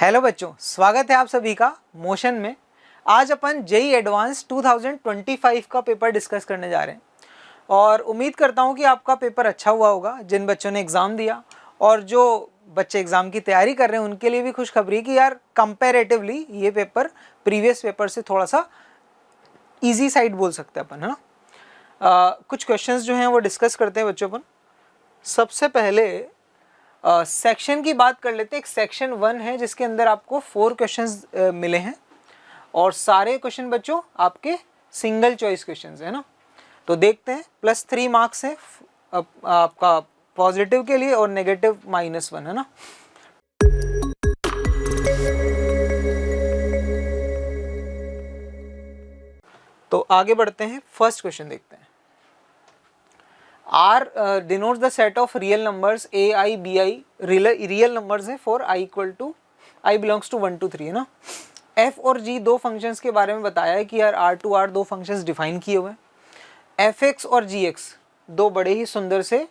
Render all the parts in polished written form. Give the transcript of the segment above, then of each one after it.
Hello बच्चों, स्वागत है आप सभी का मोशन में। आज अपन जेई एडवांस 2025 का पेपर डिस्कस करने जा रहे हैं और उम्मीद करता हूं कि आपका पेपर अच्छा हुआ होगा जिन बच्चों ने एग्ज़ाम दिया। और जो बच्चे एग्ज़ाम की तैयारी कर रहे हैं उनके लिए भी खुशखबरी कि यार कंपैरेटिवली ये पेपर प्रीवियस पेपर से थोड़ा सा ईजी साइड बोल सकते हैं अपन, है ना। कुछ क्वेश्चंस जो हैं वो डिस्कस करते हैं बच्चों अपन। सबसे पहले सेक्शन की बात कर लेते हैं। एक सेक्शन 1 है जिसके अंदर आपको 4 क्वेश्चंस मिले हैं और सारे क्वेश्चन बच्चों आपके सिंगल चॉइस क्वेश्चंस है ना। तो देखते हैं, +3 मार्क्स है आपका पॉजिटिव के लिए और नेगेटिव -1 है ना। तो आगे बढ़ते हैं, फर्स्ट क्वेश्चन देखते हैं। R denotes the set of real numbers A, I, B, I real numbers है for I equal to I belongs to 1 to 3 है ना। F और G दो फंक्शंस के बारे में बताया है कि यार R to R दो फंक्शंस डिफाइन किए हुए हैं। Fx और Gx दो बड़े ही सुंदर से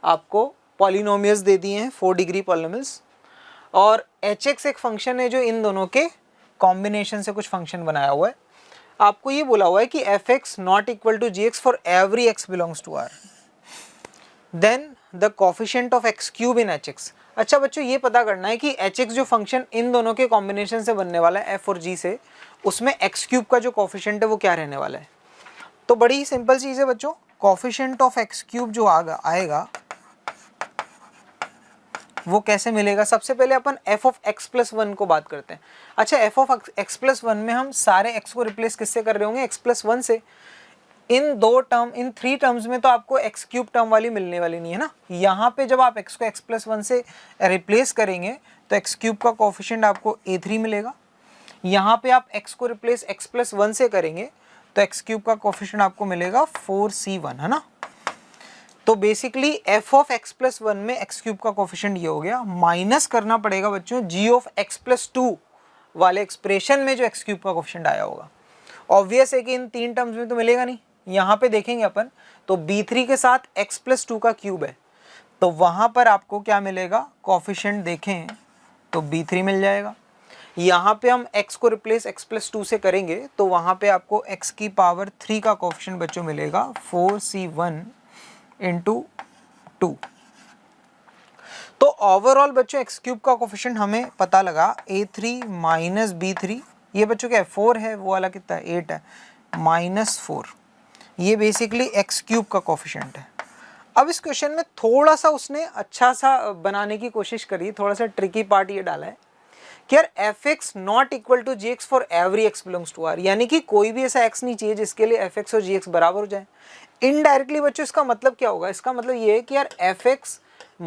आपको पॉलिनोमियल्स दे दिए हैं, 4 डिग्री पॉलिनोमियल्स। और Hx एक फंक्शन है जो इन दोनों के कॉम्बिनेशन से कुछ फंक्शन बनाया हुआ है। आपको ये बोला हुआ है कि Fx not equal to Gx for every x belongs to R, then the coefficient of x cube in hx। अच्छा बच्चों, ये पता करना है कि hx जो फंक्शन इन दोनों के कॉम्बिनेशन से बनने वाला है f और g से, उसमें x क्यूब का जो कोफिशिएंट है वो क्या रहने वाला है। तो बड़ी ही सिंपल चीज़ है बच्चों, कोफिशिएंट ऑफ x क्यूब जो आएगा वो कैसे मिलेगा। सबसे पहले अपन f ऑफ x प्लस 1 को बात करते हैं। अच्छा, f ऑफ x प्लस 1 में हम सारे x को रिप्लेस किससे कर रहे होंगे, x प्लस 1 से। इन 3 टर्म्स में तो आपको x क्यूब टर्म वाली मिलने वाली नहीं है ना। यहाँ पे जब आप x को x प्लस 1 से रिप्लेस करेंगे तो x क्यूब का कोफिशिएंट आपको a3 मिलेगा। यहाँ पे आप x को रिप्लेस x प्लस 1 से करेंगे तो x क्यूब का कोफिशिएंट आपको मिलेगा 4c1 है ना। तो basically f of x plus 1 में x क्यूब का कोफिशिएंट ये हो गया। माइनस करना पड़ेगा बच्चों g ऑफ x प्लस 2 वाले एक्सप्रेशन में जो x क्यूब का कोफिशिएंट आया होगा। ऑब्वियस है कि इन 3 टर्म्स में तो मिलेगा नहीं। यहाँ पे देखेंगे अपन तो b3 के साथ x प्लस 2 का क्यूब है, तो वहाँ पर आपको क्या मिलेगा, कोफिशिएंट देखें तो b3 मिल जाएगा। यहाँ पे हम x को रिप्लेस x प्लस 2 से करेंगे तो वहाँ पे आपको x की पावर 3 का कोफिशिएंट बच्चों मिलेगा 4c1 इंटू 2। तो ओवरऑल बच्चों x क्यूब का कोफिशिएंट हमें पता लगा a3 माइनस b3, ये बच्चों क्या है 4 है, वो वाला कितना है 8 है, -4। ये बेसिकली x क्यूब का कोफिशिएंट है। अब इस क्वेश्चन में थोड़ा सा उसने अच्छा सा बनाने की कोशिश करी, थोड़ा सा ट्रिकी पार्ट ये डाला है कि यार fx not equal to gx for every x belongs to r, यानी कि कोई भी ऐसा x नहीं चाहिए जिसके लिए fx और gx बराबर हो जाए। इनडायरेक्टली बच्चों इसका मतलब क्या होगा, इसका मतलब ये है कि यार fx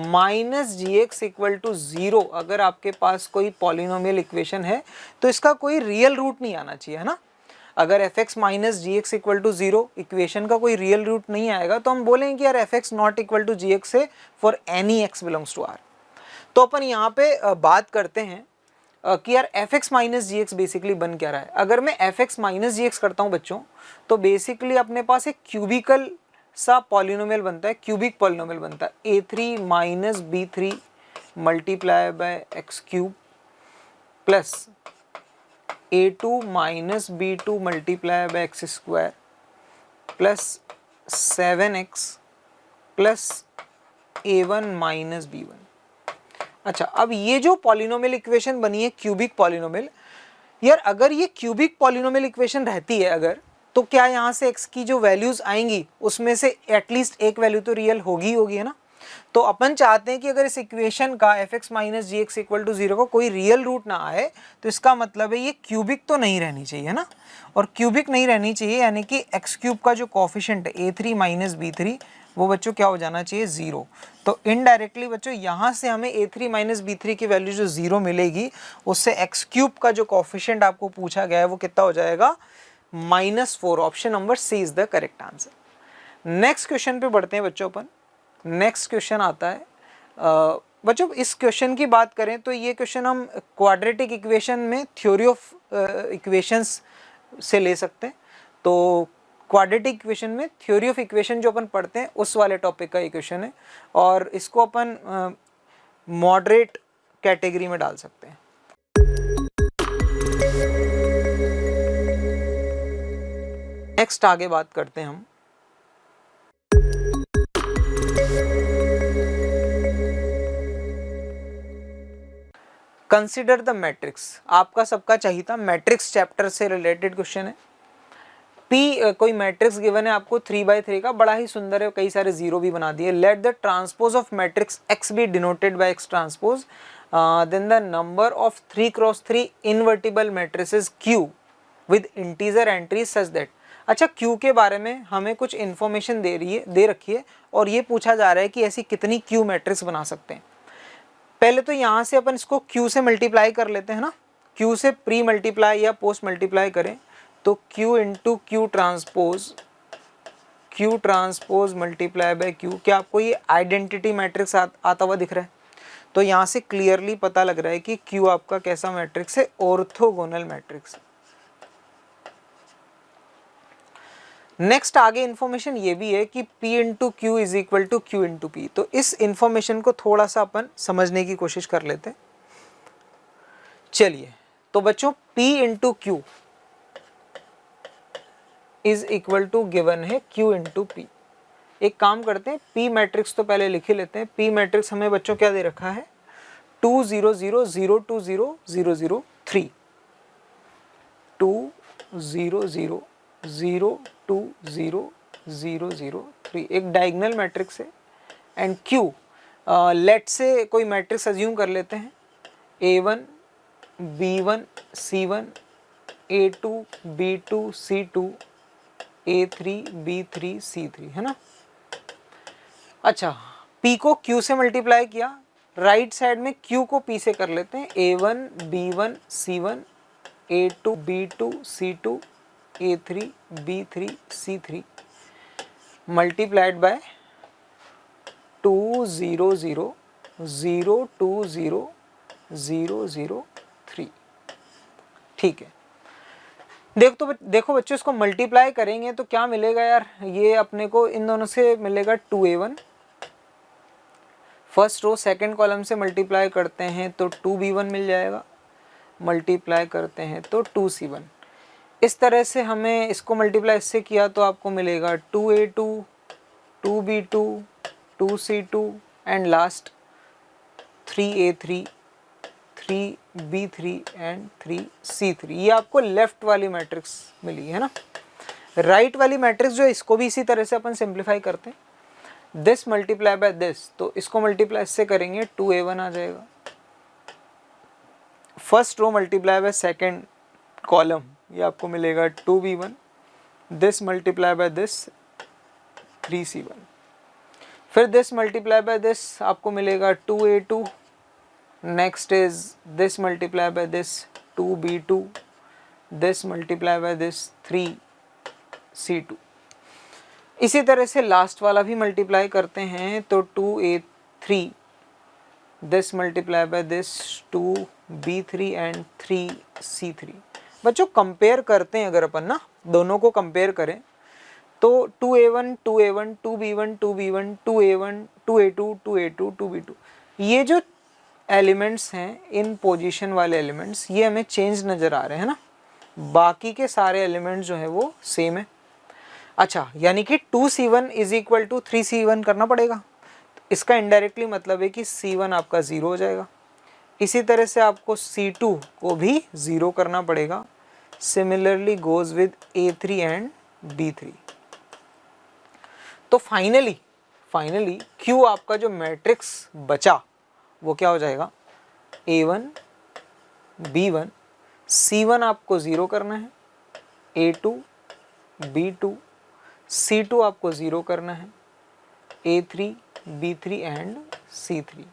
minus gx equal to 0 अगर आपके पास कोई पॉलिनोमियल इक्वेशन है तो इसका कोई रियल रूट नहीं आना चाहिए, है ना। अगर fx minus gx equal to 0 equation का कोई रियल रूट नहीं आएगा तो हम बोलेंगे कि यार fx not equal to gx है for any x belongs to r। तो अपन यहाँ पे बात करते हैं कि यार fx माइनस gx बेसिकली बन क्या रहा है। अगर मैं fx माइनस gx करता हूँ बच्चों तो बेसिकली अपने पास एक क्यूबिकल सा पॉलिनोमियल बनता है, क्यूबिक पॉलिनोमियल बनता है a3 minus b3 multiply by x cube plus a2 minus b2 multiply by x square plus 7x plus a1 minus b1। अच्छा, अब ये जो पॉलिनोमियल इक्वेशन बनी है क्यूबिक पॉलिनोमियल, यार अगर ये क्यूबिक पॉलिनोमियल इक्वेशन रहती है अगर, तो क्या यहाँ से x की जो वैल्यूज आएंगी उसमें से एटलीस्ट एक वैल्यू तो रियल होगी है ना। तो अपन चाहते हैं कि अगर इस इक्वेशन का fx minus gx equal to 0 का कोई रियल रूट ना आए तो इसका मतलब है ये क्यूबिक तो नहीं रहनी चाहिए, है ना। और क्यूबिक नहीं रहनी चाहिए यानी कि x क्यूब का जो कोफिशिएंट है a3 माइनस b3 वो बच्चों क्या हो जाना चाहिए 0। तो इनडायरेक्टली बच्चों यहाँ से हमें a3 माइनस b3 की वैल्यू जो 0 मिलेगी उससे x क्यूब का जो कोफिशिएंट आपको पूछा गया है वो कितना हो जाएगा -4। Option number C is the correct answer. Next question पे बढ़ते हैं बच्चों अपन। नेक्स्ट क्वेश्चन आता है बच्चों, इस क्वेश्चन की बात करें तो ये क्वेश्चन हम क्वाड्रेटिक इक्वेशन में थ्योरी ऑफ इक्वेशंस से ले सकते हैं। तो क्वाड्रेटिक इक्वेशन में थ्योरी ऑफ इक्वेशन जो अपन पढ़ते हैं उस वाले टॉपिक का इक्वेशन है और इसको अपन मॉडरेट कैटेगरी में डाल सकते हैं। नेक्स्ट आगे बात करते हैं हम कंसिडर द मैट्रिक्स। आपका सबका चाहिए था मैट्रिक्स चैप्टर से रिलेटेड क्वेश्चन है। P कोई मैट्रिक्स गिवन है आपको 3/3 का, बड़ा ही सुंदर है, कई सारे जीरो भी बना दिए। Let the transpose of matrix X be denoted by X transpose, then the number of 3x3 invertible matrices Q with integer entries such that. अच्छा, Q के बारे में हमें कुछ इन्फॉर्मेशन दे रखी है और ये पूछा जा रहा है कि ऐसी कितनी Q मैट्रिक्स बना सकते हैं। पहले तो यहाँ से अपन इसको Q से मल्टीप्लाई कर लेते हैं ना, Q से प्री मल्टीप्लाई या पोस्ट मल्टीप्लाई करें तो Q into Q transpose multiply by Q। क्या आपको ये आइडेंटिटी मैट्रिक्स आता हुआ दिख रहा है? तो यहाँ से क्लियरली पता लग रहा है कि Q आपका कैसा मैट्रिक्स है, ऑर्थोगोनल मैट्रिक्स। नेक्स्ट आगे इन्फॉर्मेशन ये भी है कि P into Q is equal to Q into P। तो इस इन्फॉर्मेशन को थोड़ा सा अपन समझने की कोशिश कर लेते हैं। चलिए, तो बच्चों P into Q is equal to given है Q इंटू P। एक काम करते हैं, P मैट्रिक्स तो पहले लिख ही लेते हैं। P मैट्रिक्स हमें बच्चों क्या दे रखा है, 2 0 0 0 2 0 0 0 3, 2 0 0 0 2 0 0 0 3 एक डायगोनल मैट्रिक्स है। एंड Q लेट से कोई मैट्रिक्स अज्यूम कर लेते हैं, A1 B1 C1 A2 B2 C2 A3 B3 C3, है ना। अच्छा, P को Q से मल्टीप्लाई किया, राइट साइड में Q को P से कर लेते हैं, A1 B1 C1 A2 B2 C2 A3 B3 C3 multiplied by 2 0 0 0 2 0 0 0 3। ठीक है, देखो बच्चों, इसको मल्टीप्लाई करेंगे तो क्या मिलेगा यार, ये अपने को इन दोनों से मिलेगा 2A1, first row second column से मल्टीप्लाई करते हैं तो 2B1 मिल जाएगा, मल्टीप्लाई करते हैं तो 2C1। इस तरह से हमें इसको मल्टीप्लाई इससे किया तो आपको मिलेगा 2A2 2B2 2C2 and last 3A3 3B3 and 3C3। ये आपको लेफ्ट वाली मैट्रिक्स मिली है ना। राइट वाली मैट्रिक्स जो है, इसको भी इसी तरह से अपन सिंप्लीफाई करते हैं, दिस मल्टीप्लाई बाय दिस, तो इसको मल्टीप्लाई इससे करेंगे 2A1 आ जाएगा, first row multiply by second column, ये आपको मिलेगा 2B1, this multiply by this 3C1, फिर दिस मल्टीप्लाई बाय दिस आपको मिलेगा 2A2, next is this multiply by this 2B2, this multiply by this 3C2। इसी तरह से लास्ट वाला भी मल्टीप्लाई करते हैं तो 2A3, this multiply by this 2B3 and 3C3। बच्चों कंपेयर करते हैं, अगर अपन ना दोनों को कंपेयर करें तो 2A1 2A1 2B1 2B1 2A1 2A2 2A2 2B2, ये जो एलिमेंट्स हैं, इन पोजीशन वाले एलिमेंट्स, ये हमें चेंज नज़र आ रहे हैं ना, बाकी के सारे एलिमेंट्स जो है वो सेम है। अच्छा, यानी कि 2C1 is equal to 3C1 करना पड़ेगा, इसका इनडायरेक्टली मतलब है कि C1 आपका 0 हो जाएगा। इसी तरह से आपको C2 को भी 0 करना पड़ेगा। Similarly goes with A3 and B3। तो फाइनली Q आपका जो मैट्रिक्स बचा वो क्या हो जाएगा, A1 B1 C1 आपको 0 करना है, A2 B2 C2 आपको 0 करना है, A3 B3 एंड C3।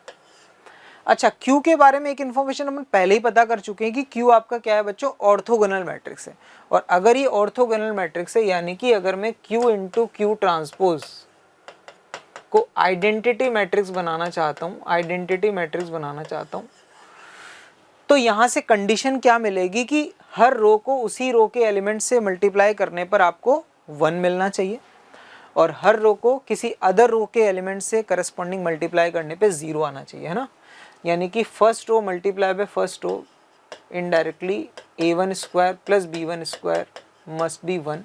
अच्छा, Q के बारे में एक इन्फॉर्मेशन हम पहले ही पता कर चुके हैं कि Q आपका क्या है बच्चों, ऑर्थोगोनल मैट्रिक्स है। और अगर ये ऑर्थोगोनल मैट्रिक्स है, यानी कि अगर मैं Q इंटू क्यू ट्रांसपोज को आइडेंटिटी मैट्रिक्स बनाना चाहता हूँ, तो यहाँ से कंडीशन क्या मिलेगी कि हर रो को उसी रो के एलिमेंट से मल्टीप्लाई करने पर आपको 1 मिलना चाहिए, और हर रो को किसी अदर रो के एलिमेंट से करस्पॉन्डिंग मल्टीप्लाई करने पे 0 आना चाहिए, है ना। यानी कि first row multiply by first row, indirectly A1 square plus B1 square must be 1।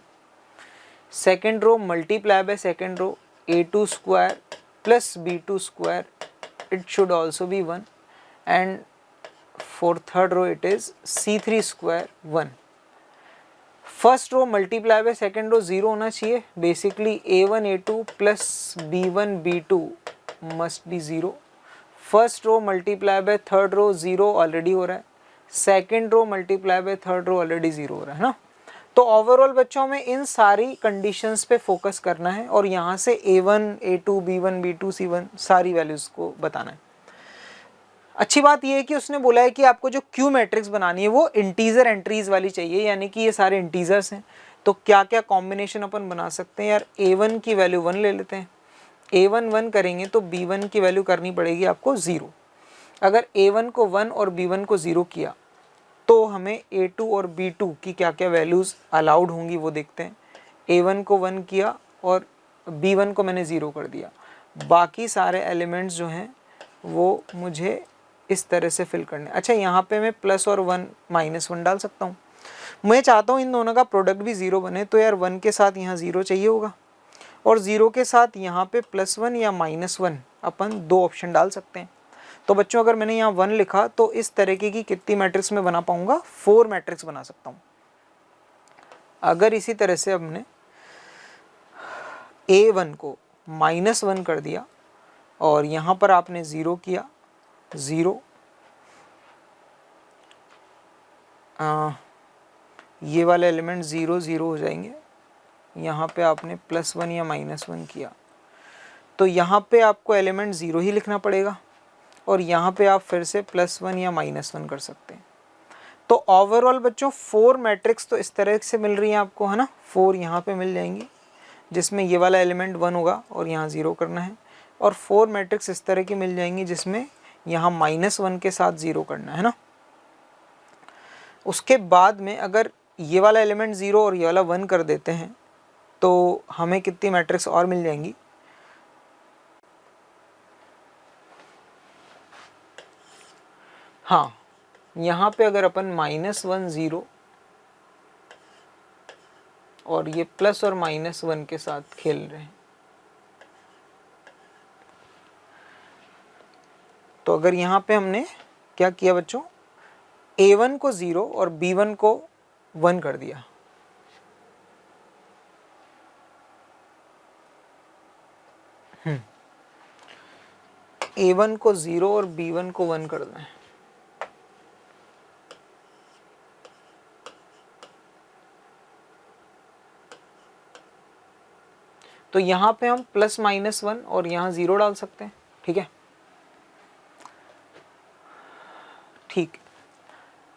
Second row multiply by second row a2 square plus b2 square, it should also be 1, and for third row it is c3 square 1. First row multiply by second row 0 होना चाहिए, basically a1 a2 plus b1 b2 must be 0. First row multiply by third row 0 already हो रहा है, second row multiply by third row already 0 हो रहा है ना. तो ओवरऑल बच्चों में इन सारी कंडीशंस पे फोकस करना है और यहाँ से a1 a2 b1 b2 c1 सारी वैल्यूज को बताना है. अच्छी बात यह है कि उसने बोला है कि आपको जो क्यू मैट्रिक्स बनानी है वो इंटीजर एंट्रीज वाली चाहिए, यानी कि ये सारे इंटीजर्स हैं. तो क्या क्या कॉम्बिनेशन अपन बना सकते हैं यार, a1 की वैल्यू 1 ले लेते हैं, a1 1 करेंगे तो b1 की वैल्यू करनी पड़ेगी आपको 0. अगर a1 को 1 और b1 को 0 किया तो हमें a2 और b2 की क्या क्या वैल्यूज़ अलाउड होंगी वो देखते हैं. a1 को 1 किया और b1 को मैंने 0 कर दिया, बाकी सारे एलिमेंट्स जो हैं वो मुझे इस तरह से फिल करने. अच्छा, यहाँ पे मैं प्लस और 1 -1 डाल सकता हूँ. मैं चाहता हूँ इन दोनों का प्रोडक्ट भी 0 बने, तो यार 1 के साथ यहाँ 0 चाहिए होगा और 0 के साथ यहाँ पे +1 या -1 अपन 2 ऑप्शन डाल सकते हैं. तो बच्चों अगर मैंने यहाँ 1 लिखा तो इस तरीके की कितनी मैट्रिक्स में बना पाऊंगा, 4 मैट्रिक्स बना सकता हूँ. अगर इसी तरह से हमने a1 को -1 कर दिया और यहाँ पर आपने 0 किया, 0, ये वाले एलिमेंट 0 0 हो जाएंगे. यहाँ पे आपने +1 या -1 किया तो यहाँ पे आपको एलिमेंट 0 ही लिखना पड़ेगा और यहाँ पे आप फिर से +1 या -1 कर सकते हैं. तो ओवरऑल बच्चों 4 मैट्रिक्स तो इस तरह से मिल रही हैं आपको, है ना. 4 यहाँ पे मिल जाएंगी जिसमें ये वाला एलिमेंट 1 होगा और यहाँ 0 करना है, और 4 मैट्रिक्स इस तरह की मिल जाएंगी जिसमें यहाँ -1 के साथ 0 करना है ना. उसके बाद में अगर ये वाला एलिमेंट 0 और ये वाला 1 कर देते हैं तो हमें कितनी मैट्रिक्स और मिल जाएंगी. हाँ, यहाँ पे अगर अपन -1 0 और ये प्लस और -1 के साथ खेल रहे हैं, तो अगर यहाँ पे हमने क्या किया बच्चों, a1 को 0 और b1 को 1 कर दिया, a1 को 0 और b1 को 1 कर दें, तो यहाँ पे हम +-1 और यहाँ 0 डाल सकते हैं. ठीक है, ठीक.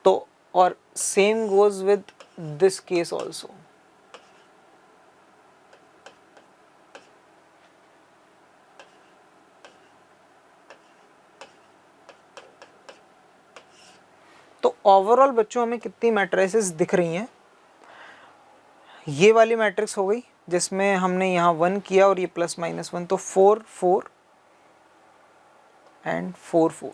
तो और same goes with this case also. तो ओवरऑल बच्चों हमें कितनी मैट्रिसेस दिख रही हैं, ये वाली मैट्रिक्स हो गई जिसमें हमने यहाँ 1 किया और ये +-1, तो 4 4 एंड 4 4.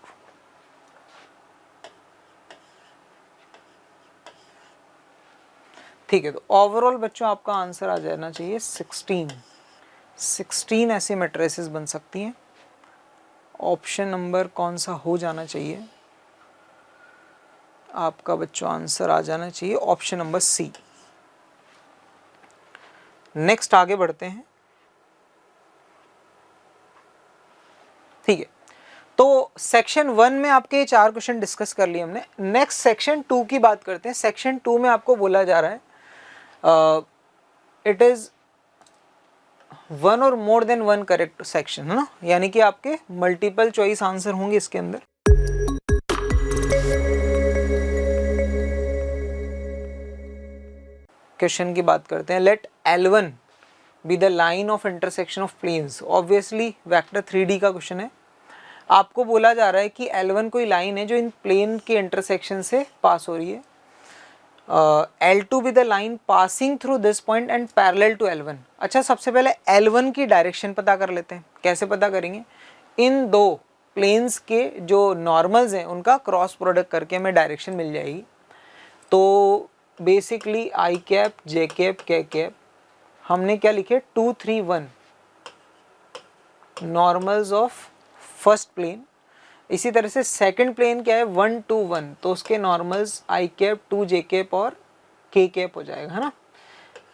ठीक है, तो ओवरऑल बच्चों आपका आंसर आ जाना चाहिए 16 ऐसी मैट्रिसेस बन सकती हैं. ऑप्शन नंबर कौन सा हो जाना चाहिए आपका बच्चों, आंसर आ जाना चाहिए ऑप्शन नंबर सी. नेक्स्ट आगे बढ़ते हैं. ठीक है, तो सेक्शन 1 में आपके 4 क्वेश्चन डिस्कस कर लिए हमने. नेक्स्ट सेक्शन 2 की बात करते हैं. सेक्शन 2 में आपको बोला जा रहा है इट इज 1 और मोर देन 1 करेक्ट सेक्शन, है ना, यानी कि आपके मल्टीपल चॉइस आंसर होंगे इसके अंदर. क्वेश्चन की बात करते हैं. Let L1 be the line of intersection of planes. Obviously vector 3D का क्वेश्चन है. आपको बोला जा रहा है कि L1 कोई लाइन है जो इन प्लेन के इंटरसेक्शन से पास हो रही है. L2 be the line passing through this point and parallel to L1. अच्छा, सबसे पहले L1 की डायरेक्शन पता कर लेते हैं. कैसे पता करेंगे, इन दो प्लेन्स के जो नॉर्मल्स हैं उनका क्रॉस प्रोडक्ट करके हमें डायरेक्शन मिल जाएगी. तो basically i cap j cap k cap हमने क्या लिखे 2 3 1 नॉर्मल्स ऑफ फर्स्ट प्लेन। इसी तरह से सेकंड प्लेन क्या है 1 2 1, तो उसके normals i cap 2 j cap और k कैप हो जाएगा, है ना।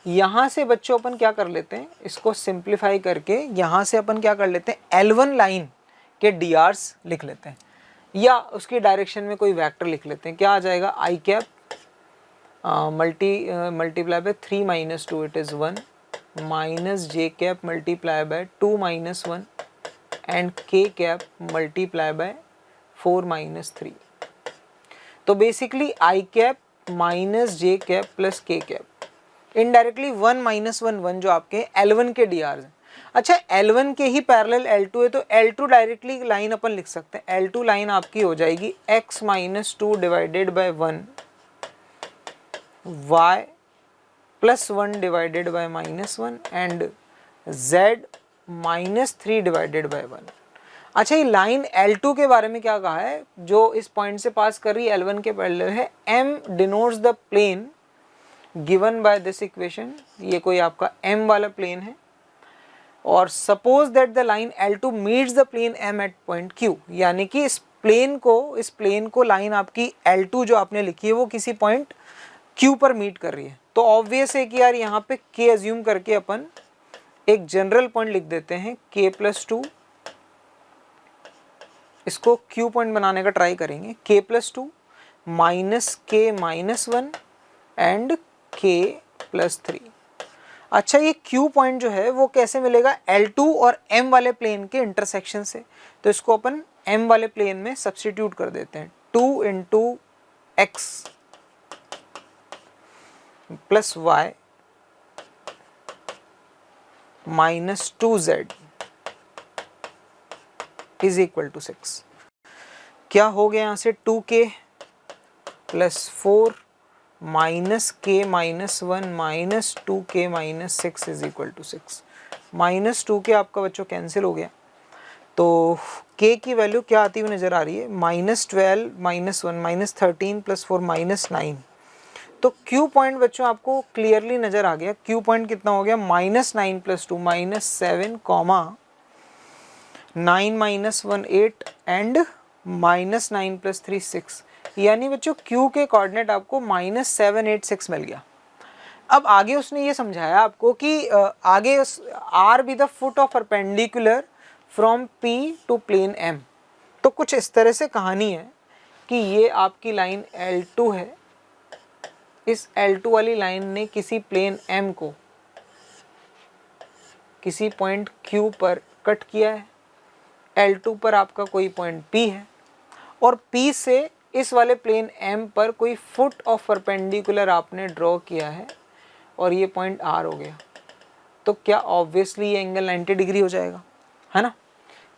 यहाँ से बच्चों अपन क्या कर लेते हैं, इसको सिंप्लीफाई करके यहाँ से अपन क्या कर लेते हैं L1 लाइन के DRs लिख लेते हैं, या उसकी डायरेक्शन में कोई वेक्टर लिख लेते हैं। क्या आ जाएगा i cap multiply by 3 minus 2 it is 1 minus j cap multiply by 2 minus 1 and k cap multiply by 4 minus 3। तो basically i cap minus j cap plus k cap, indirectly 1 minus 1 1 जो आपके L1 के DRs हैं। अच्छा L1 के ही parallel L2 है, तो L2 directly line अपन लिख सकते हैं। L2 लाइन आपकी हो जाएगी x minus 2 divided bye 1 y plus 1 divided by minus 1 and z minus 3 divided bye 1। अच्छा ये लाइन L2 के बारे में क्या कहा है, जो इस पॉइंट से पास कर रही है L1 के पैरेलल है। M denotes the plane given by this equation, ये कोई आपका M वाला प्लेन है। और suppose that the line L2 meets the plane M at point Q, यानी कि इस प्लेन को लाइन आपकी L2 जो आपने लिखी है वो किसी पॉइंट Q पर मीट कर रही है। तो ऑब्वियस है कि यार यहाँ पे K अज्यूम करके अपन एक जनरल पॉइंट लिख देते हैं K प्लस 2, इसको Q पॉइंट बनाने का ट्राई करेंगे। K plus 2 minus K minus 1 and K plus 3। अच्छा ये Q पॉइंट जो है वो कैसे मिलेगा, L2 और M वाले प्लेन के इंटरसेक्शन से। तो इसको अपन M वाले प्लेन में सब्स्टिट्यूट कर देते हैं। 2 into x plus y minus 2z is equal to 6। क्या हो गया यहाँ से 2k plus 4 minus k minus 1 minus 2k minus 6 is equal to 6। Minus 2k आपका बच्चों कैंसिल हो गया, तो k की वैल्यू क्या आती हुई नज़र आ रही है, minus 12 minus 1 minus 13 plus 4 minus 9। तो Q पॉइंट बच्चों आपको क्लियरली नज़र आ गया। Q पॉइंट कितना हो गया, minus 9 plus 2 minus 7 comma 9 minus 1 8 and minus 9 plus 3 6, यानी बच्चों Q के कोऑर्डिनेट आपको माइनस 7 8 6 मिल गया। अब आगे उसने ये समझाया आपको कि आगे R be the foot of perpendicular from P to plane M। तो कुछ इस तरह से कहानी है कि ये आपकी लाइन L2 है, इस L2 वाली लाइन ने किसी प्लेन M को किसी पॉइंट Q पर कट किया है। L2 पर आपका कोई पॉइंट P है और P से इस वाले प्लेन M पर कोई फुट ऑफ परपेंडिकुलर आपने ड्रॉ किया है और ये पॉइंट R हो गया। तो क्या ऑब्वियसली ये एंगल 90 डिग्री हो जाएगा, है ना।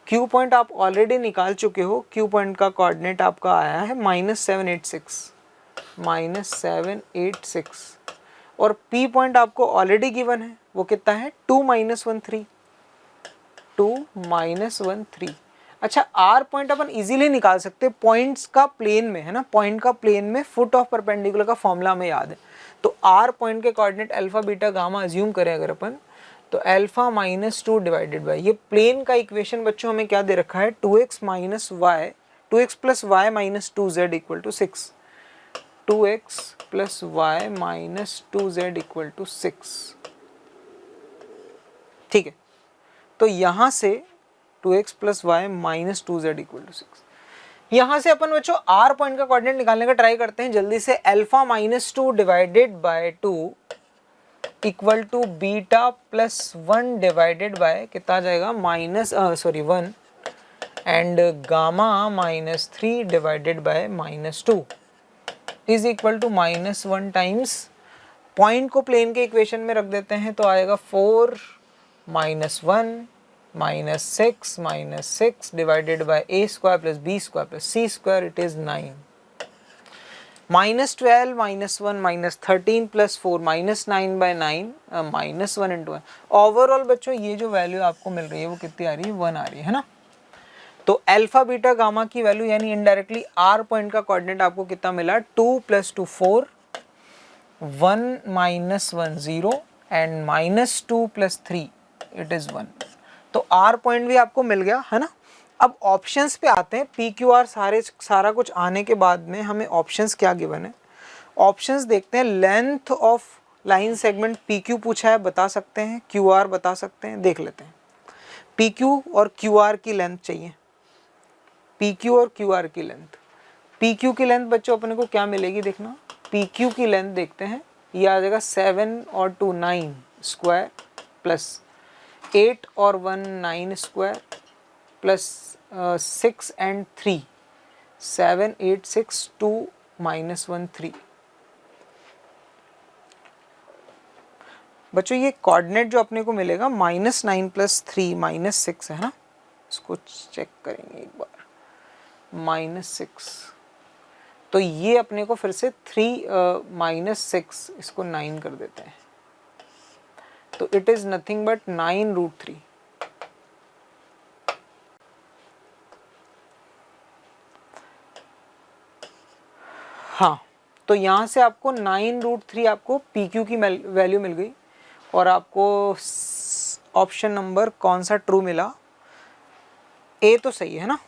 Q पॉइंट आप ऑलरेडी निकाल चुके हो। Q पॉइंट का कोऑर्डिनेट आपका आया है माइनस 7 8 6 माइनस 7 8 6 और P पॉइंट आपको ऑलरेडी गिवन है, वो कितना है 2 माइनस 1 3 2 माइनस 1 3। अच्छा R पॉइंट अपन इजीली निकाल सकते हैं पॉइंट्स का प्लेन में, है ना। पॉइंट का प्लेन में फुट ऑफ परपेंडिकुलर का फॉर्मूला हमें याद है। तो R पॉइंट के coordinate alpha beta gamma assume करें अगर अपन, तो अल्फा माइनस 2 डिवाइडेड बाय ये प्लेन का इक्वेशन बच्चों हमें क्या दे रखा है 2x minus y 2x plus y minus 2z equal to 6। 2x plus y minus 2z equal to 6। ठीक है, तो यहां से 2x plus y minus 2z equal to 6। यहां से अपन बच्चों R पॉइंट का कोऑर्डिनेट निकालने का ट्राई करते हैं जल्दी से। Alpha minus 2 divided by 2 equal to beta plus 1 divided by कितना आ जाएगा minus 1 and gamma minus 3 divided by minus 2 is equal to minus 1 times point को प्लेन के इक्वेशन में रख देते हैं तो आएगा 4 minus 1 minus 6 divided by a square plus b square plus c square it is 9 minus 12 minus 1 minus 13 plus 4 minus 9 by 9 minus 1 into 1। Overall बच्चों ये जो वैल्यू आपको मिल रही है वो कितनी आ रही है 1 आ रही है ना। तो अल्फा बीटा गामा की वैल्यू यानी इनडायरेक्टली R पॉइंट का कोऑर्डिनेट आपको कितना मिला 2 plus 2 4 1 minus 1 0 and -2 + 3 it is 1। तो R पॉइंट भी आपको मिल गया है ना। अब ऑप्शंस पे आते हैं, PQR सारा कुछ आने के बाद में हमें ऑप्शंस क्या गिवन है। ऑप्शंस देखते हैं। Length of line segment PQ पूछा है, बता सकते हैं। QR बता सकते हैं, देख लेते हैं। PQ और QR की लेंथ चाहिए, PQ और QR की लेंथ। PQ की लेंथ बच्चों अपने को क्या मिलेगी देखना। PQ की लेंथ देखते हैं, ये आ जाएगा 7 और 2 9 स्क्वायर प्लस 8 और 1 9 स्क्वायर प्लस 6 and 3 7 8 6 2 -1 3। बच्चों ये कोऑर्डिनेट जो अपने को मिलेगा -9 + 3 -6 है ना, इसको चेक करेंगे एक बार। -6, तो ये अपने को फिर से 3 -6 इसको 9 कर देते हैं, तो इट इज नथिंग बट 9√3। हाँ, तो यहाँ से आपको 9√3 आपको PQ की वैल्यू मिल गई और आपको ऑप्शन नंबर कौन सा ट्रू मिला, ए तो सही है ना।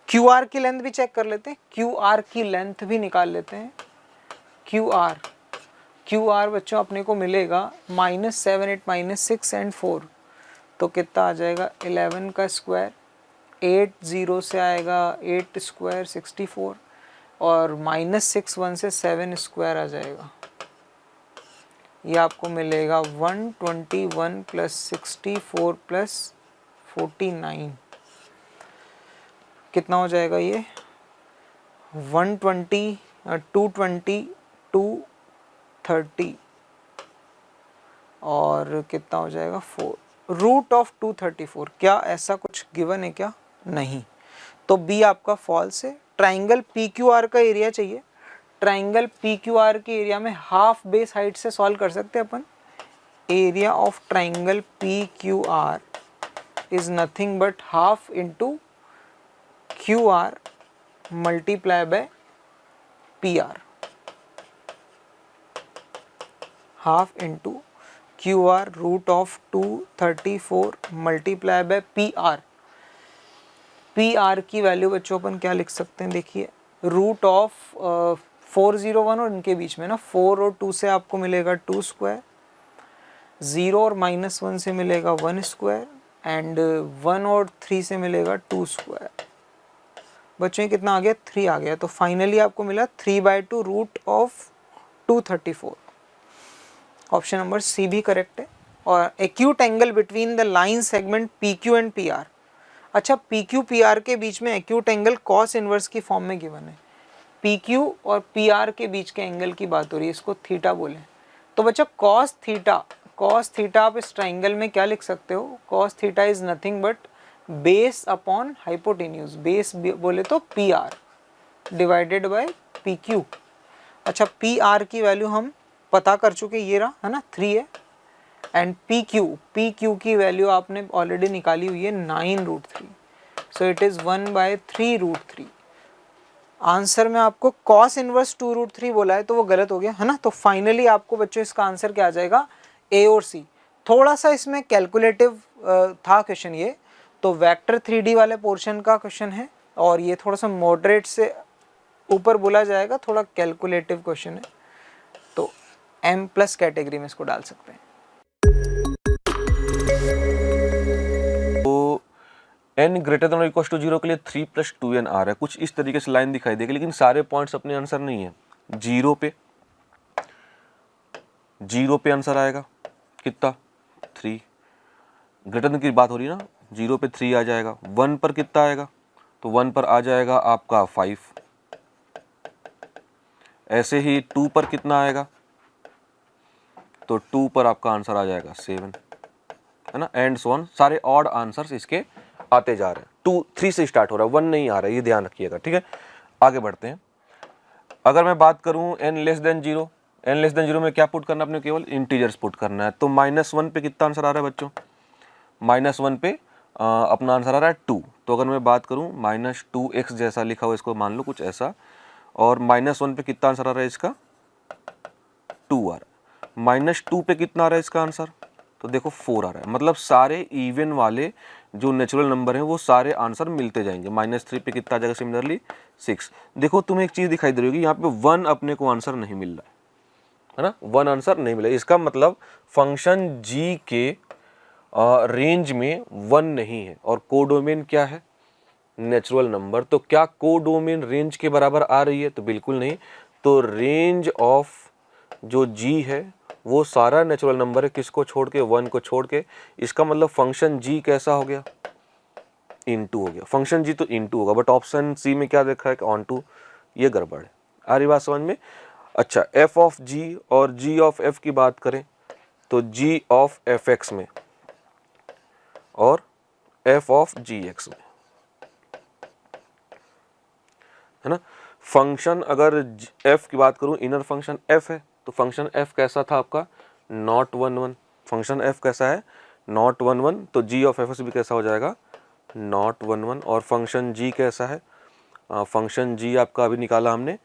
QR की लेंथ भी चेक कर लेते हैं, QR की लेंथ भी निकाल लेते हैं। QR बच्चों अपने को मिलेगा -7 8 -6 and 4, तो कितना आ जाएगा 11 का स्क्वायर, 8 0 से आएगा 8 स्क्वायर 64 और -6 1 से 7 स्क्वायर आ जाएगा। ये आपको मिलेगा 121 + 64 + 49, कितना हो जाएगा ये 120 220 230 और कितना हो जाएगा 4 √234। क्या ऐसा कुछ गिवन है क्या? नहीं, तो बी आपका फॉल्स है। ट्राइंगल PQR का एरिया चाहिए, ट्राइंगल PQR के एरिया में हाफ बेस हाइट से सॉल्व कर सकते हैं अपन। Area of triangle PQR is nothing but half into QR multiply by PR, half into QR √234 multiply by PR। PR की वैल्यू बच्चों अपन क्या लिख सकते हैं, देखिए √401 और इनके बीच में ना 4 और 2 से आपको मिलेगा 2 स्क्वायर, 0 और -1 से मिलेगा 1 स्क्वायर एंड 1 और 3 से मिलेगा 2 स्क्वायर। बच्चों ये कितना आ गया 3 आ गया, तो फाइनली आपको मिला 3/2 √234। ऑप्शन नंबर सी भी करेक्ट है। और acute angle between the line segment PQ and PR। अच्छा, PQ PR के बीच में एक्यूट एंगल कॉस इनवर्स की फॉर्म में गिवन है। PQ और PR के बीच के एंगल की बात हो रही है, इसको थीटा बोले। तो बच्चा कॉस थीटा आप इस ट्राइंगल में क्या लिख सकते हो, cos theta is nothing but base upon hypotenuse, base बोले तो PR डिवाइडेड बाय PQ। अच्छा, PR की वैल्यू हम पता कर चुके, ये रहा है ना 3 है, एंड PQ की वैल्यू आपने ऑलरेडी निकाली हुई है 9√3, सो इट इज 1/3√3। आंसर में आपको cos इनवर्स 2√3 बोला है तो वो गलत हो गया है ना। तो फाइनली आपको बच्चों इसका आंसर क्या आ जाएगा, A और C। थोड़ा सा इसमें कैलकुलेटिव था क्वेश्चन ये, तो वेक्टर 3D वाले पोर्शन का क्वेश्चन है और ये थोड़ा सा मॉडरेट से ऊपर बोला जाएगा, थोड़ा कैलकुलेटिव क्वेश्चन है, तो M+ कैटेगरी में इसको डाल सकते हैं। तो n > 0 के लिए 3 + 2n आ रहा है, कुछ इस तरीके से लाइन दिखाई देगी, लेकिन सारे पॉइंट्स अपने आंसर नहीं है। 0 पे आंसर आएगा कितना 3, ग्रेटर की बात हो रही है ना, 0 पे 3 आ जाएगा। 1 पर कितना आएगा, तो 1 पर आ जाएगा आपका 5। ऐसे ही 2 पर कितना आएगा, तो 2 पर आपका आंसर आ जाएगा 7, है ना, एंड सो ऑन। सारे ऑड आंसर्स इसके आते जा रहे हैं। 2 3 से स्टार्ट हो रहा है, 1 नहीं आ रहा है, ये ध्यान रखिएगा, ठीक है। आगे बढ़ते हैं। अगर मैं बात करूं n < 0 में क्या पुट करना, अपने केवल इंटीजर्स पुट करना है। तो -1 पे कितना आंसर आ रहा है बच्चों, -1 पे अपना आंसर आ रहा है 2। तो अगर मैं बात करूं -2x जैसा लिखा हुआ, इसको मान लो कुछ ऐसा, और -1 पे कितना आंसर आ रहा है इसका 2 आ रहा है। -2 पे कितना आ रहा है इसका आंसर, तो देखो 4 आ रहा है। मतलब सारे इवन वाले जो नेचुरल नंबर हैं वो सारे आंसर मिलते जाएंगे। -3 पे कितना आ जाएगा, सिमिलरली 6। देखो तुम्हें एक चीज़ दिखाई दे रही होगी, यहाँ पे 1 अपने को आंसर नहीं मिल रहा है ना, 1 आंसर नहीं मिला। इसका मतलब फंक्शन g के रेंज में 1 नहीं है, और कोडोमेन क्या है, नेचुरल नंबर। तो क्या कोडोमेन रेंज के बराबर आ रही है, तो बिल्कुल नहीं। तो रेंज ऑफ जो g है वो सारा नेचुरल नंबर है, किसको छोड़ के, 1 को छोड़ के। इसका मतलब फंक्शन g कैसा हो गया, इनटू हो गया। फंक्शन g तो इनटू होगा, बट ऑप्शन सी में क्या देखा है कि ऑन टू, ये गड़बड़ है। आ रही बात समझ में। अच्छा, f ऑफ g और g ऑफ f की बात करें तो g ऑफ fx में और f ऑफ gx में, है ना। फंक्शन अगर f की बात करूं, इनर फंक्शन f है, तो फंक्शन f कैसा था आपका, नॉट 1 1। फंक्शन f कैसा है, नॉट 1 1। तो g ऑफ fx भी कैसा हो जाएगा, नॉट 1 1। और फंक्शन g कैसा है, फंक्शन g आपका अभी निकाला हमने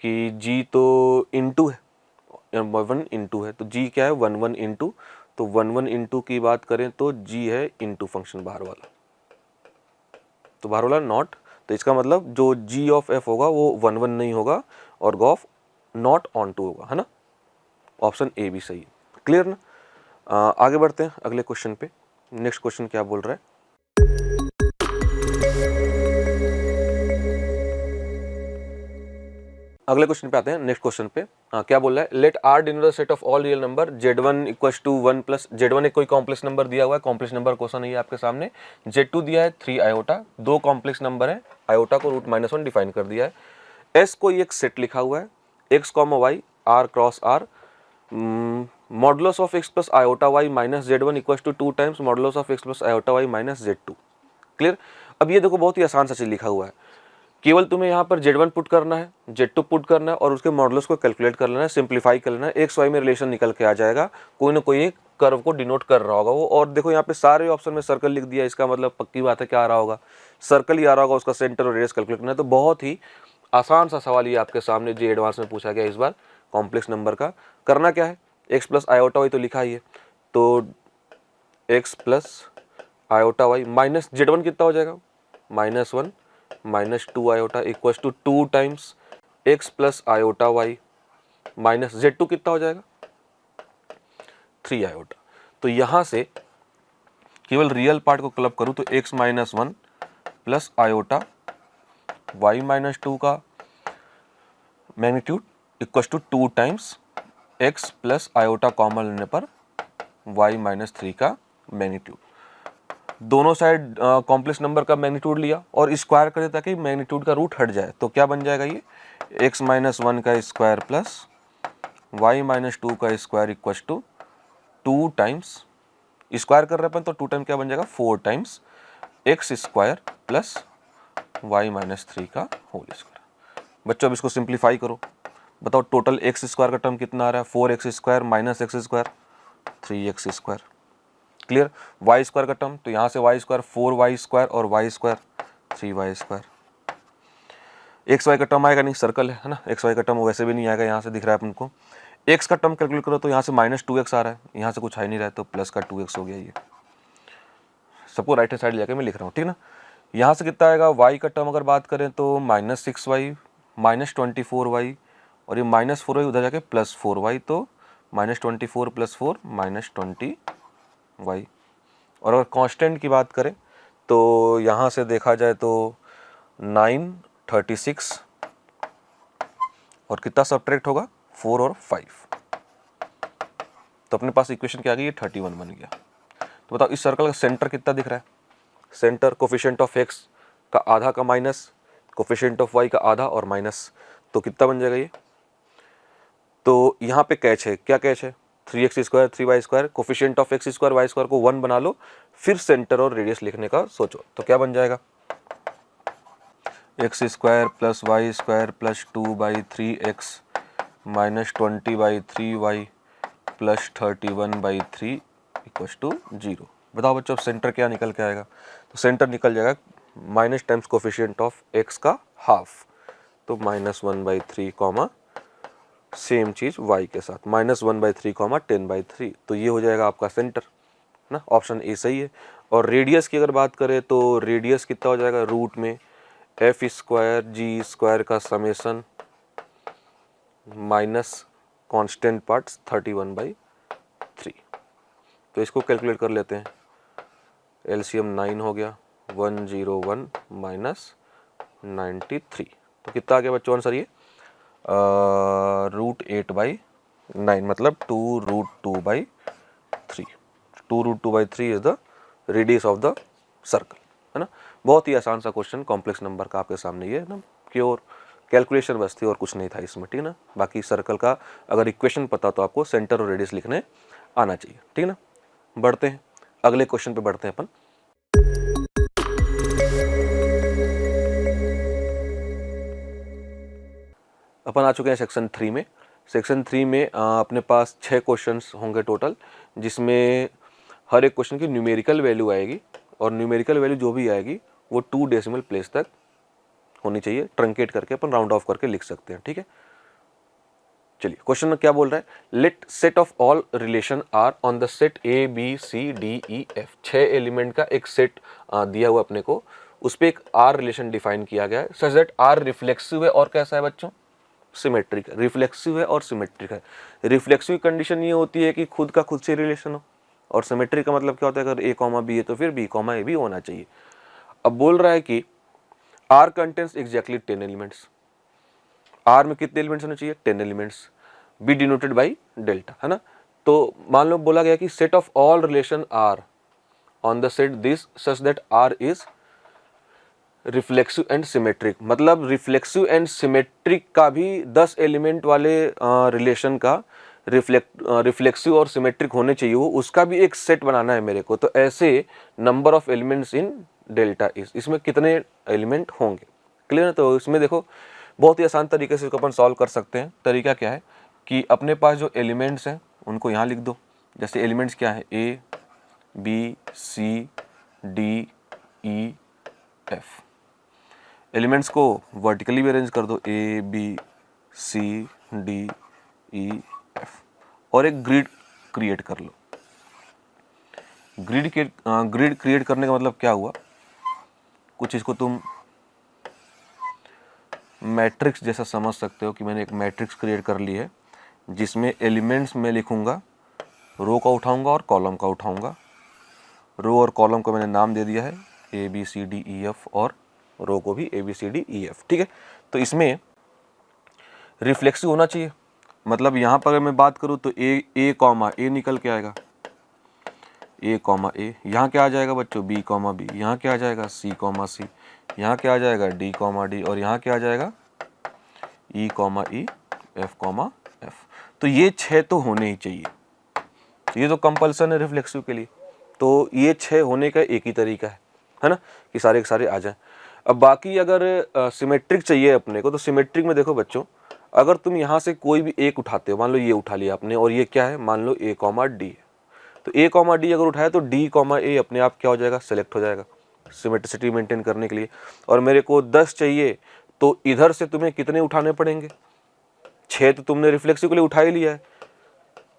कि g तो इनटू है, 1 इनटू है, तो g क्या है, 1 1 इनटू। तो 1 1 इनटू की बात करें तो g है इनटू फंक्शन बाहर वाला, तो बाहर वाला नॉट। तो इसका मतलब जो g ऑफ f होगा वो 1 1 नहीं होगा और गॉफ नॉट ऑन टू होगा, है ना। ऑप्शन ए भी सही है। क्लियर ना। आगे बढ़ते हैं अगले क्वेश्चन पे। नेक्स्ट क्वेश्चन क्या बोल रहा है, अगले क्वेश्चन पे आते हैं। नेक्स्ट क्वेश्चन पे क्या बोल रहा है, let R denote the set of all real number z1 equals to 1 plus z1 एक कोई कॉम्प्लेक्स नंबर दिया हुआ है, कॉम्प्लेक्स नंबर क्वेश्चन है ये आपके सामने। z2 दिया है 3 आयोटा, दो कॉम्प्लेक्स नंबर है, आयोटा को √-1 डिफाइन कर दिया है। s कोई एक सेट लिखा हुआ है, x, y, r cross r, modulus of x plus iota y minus z1 equals to 2 times modulus of x plus iota y minus z2। Clear. अब ये देखो बहुत ही आसान सा चीज लिखा हुआ है, केवल तुम्हें यहाँ पर z1 पुट करना है, z2 पुट करना है और उसके मॉडुलस को कैलकुलेट कर लेना है, सिंप्लीफाई कर लेना है। एक्स वाई में रिलेशन निकल के आ जाएगा, कोई ना कोई एक कर्व को डिनोट कर रहा होगा वो। और देखो यहाँ पे सारे ऑप्शन में सर्कल लिख दिया, इसका मतलब पक्की बात है क्या आ रहा होगा, सर्कल ही आ रहा होगा, उसका सेंटर और रेडियस कैलकुलेट करना है। तो बहुत ही आसान सा सवाल ये आपके सामने जो एडवांस में पूछा गया इस बार कॉम्प्लेक्स नंबर का। करना क्या है, एक्स प्लस आयोटा वाई तो लिखा ही है, तो x plus iota y minus z1 कितना हो जाएगा, -1 minus 2 iota equals to 2 times x plus iota y minus z2 कितना हो जाएगा, 3 आयोटा। तो यहाँ से केवल रियल पार्ट को क्लब करूँ तो x minus 1 plus iota y minus 2 का magnitude equals to 2 times x plus iota common लेने पर y माइनस 3 का मैग्नीट्यूड। दोनों साइड कॉम्प्लेक्स नंबर का मैग्नीट्यूड लिया और स्क्वायर कर दिया ताकि मैग्नीट्यूड का रूट हट जाए। तो क्या बन जाएगा ये, x माइनस 1 का स्क्वायर प्लस y माइनस 2 का square equals to 2 times, square कर रहे हैं तो 2 टाइम क्या बन जाएगा, 4 times x square plus y minus 3 का होल स्क्वायर। बच्चों अब इसको सिंप्लीफाई करो, बताओ टोटल x स्क्वायर का टर्म कितना आ रहा है, 4x square minus x square 3x square. Clear. y square का टर्म, तो यहाँ से y स्क्वायर 4y स्क्वायर और y square 3y square. X y का टर्म आएगा नहीं, सर्कल है ना, एक्स वाई का टर्म वैसे भी नहीं आएगा, यहाँ से दिख रहा है अपन को। एक्स का टर्म कैलकुलेट करो तो यहाँ से -2x आ रहा है, यहाँ से कुछ आ ही नहीं रहा है तो प्लस का 2x हो गया। ये सबको राइट हैंड साइड लेकर मैं लिख रहा हूँ, ठीक ना। यहाँ से कितना आएगा, y का टर्म अगर बात करें तो -6y -24y और ये -4y उधर जाके +4y, तो -24 + 4 -20y। और अगर कांस्टेंट की बात करें तो यहाँ से देखा जाए तो 9 36 और कितना सब्ट्रैक्ट होगा, 4 और 5, तो अपने पास इक्वेशन क्या आ गई, ये 31 बन गया। तो बताओ इस सर्कल का सेंटर कितना दिख रहा है, सेंटर कोफिशिएंट ऑफ x का आधा का माइनस, कोफिशिएंट ऑफ y का आधा और माइनस, तो कितना बन जाएगा ये। तो यहाँ पे कैच है, क्या कैच है, 3x square 3y square, coefficient of x square y square को 1 बना लो, फिर सेंटर और रेडियस लिखने का सोचो, तो क्या बन जाएगा, x square plus y square plus 2/3x minus 20/3y plus 31/3 equals to 0। बताओ बच्चों अब सेंटर क्या निकल के आएगा, तो सेंटर निकल जाएगा minus times coefficient of x का हाफ, तो -1/3 कॉमा सेम चीज़ y के साथ -1/3 10/3, तो ये हो जाएगा आपका सेंटर ना, ऑप्शन ए सही है। और रेडियस की अगर बात करें तो रेडियस कितना हो जाएगा, रूट में f² का समेसन माइनस कांस्टेंट पार्ट्स 31/3। तो इसको कैलकुलेट कर लेते हैं, एलसीएम 9 हो गया, 101 माइनस 93, तो कितना आ गया बच्चों आंसर ये, √8/9 मतलब 2√2/3। 2√2/3 is the radius of the circle, है ना। बहुत ही आसान सा क्वेश्चन, कॉम्प्लेक्स नंबर का आपके सामने ये ना, प्योर कैलकुलेशन बस थी और कुछ नहीं था इसमें, ठीक है ना। बाकी सर्कल का अगर इक्वेशन पता तो आपको सेंटर और रेडियस लिखने आना चाहिए, ठीक है ना। बढ़ते हैं अगले क्वेश्चन पे, बढ़ते हैं अपन। अपन आ चुके हैं सेक्शन 3 में। सेक्शन 3 में अपने पास 6 क्वेश्चंस होंगे टोटल, जिसमें हर एक क्वेश्चन की न्यूमेरिकल वैल्यू आएगी, और न्यूमेरिकल वैल्यू जो भी आएगी वो 2 डेसिमल प्लेस तक होनी चाहिए, ट्रंकेट करके अपन राउंड ऑफ करके लिख सकते हैं, ठीक है। चलिए क्वेश्चन में क्या बोल रहा है, let set of all relation R on the set A B C D E F. 6 element का एक सेट दिया हुआ अपने को, उस पर एक आर रिलेशन डिफाइन किया गया है, सच दैट आर रिफ्लेक्सिव है और कैसा है बच्चों, सिमेट्रिक है। रिफ्लेक्सिव है और सिमेट्रिक है। रिफ्लेक्सिव कंडीशन ये होती है कि खुद का खुद से रिलेशन हो, और सिमेट्रिक का मतलब क्या होता है, अगर ए कॉमा बी है तो फिर बी कॉमा ए भी होना चाहिए। अब बोल रहा है कि R contains exactly 10 elements. R में कितने एलिमेंट्स होने चाहिए, 10 elements, be denoted by delta, है ना। तो मान लो बोला गया कि set of all relation R on the set this such that R is reflexive and symmetric, मतलब रिफ्लेक्सिव एंड सिमेट्रिक का भी 10 एलिमेंट वाले रिलेशन का रिफ्लेक्सिव और सिमेट्रिक होने चाहिए, वो उसका भी एक सेट बनाना है मेरे को। तो ऐसे number of elements in delta is, इसमें कितने एलिमेंट होंगे, क्लियर है। तो इसमें देखो बहुत ही आसान तरीके से इसको अपन सॉल्व कर सकते हैं। तरीका क्या है कि अपने पास जो एलिमेंट्स हैं उनको यहाँ लिख दो। जैसे एलिमेंट्स क्या है, A B C D E F, elements को वर्टिकली भी अरेंज कर दो, A B C D E F, और एक ग्रिड क्रिएट कर लो। ग्रिड क्रिएट करने का मतलब क्या हुआ, कुछ इसको तुम मैट्रिक्स जैसा समझ सकते हो कि मैंने एक मैट्रिक्स क्रिएट कर ली है, जिसमें एलिमेंट्स में लिखूंगा, रो का उठाऊंगा और कॉलम का उठाऊंगा। रो और कॉलम को मैंने नाम दे दिया है A B C D E F, और रो को भी A B C D E F, ठीक है। तो इसमें रिफ्लेक्सिव होना चाहिए, मतलब यहाँ पर अगर मैं बात करूँ तो ए कॉमा ए निकल के आएगा, ए कॉमा ए, यहाँ क्या आ जाएगा बच्चों, बी कॉमा बी, यहाँ क्या आ जाएगा, सी कॉमा सी, यहाँ क्या आ जाएगा, डी कॉमा डी, और यहाँ क्या आ जाएगा, E comma E, F comma F. तो ये 6 तो होने ही चाहिए, ये तो कंपल्सन है रिफ्लेक्सिव के लिए। तो ये 6 होने का एक ही तरीका है ना, कि सारे के सारे आ जाएं। अब बाकी अगर सिमेट्रिक चाहिए अपने को, तो सिमेट्रिक में देखो बच्चों, अगर तुम यहाँ से कोई भी एक उठाते हो, मान लो ये उठा लिया आपने, और ये क्या है, मान लो ए कॉमा डी है, तो ए कॉमा डी अगर उठाया तो डी कॉमा ए अपने आप क्या हो जाएगा, सेलेक्ट हो जाएगा सिमेट्रिसिटी मेंटेन करने के लिए। और मेरे को 10 चाहिए, तो इधर से तुम्हें कितने उठाने पड़ेंगे, 6 तो तुमने रिफ्लेक्सिव के लिए उठा ही लिया है,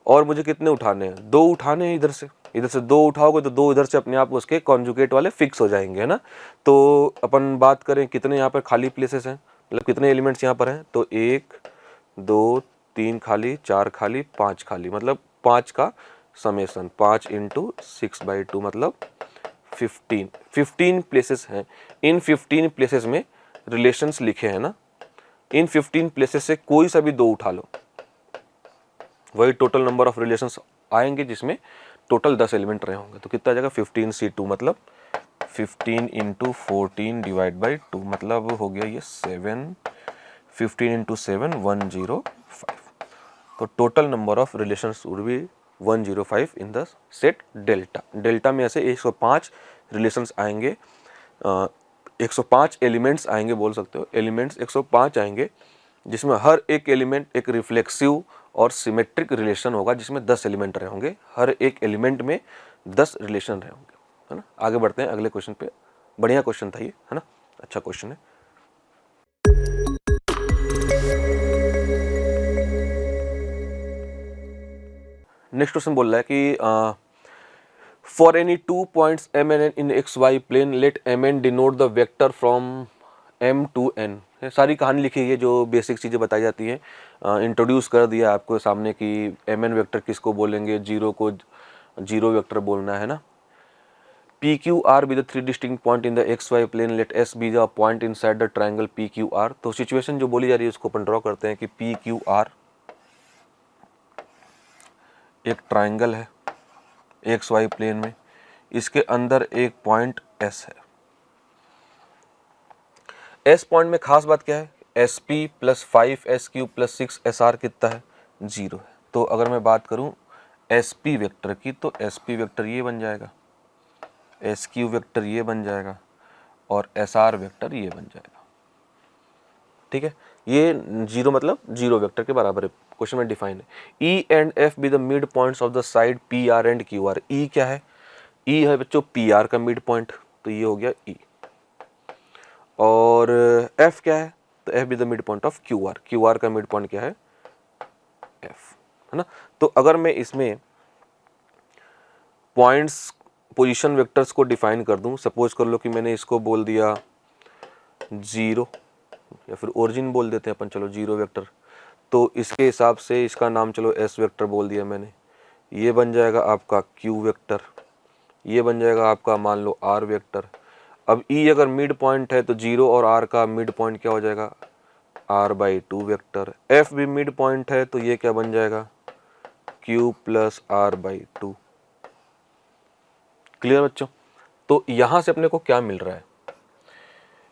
और मुझे कितने उठाने हैं, 2 उठाने हैं। इधर से 2 उठाओगे तो 2 इधर से अपने आप उसके कॉन्जुगेट वाले फिक्स हो जाएंगे, है ना। तो अपन बात करें कितने यहाँ पर खाली प्लेसेस हैं, मतलब कितने एलिमेंट्स यहाँ पर हैं, तो 1 2 3 खाली, 4 खाली, 5 खाली, मतलब 5 का समेसन, 5 × 6/2 मतलब 15 प्लेसेस हैं। इन 15 प्लेसेस में रिलेशंस लिखे हैं ना, इन 15 प्लेसेस से कोई सा भी 2 उठा लो, वही टोटल नंबर ऑफ रिलेशंस आएंगे, जिसमें टोटल 10 एलिमेंट रहे होंगे। तो कितना आ जाएगा, 15C2 मतलब 15 × 14 /2 मतलब हो गया ये 7, 15 × 7 105। तो total number of relations would be 105 in the set delta. Delta में ऐसे 105 रिलेशंस आएंगे, 105 एलिमेंट्स आएंगे, बोल सकते हो एलिमेंट्स 105 आएंगे, जिसमें हर एक एलिमेंट एक रिफ्लेक्सिव और सिमेट्रिक रिलेशन होगा, जिसमें 10 एलिमेंट रहे होंगे, हर एक एलिमेंट में 10 रिलेशन रहे होंगे, है ना। आगे बढ़ते हैं अगले क्वेश्चन पे। बढ़िया क्वेश्चन था ये, है ना, अच्छा क्वेश्चन है। नेक्स्ट क्वेश्चन बोल रहा है कि for any 2 points m and n इन x y plane let mn denote the vector from m to n। सारी कहानी लिखी है जो बेसिक चीज़ें बताई जाती हैं, इंट्रोड्यूस कर दिया आपको सामने कि mn वेक्टर किसको बोलेंगे, जीरो को जीरो वेक्टर बोलना है ना। PQR be the three distinct point in the XY plane, let S be the point inside the triangle PQR। तो सिचुएशन जो बोली जा रही है उसको अपन ड्रॉ करते हैं कि PQR एक ट्राइंगल है XY प्लेन में, इसके अंदर एक पॉइंट S है। S पॉइंट में खास बात क्या है, SP plus 5SQ plus 6SR कितना है, 0 है। तो अगर मैं बात करूं SP वेक्टर की तो SP वेक्टर ये बन जाएगा, SQ वेक्टर ये बन जाएगा और SR वेक्टर ये बन जाएगा। ठीक है, ये 0 मतलब 0 वेक्टर के बराबर है, क्वेश्चन में डिफाइन है। E and F be the mid points of the side PR and QR। E क्या है, E है बच्चों PR का मिड पॉइंट, तो ये हो गया E। और F क्या है, तो F be the mid point of QR। QR का मिड पॉइंट क्या है, F, है ना। तो अगर मैं इसमें पॉइंट्स पोजीशन वेक्टर्स को डिफाइन कर दूं, सपोज कर लो कि मैंने इसको बोल दिया 0 या फिर ओरिजिन बोल देते हैं अपन, चलो 0 वेक्टर। तो इसके हिसाब से इसका नाम चलो S वेक्टर बोल दिया मैंने, ये बन जाएगा आपका Q वेक्टर, ये बन जाएगा आपका मान लो R वेक्टर। अब E अगर मिड पॉइंट है तो 0 और R का मिड पॉइंट क्या हो जाएगा, R/2 वेक्टर। F भी मिड पॉइंट है तो ये क्या बन जाएगा, Q प्लस R/2। क्लियर बच्चों। तो यहां से अपने को क्या मिल रहा है,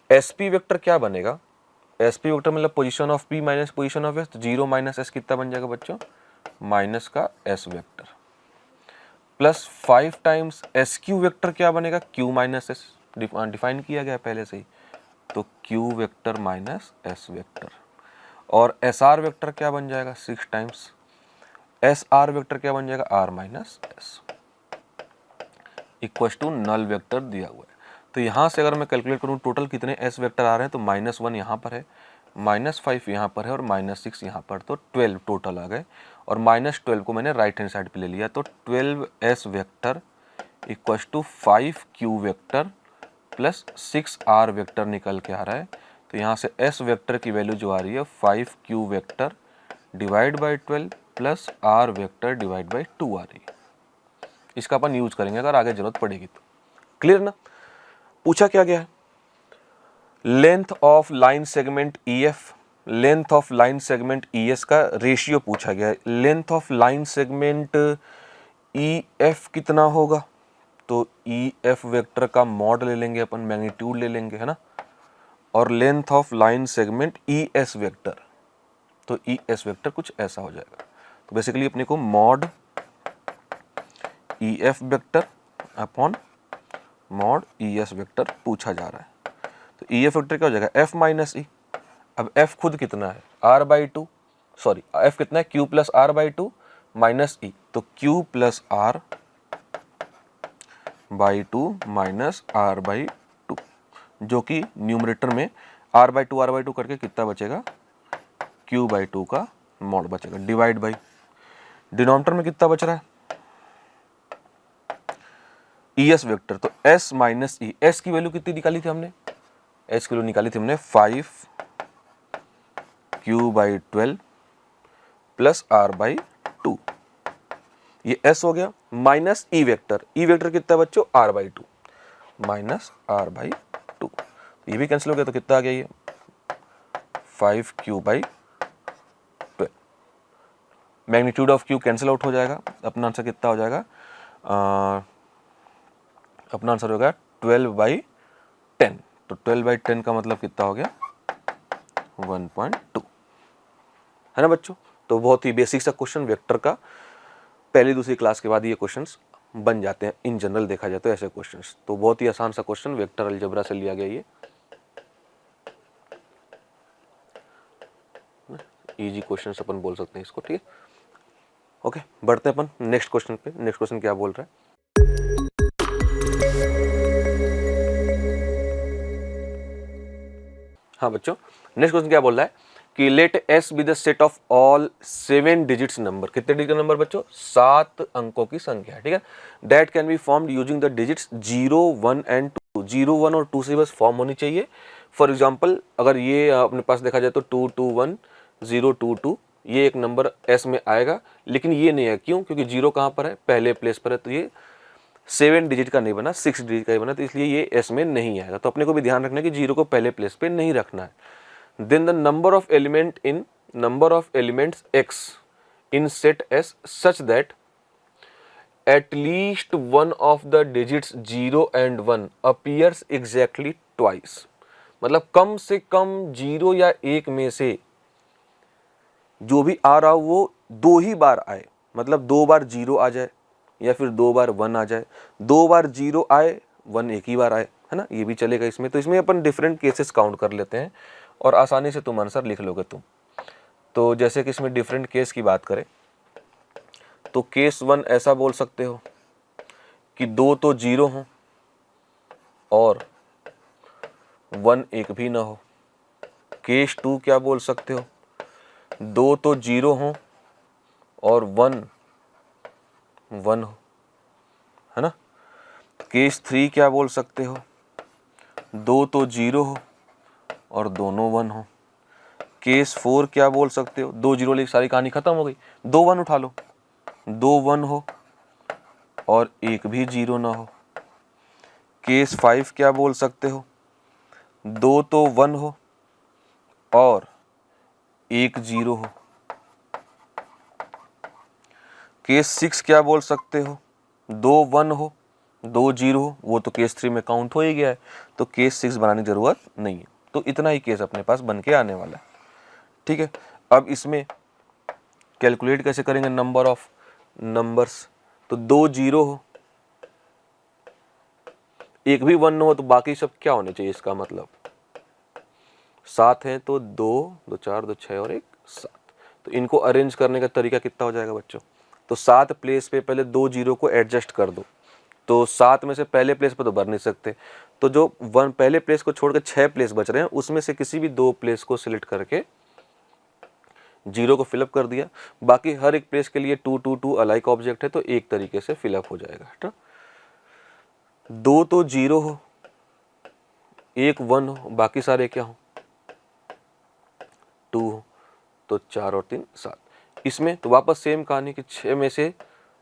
SP वेक्टर क्या बनेगा, SP वेक्टर मतलब position of P minus position of S। तो 0 माइनस S कितना बन जाएगा बच्चों, माइनस का S vector, plus 5 times SQ vector क्या बनेगा, Q माइनस S, डिफाइन किया गया पहले से ही, तो Q vector minus S vector. और SR वेक्टर क्या बन जाएगा, 6 टाइम्स SR वेक्टर क्या बन जाएगा, R minus S equal to null vector दिया हुआ है। तो यहाँ से अगर मैं कैलकुलेट करूँ टोटल कितने S वेक्टर आ रहे हैं, तो -1 यहाँ पर है, -5 यहाँ पर है और -6 यहाँ पर, तो 12 टोटल आ गए। और -12 को मैंने राइट हैंड साइड पे ले लिया, तो 12S vector equal to 5Q vector plus 6R vector निकल के आ रहा है। तो यहाँ से S वेक्टर की वैल्यू जो आ रही है 5Q vector divide by 12 plus R vector divide by 2 आ रही है। इसका अपन यूज करेंगे अगर आगे जरूरत पड़ेगी तो। क्लियर ना। पूछा क्या गया है, length of line segment EF, length of line segment ES का रेशियो पूछा गया है। Length of line segment EF कितना होगा, तो EF वेक्टर का मॉड ले लेंगे अपन, मैग्नीट्यूड ले लेंगे, है ना। और length of line segment ES vector, तो ES वेक्टर कुछ ऐसा हो जाएगा। तो बेसिकली अपने को mod EF vector upon mod ES vector पूछा जा रहा है। तो EF वेक्टर क्या हो जाएगा, F माइनस E। अब F खुद कितना है, R/2, सॉरी F कितना है, Q plus R/2 minus E, तो Q plus R/2 minus R/2, जो कि न्यूमरेटर में R/2 करके कितना बचेगा, Q/2 का मॉड बचेगा, डिवाइड बाई डिनोमिनेटर में कितना बच रहा है, ES वेक्टर, तो S माइनस E। S की वैल्यू कितनी निकाली थी हमने, S की वैल्यू निकाली थी हमने 5Q/12 प्लस R/2, ये S हो गया, minus E vector. E vector कितना बच्चों, R/2 माइनस R/2, ये भी कैंसिल हो गया, तो कितना आ गया ये 5Q/12। Magnitude of Q cancel out हो जाएगा, अपना आंसर कितना हो जाएगा, अपना आंसर होगा 12/10। तो 12/10 का मतलब कितना हो गया, 1.2, है ना बच्चों। तो बहुत ही बेसिक सा क्वेश्चन वेक्टर का, पहली दूसरी क्लास के बाद ये क्वेश्चंस बन जाते हैं इन जनरल देखा जाए तो ऐसे क्वेश्चंस। तो बहुत ही आसान सा क्वेश्चन वेक्टर अलजेब्रा से लिया गया, ये इजी क्वेश्चंस अपन बोल सकते हैं इसको, ठीक है। ओके, बढ़ते हैं अपन नेक्स्ट क्वेश्चन पे। नेक्स्ट क्वेश्चन क्या बोल रहा है, हाँ बच्चों, नेक्स्ट क्वेश्चन क्या बोल रहा है कि let S be the set of all 7 digits number. कितने डिजिट का नंबर बच्चों? 7 अंकों की संख्या है, ठीक है। That can be formed using the digits 0, 1 and 2। 0, 1 और 2 से बस फॉर्म होनी चाहिए। फॉर एग्जाम्पल अगर ये अपने पास देखा जाए तो 2, 2, 1, 0, 2, 2 ये एक नंबर एस में आएगा, लेकिन ये नहीं है। क्यों? क्योंकि 0 कहाँ पर है? पहले प्लेस पर है, तो ये 7 डिजिट का नहीं बना, 6 डिजिट का ही बना, तो इसलिए ये एस में नहीं आएगा। तो अपने को भी ध्यान रखना है कि 0 को पहले प्लेस पे नहीं रखना है। Then the number of elements x in set S such that at least one of the digits 0 and 1 appears exactly twice। मतलब कम से कम 0 या 1 में से जो भी आ रहा हो वो 2 ही बार आए। मतलब 2 बार 0 आ जाए या फिर 2 बार 1 आ जाए। 2 बार 0 आए, 1 एक ही बार आए, है ना, ये भी चलेगा इसमें। तो इसमें अपन डिफरेंट केसेस काउंट कर लेते हैं और आसानी से तुम आंसर लिख लोगे तुम। तो जैसे कि इसमें डिफरेंट केस की बात करें तो केस 1 ऐसा बोल सकते हो कि 2 तो 0 हो और 1 एक भी ना हो। केस 2 क्या बोल सकते हो? 2 तो 0 हो और 1 1 हो, है ना। केस 3 क्या बोल सकते हो? 2 तो 0 हो और दोनों 1 हो। केस 4 क्या बोल सकते हो? 2 0 लेके सारी कहानी खत्म हो गई। 2 1 उठा लो, 2 1 हो और एक भी 0 ना हो। केस 5 क्या बोल सकते हो? 2 तो 1 हो और एक 0 हो। केस 6 क्या बोल सकते हो? 2 1 हो, 2 0 हो, वो तो केस 3 में काउंट हो ही गया है, तो केस 6 बनाने की जरूरत नहीं है। तो इतना ही केस अपने पास बन के आने वाला है, ठीक है। अब इसमें कैलकुलेट कैसे करेंगे नंबर ऑफ नंबर्स? तो 2 0 हो, एक भी 1 हो, तो बाकी सब क्या होने चाहिए? इसका मतलब 7 है तो 2 2 4 2 6 और 1 7। तो इनको अरेंज करने का तरीका कितना हो जाएगा बच्चों? तो 7 प्लेस पे पहले 2 0 को एडजस्ट कर दो। तो 7 में से पहले प्लेस पे तो भर नहीं सकते, तो जो 1 पहले प्लेस को छोड़कर 6 प्लेस बच रहे हैं उसमें से किसी भी 2 प्लेस को सिलेक्ट करके 0 को फिलअप कर दिया। बाकी हर एक प्लेस के लिए 2 2 2 अलाइक ऑब्जेक्ट है, तो एक तरीके से फिलअप हो जाएगा, है ना। 2 तो 0 हो, एक 1 हो, बाकी सारे क्या हो? 2 हो, तो 4 और 3 7। इसमें तो वापस सेम कहानी कि 6 में से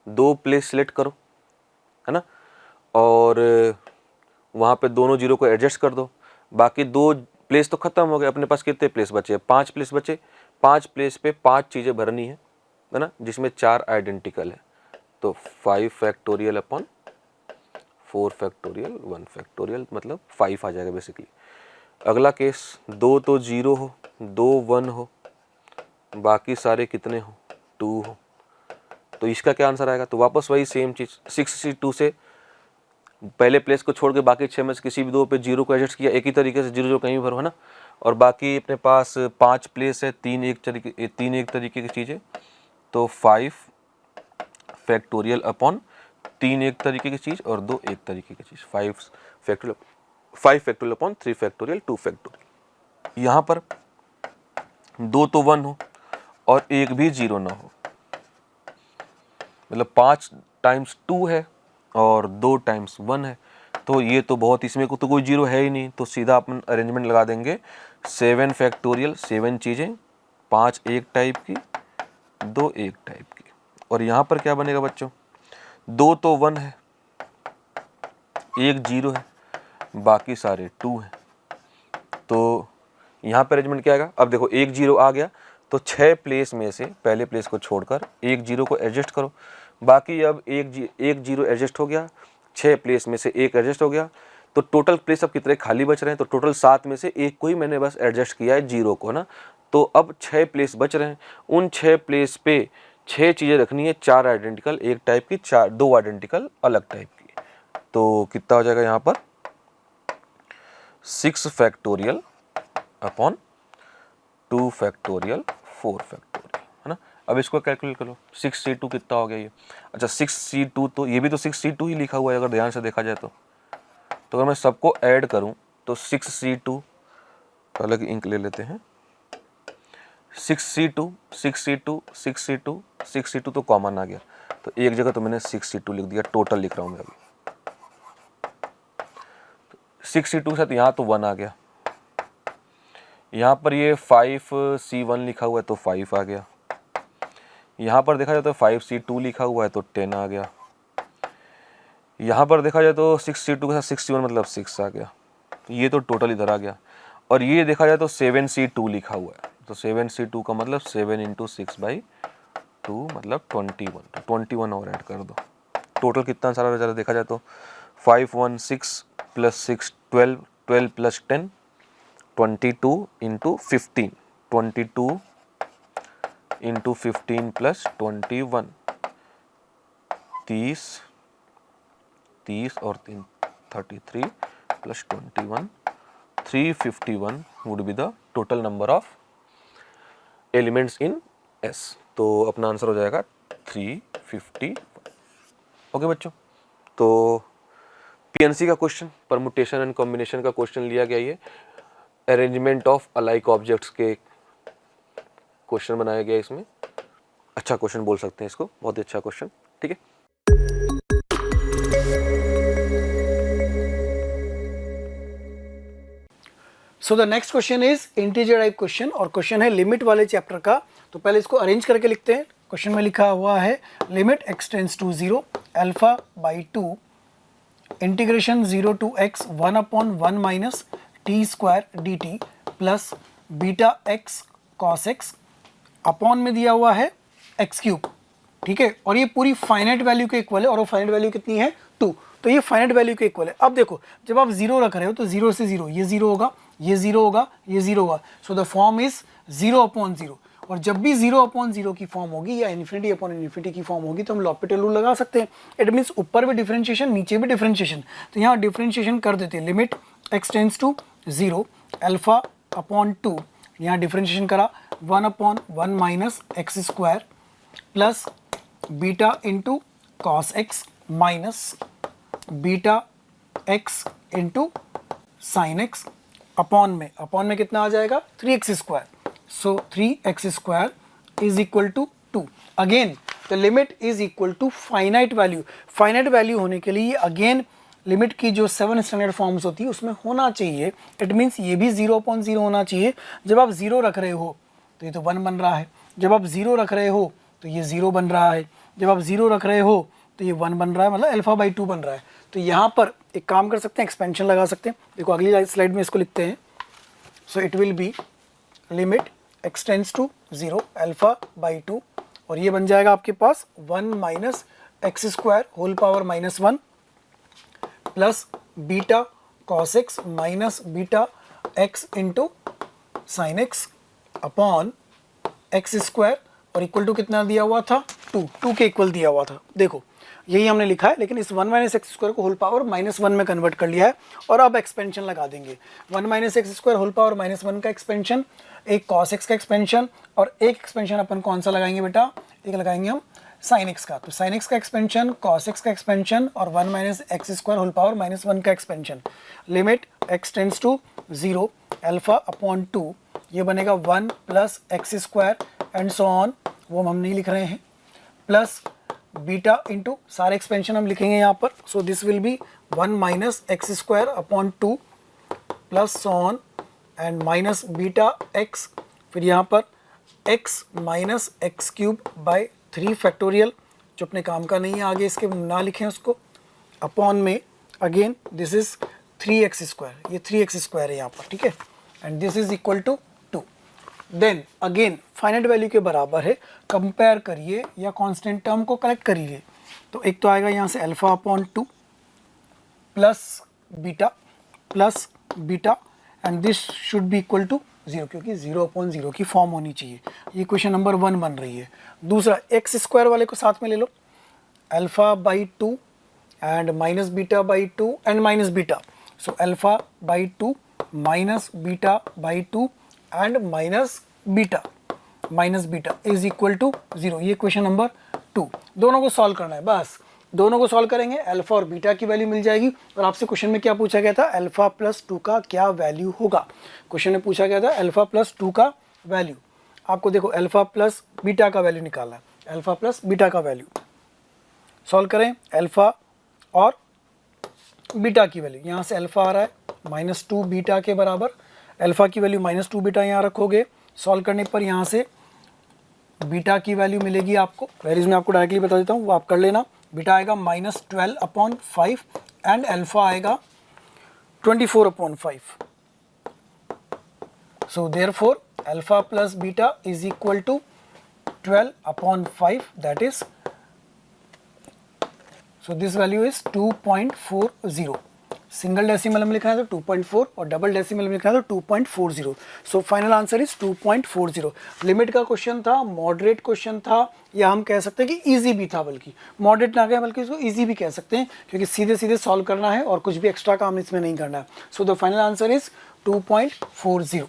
2 प्लेस सिलेक्ट करो, है ना, और वहाँ पे दोनों 0 को एडजस्ट कर दो। बाकी 2 प्लेस तो खत्म हो गए, अपने पास कितने प्लेस बचे? 5 प्लेस बचे। 5 प्लेस पे 5 चीज़ें भरनी है ना, जिसमें 4 आइडेंटिकल है। तो 5 फैक्टोरियल अपॉन 4 फैक्टोरियल 1 फैक्टोरियल, मतलब 5 आ जाएगा बेसिकली। अगला केस 2 तो 0 हो, 2 1 हो, बाकी सारे कितने हो? 2 हो, तो इसका क्या आंसर आएगा? तो वापस वही सेम चीज़, 6 से पहले प्लेस को छोड़ के बाकी 6 में से किसी भी 2 पे 0 को एडजस्ट किया, एक ही तरीके से 0 0 कहीं भी भरो, है ना। और बाकी अपने पास 5 प्लेस है, 3 एक तरीके की चीज़ें, तो 5 फैक्टोरियल अपॉन 3 एक तरीके की चीज़ और 2 एक तरीके की चीज़। 5 फैक्टोरियल अपॉन 3 फैक्टोरियल 2 फैक्टोरियल। यहाँ पर 2 तो 1 हो और एक भी 0 ना हो, मतलब 5 टाइम्स 2 है और 2 टाइम्स 1 है, तो ये तो बहुत, इसमें को तो कोई 0 है ही नहीं, तो सीधा अपन अरेंजमेंट लगा देंगे 7 फैक्टोरियल, 7 चीज़ें, 5 एक टाइप की, 2 एक टाइप की। और यहाँ पर क्या बनेगा बच्चों? 2 तो 1 है, एक 0 है, बाकी सारे 2 हैं, तो यहाँ पर अरेंजमेंट क्या आएगा? अब देखो एक 0 आ गया, तो 6 प्लेस में से पहले प्लेस को छोड़कर एक 0 को एडजस्ट करो। बाकी अब एक 0 एडजस्ट हो गया, 6 प्लेस में से एक एडजस्ट हो गया, तो टोटल प्लेस अब कितने खाली बच रहे हैं? तो टोटल 7 में से एक को ही मैंने बस एडजस्ट किया है, 0 को, ना। तो अब 6 प्लेस बच रहे हैं, उन 6 प्लेस पे 6 चीज़ें रखनी है, 4 आइडेंटिकल एक टाइप की, 2 आइडेंटिकल अलग टाइप की। तो कितना हो जाएगा यहाँ पर? 6 फैक्टोरियल अपॉन 2 फैक्टोरियल 4 फैक्टोरियल, है ना। अब इसको कैलकुलेट करो, 6c2 कितना हो गया ये? अच्छा 6c2, तो ये भी तो 6c2 ही लिखा हुआ है अगर ध्यान से देखा जाए तो अगर मैं सबको ऐड करूं तो 6c2, अलग इंक ले लेते हैं, 6C2 6C2 6C2 6C2 तो कॉमन आ गया, तो एक जगह तो मैंने 6C2 लिख दिया, टोटल लिख रहा हूँ मैं अभी। 6C2 के साथ यहाँ तो 1 आ गया, यहाँ पर ये 5C1 लिखा हुआ है तो 5 आ गया, यहाँ पर देखा जाए तो 5C2 लिखा हुआ है तो 10 आ गया, यहाँ पर देखा जाए तो 6C2 के साथ 61 मतलब 6 आ गया, ये तो टोटल इधर आ गया। और ये देखा जाए तो 7C2 लिखा हुआ है, तो 7C2 का मतलब 7 × 6/2 मतलब 21, तो 21 और ऐड कर दो, टोटल कितना सारा रिजल्ट देखा जाए तो 5 1 6 + 6 12 12 + 10 22 × 15 22 × 15 + 21 30 और 3 33 + 21 351 would be the total number of elements in S। तो अपना आंसर हो जाएगा 351। ओके बच्चों, तो पीएनसी का क्वेश्चन, परमुटेशन एंड कॉम्बिनेशन का क्वेश्चन लिया गया, ये अरेंजमेंट ऑफ अलाइक ऑब्जेक्ट्स के क्वेश्चन बनाया गया इसमें। अच्छा क्वेश्चन बोल सकते हैं इसको, बहुत ही अच्छा क्वेश्चन, ठीक है। So the next question is integer type question, और क्वेश्चन है लिमिट वाले चैप्टर का। तो पहले इसको अरेंज करके लिखते हैं। क्वेश्चन में लिखा हुआ है limit x tends to 0 α/2 integration 0 to x 1/1 - t² dt plus beta x cos x upon में दिया हुआ है x³, ठीक है। और ये पूरी फाइनाइट वैल्यू के इक्वल है, और वो फाइनाइट वैल्यू कितनी है 2, तो ये फाइनाइट वैल्यू के इक्वल है। अब देखो जब आप 0 रख रहे हो तो 0 से 0, ये 0 होगा, ये 0 होगा, ये 0 होगा, सो द फॉर्म इज 0/0। और जब भी 0/0 की फॉर्म होगी या ∞/∞ की फॉर्म होगी तो हम l'Hopital रूल लगा सकते हैं। इट मीन्स ऊपर भी डिफरेंशिएशन, नीचे भी डिफरेंशिएशन। तो यहाँ डिफरेंशिएशन कर देते हैं, लिमिट x टेंड्स टू 0 α/2, यहाँ डिफरेंशिएशन करा 1/1 - x² plus beta into cos x minus beta x into sine x upon में कितना आ जाएगा 3x²। So 3x² is equal to 2। Again the limit is equal to finite value. Finite value होने के लिए again limit की जो 7 standard forms होती है उसमें होना चाहिए। इट मीन्स ये भी 0/0 होना चाहिए। जब आप 0 रख रहे हो तो ये तो 1 बन रहा है, जब आप 0 रख रहे हो तो ये 0 बन रहा है, जब आप 0 रख रहे हो तो ये 1 बन रहा है, मतलब α/2 बन रहा है। तो यहाँ पर एक काम कर सकते हैं, एक्सपेंशन लगा सकते हैं। देखो अगली स्लाइड में इसको लिखते हैं। So it will be limit x tends to 0 α/2, और ये बन जाएगा आपके पास 1 - x² whole power -1 plus beta cos x minus beta x into sine x upon x², और इक्वल टू कितना दिया हुआ था 2 के इक्वल दिया हुआ था। देखो यही हमने लिखा है, लेकिन इस 1 - x² को होल पावर -1 में कन्वर्ट कर लिया है, और अब एक्सपेंशन लगा देंगे। 1 - x² होल पावर -1 का एक्सपेंशन, एक cos x का एक्सपेंशन, और एक एक्सपेंशन अपन कौन सा लगाएंगे बेटा, एक लगाएंगे हम sin x का। तो sin x का एक्सपेंशन, cos x का एक्सपेंशन, और 1 - x² होल पावर -1 का expansion. Limit x tends to 0 α/2, ये बनेगा 1 plus x² and so on, वो हम नहीं लिख रहे हैं, प्लस बीटा इंटू सारे एक्सपेंशन हम लिखेंगे यहाँ पर। So this will be 1 - x²/2 plus so on and minus beta x, फिर यहाँ पर x माइनस x³/3 फैक्टोरियल, जो अपने काम का नहीं है, आगे इसके ना लिखें उसको, अपॉन में अगेन दिस इज 3x², ये 3x² है यहाँ पर, ठीक है, and this is equal to 2। Then again finite value के बराबर है, कंपेयर करिए या कांस्टेंट टर्म को कलेक्ट करिए। तो एक तो आएगा यहाँ से α/2 plus beta and this should be equal to 0, क्योंकि 0/0 की फॉर्म होनी चाहिए। ये क्वेश्चन नंबर 1 बन रही है। दूसरा x² वाले को साथ में ले लो, α/2 and minus beta and minus beta, so α/2 minus beta and minus beta is equal to 0। ये क्वेश्चन नंबर 2, दोनों को सॉल्व करना है, बस दोनों को सॉल्व करेंगे, अल्फा और बीटा की वैल्यू मिल जाएगी। और आपसे क्वेश्चन में क्या पूछा गया था, α+2 का क्या वैल्यू होगा। क्वेश्चन में पूछा गया था α+2 का वैल्यू। आपको देखो अल्फा प्लस बीटा का वैल्यू निकालना है, अल्फा प्लस बीटा का वैल्यू सॉल्व करें। अल्फा और बीटा की वैल्यू, यहाँ से अल्फा आ रहा है -2 बीटा के बराबर, अल्फा की वैल्यू -2 बीटा यहाँ रखोगे, सॉल्व करने पर यहाँ से बीटा की वैल्यू मिलेगी आपको, वैल्यूज मैं आपको डायरेक्टली बता देता हूँ, वो आप कर लेना। बीटा आएगा -12/5 एंड अल्फा आएगा 24/5। So therefore alpha plus beta is equal to 12/5, that is, so this value is 2.40। Single decimal में लिखना है तो 2.4 और डबल डेसिमल में लिखना है तो 2.40। So final answer is 2.40। Limit का क्वेश्चन था, मॉडरेट क्वेश्चन था, या हम कह सकते हैं कि इजी भी था, बल्कि मॉडरेट ना कहें बल्कि इसको इजी भी कह सकते हैं, क्योंकि सीधे सीधे सॉल्व करना है और कुछ भी एक्स्ट्रा काम इसमें नहीं करना है। So the final answer is 2.40।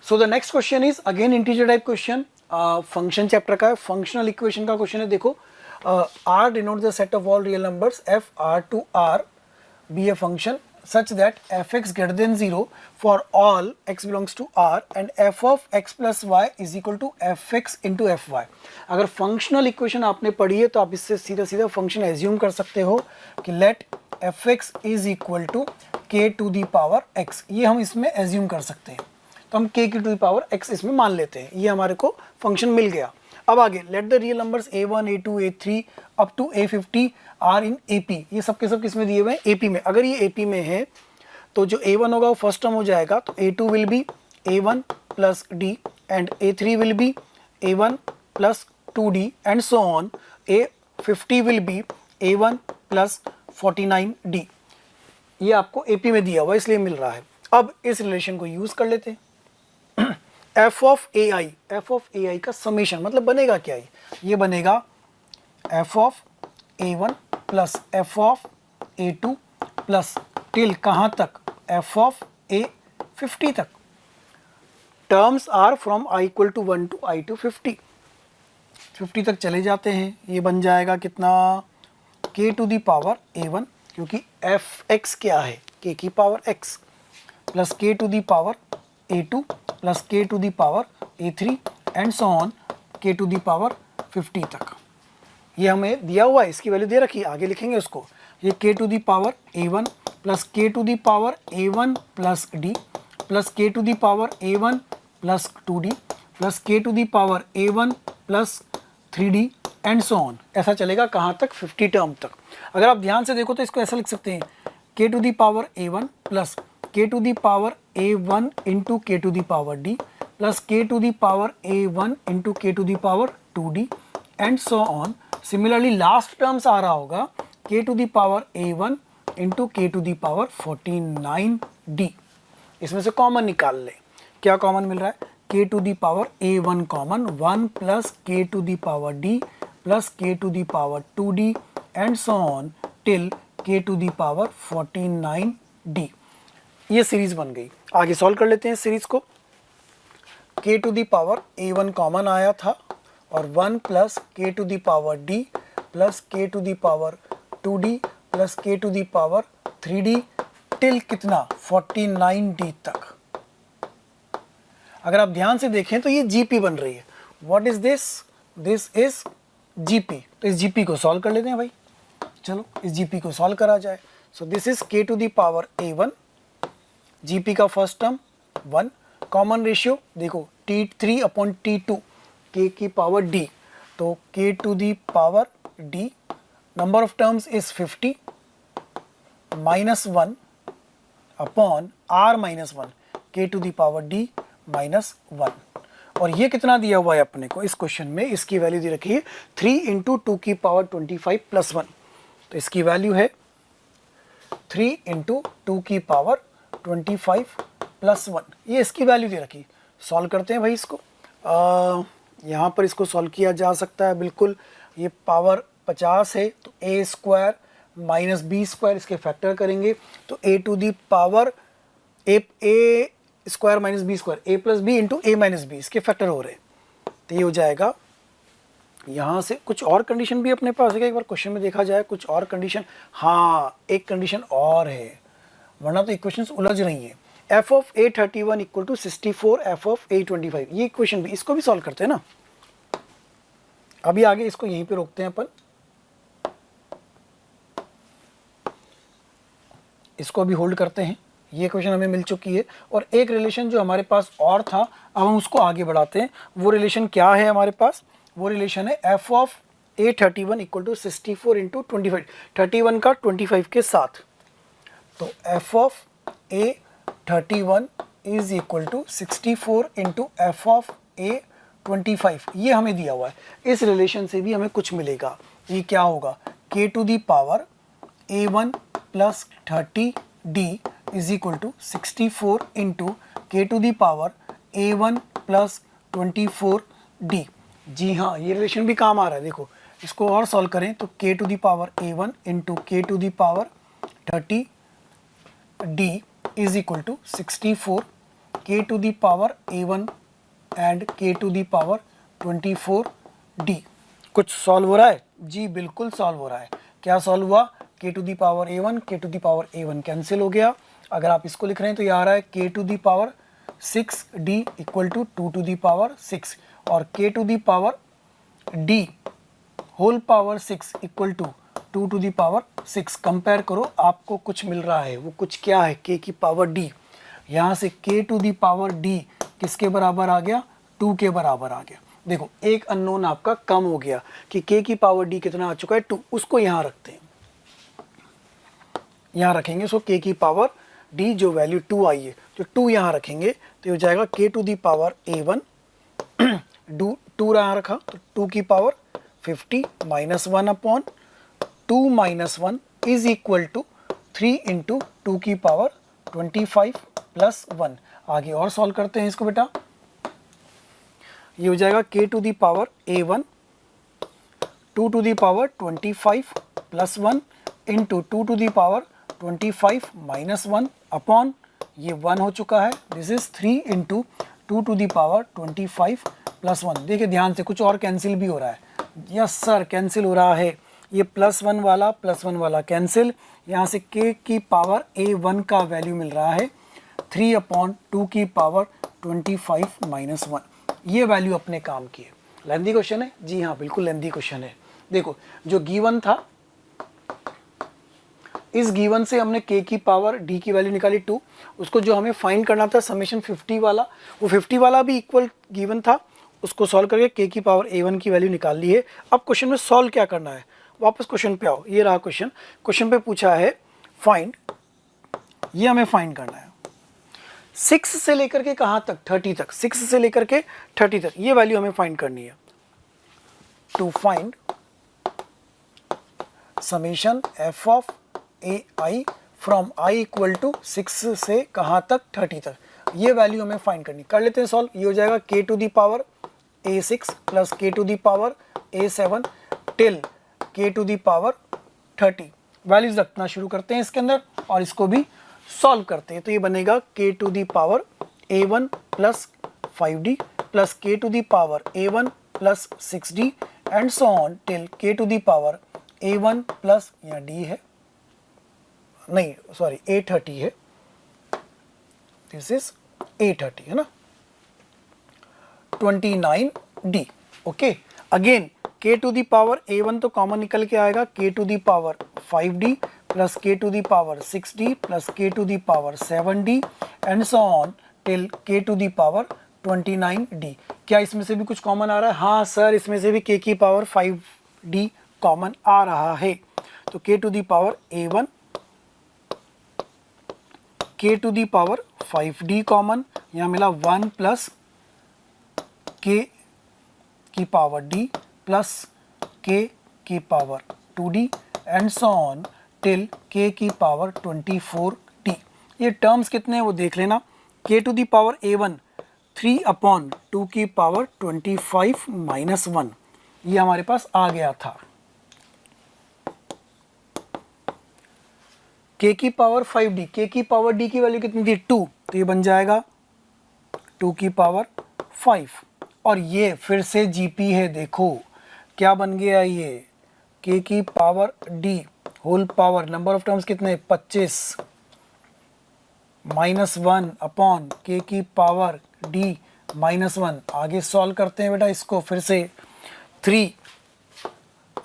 So the next question is again integer type question, function chapter का है, फंक्शनल इक्वेशन का क्वेश्चन है। देखो, R denote the set of all real numbers f R to R be a function such that f(x) greater than 0 for all x belongs to r and f of x plus y is equal to fx into fy। अगर functional equation आपने पढ़ी है तो आप इससे सीधा सीधा function assume कर सकते हो कि let fx is equal to k to the power x, ये हम इसमें एज्यूम कर सकते हैं। तो हम k की टू दी पावर x इसमें मान लेते हैं, ये हमारे को फंक्शन मिल गया। अब आगे let the real numbers a1 a2 a3 up to a50 are in AP, ये सब के सब किसमें दिए हुए हैं, AP में। अगर ये AP में है तो जो A1 होगा वो फर्स्ट टर्म हो जाएगा, तो A2 will be A1 plus D and A3 will be A1 plus 2D and so on. A50 will be A1 plus 49D। ये आपको AP में दिया हुआ इसलिए मिल रहा है। अब इस रिलेशन को यूज कर लेते हैं। f ऑफ ai का समेशन मतलब बनेगा क्या, ये बनेगा f of a1 plus f of a2 plus till कहाँ तक, f ऑफ a50 तक। Terms are from i equal to 1 to i to 50 तक चले जाते हैं। ये बन जाएगा कितना, k to the power a1, क्योंकि fx क्या है, k की power x, plus k to the power a2 plus k to the power a3 and so on k to the power 50 तक। ये हमें दिया हुआ है, इसकी वैल्यू दे रखी है, आगे लिखेंगे उसको। ये k to the power a1 plus k to the power a1 plus d plus k to the power a1 plus 2d plus k to the power a1 plus 3d and so on. ऐसा चलेगा कहाँ तक, 50 term तक। अगर आप ध्यान से देखो तो इसको ऐसा लिख सकते हैं, k to the power a1 plus k to the power a1 into k to the power d plus k to the power a1 into k to the power 2d and so on. Similarly last terms आ रहा होगा k to the power a1 into k to the power 49d। इसमें से common निकाल ले, क्या common मिल रहा है, k to the power a1 common 1 plus k to the power d plus k to the power 2d and so on till k to the power 49d। ये series बन गई। आगे सॉल्व कर लेते हैं सीरीज को। k to the power a1 common आया था और 1 plus k to the power d plus k to the power 2d plus k to the power 3d till कितना, 49d तक। अगर आप ध्यान से देखें तो ये gp बन रही है। What is this, this is gp। तो इस gp को सॉल्व कर लेते हैं भाई, चलो इस gp को सॉल्व करा जाए। So this is k to the power a1, gp का फर्स्ट टर्म 1, कॉमन रेशियो देखो t3 अपॉन t2 k की पावर d, तो k to the power d, number of terms is 50 minus 1 upon r minus 1 k to the power d minus 1। और ये कितना दिया हुआ है अपने को इस क्वेश्चन में, इसकी वैल्यू दी रखी है 3 इंटू 2 की पावर 25 प्लस 1, तो इसकी वैल्यू है 3 इंटू 2 की पावर 25 प्लस 1, ये इसकी वैल्यू दे रखी। सॉल्व करते हैं भाई इसको। यहाँ पर इसको सॉल्व किया जा सकता है बिल्कुल। ये पावर 50 है तो a square minus b square, इसके फैक्टर करेंगे तो a to the power a square minus b square, a plus b into a minus b, इसके फैक्टर हो रहे हैं। तो ये हो जाएगा यहाँ से कुछ और कंडीशन भी अपने पास है क्या, एक बार क्वेश्चन में देखा जाए कुछ और कंडीशन। हाँ, एक कंडीशन और है, वरना तो इक्वेशंस उलझ रही हैं। f of a31 equal to 64 f of a25, ये इक्वेशन भी, इसको भी सॉल्व करते हैं ना। अभी आगे इसको यहीं पे रोकते हैं अपन, इसको अभी होल्ड करते हैं। ये क्वेश्चन हमें मिल चुकी है, और एक रिलेशन जो हमारे पास और था, अब हम उसको आगे बढ़ाते हैं। वो रिलेशन क्या है हमारे पास, वो रिलेशन है f of a31 equal to 64 into 25, 31 का 25 के साथ। तो f of a31 is equal to 64 into f of a25, ये हमें दिया हुआ है। इस रिलेशन से भी हमें कुछ मिलेगा, ये क्या होगा, k to the power a1 plus 30d is equal to 64 into k to the power a1 plus 24d। जी हाँ, ये रिलेशन भी काम आ रहा है। देखो इसको और सॉल्व करें तो k to the power a1 into k to the power 30d is equal to 64 k to the power a1 and k to the power 24d। कुछ सॉल्व हो रहा है? जी बिल्कुल सॉल्व हो रहा है। क्या सॉल्व हुआ, k to the power a1, k to the power a1 cancel हो गया। अगर आप इसको लिख रहे हैं तो ये आ रहा है k to the power 6d equal to 2 to the power 6, और k to the power d whole power 6 equal to 2 to the power 6। Compare करो, आपको कुछ मिल रहा है, वो कुछ क्या है, k की पावर d। यहाँ से k to the power d किसके बराबर आ गया, 2 के बराबर आ गया। देखो एक अननोन आपका कम हो गया कि k की पावर d कितना आ चुका है, 2। उसको यहाँ रखते हैं, यहाँ रखेंगे। सो k की पावर d जो वैल्यू 2 आई है, जो 2 यहाँ रखेंगे तो ये हो जाएगा k to the power a1 2 यहाँ रखा तो 2 की power 50 minus 1 upon 2 minus 1 is equal to 3 into 2 की पावर 25 प्लस 1। आगे और सॉल्व करते हैं इसको बेटा। ये हो जाएगा k to the power a1 2 to the power 25 plus 1 into 2 to the power 25 minus 1 upon ये 1 हो चुका है, this is 3 into 2 to the power 25 plus 1। देखिए ध्यान से, कुछ और कैंसिल भी हो रहा है। यस सर, कैंसिल हो रहा है। ये प्लस 1 वाला कैंसिल। यहाँ से k की पावर a1 का वैल्यू मिल रहा है 3 अपॉन 2 की पावर 25 माइनस 1। ये वैल्यू अपने काम की है। लेंथी क्वेश्चन है? जी हाँ बिल्कुल लेंथी क्वेश्चन है। देखो जो गिवन था, इस गिवन से हमने k की पावर d की वैल्यू निकाली 2। उसको जो हमें फाइंड करना था समेशन 50 वाला, वो 50 वाला भी इक्वल गिवन था। उसको सॉल्व करके k की पावर a1 की वैल्यू निकाल ली है। अब क्वेश्चन में सॉल्व क्या करना है, वापस क्वेश्चन पे आओ। ये रहा क्वेश्चन। क्वेश्चन पे पूछा है फाइंड, ये हमें फाइंड करना है 6 से लेकर के कहाँ तक, 30 तक। 6 से लेकर के 30 तक ये वैल्यू हमें फाइंड करनी है। To find summation f of ai from i equal to 6 से कहाँ तक, 30 तक, ये वैल्यू हमें फाइंड करनी। कर लेते हैं सॉल्व। ये हो जाएगा k to the power a6 plus k to the power a7 till k to the power 30। Values रखना शुरू करते हैं इसके अंदर और इसको भी सॉल्व करते हैं। तो ये बनेगा k to the power a1 plus 5d plus k to the power a1 plus 6d and so on till k to the power a1 plus, यहाँ d है नहीं सॉरी a30 है, दिस इज a30 है ना, 29d। Okay, again k to the power a1 तो common निकल के आएगा, k to the power 5d plus k to the power 6d plus k to the power 7d and so on till k to the power 29d। क्या इसमें से भी कुछ common आ रहा है? हाँ सर, इसमें से भी k की पावर 5d कॉमन आ रहा है। तो k to the power a1, k to the power 5d common, यहाँ मिला 1 प्लस k की पावर d प्लस k की power 2d and so on till k की पावर 24d। ये टर्म्स कितने हैं वो देख लेना। k to the power a1 3 upon 2 की पावर 25 माइनस 1, ये हमारे पास आ गया था। k की पावर 5d, k की पावर d की वैल्यू कितनी थी 2, तो ये बन जाएगा 2 की पावर 5। और ये फिर से gp है। देखो क्या बन गया ये, k की power d whole power, number of terms कितने 25 -1 अपॉन k की पावर d -1। आगे सॉल्व करते हैं बेटा इसको फिर से, 3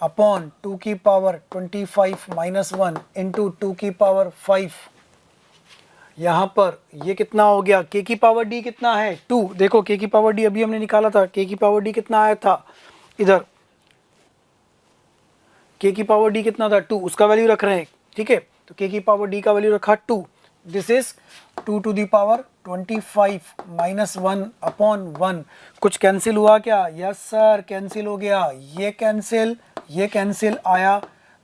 अपॉन 2 की पावर 25 -1 इंटू 2 की पावर 5। यहाँ पर ये कितना हो गया, k की पावर d कितना है 2। देखो k की पावर d अभी हमने निकाला था, k की पावर d कितना आया था इधर, k की पावर d कितना था 2, उसका वैल्यू रख रहे हैं, ठीक है। तो k की पावर d का वैल्यू रखा 2, this is 2 to the power 25 -1 upon 1। कुछ कैंसिल हुआ क्या, यस सर कैंसिल हो गया, ये कैंसिल आया,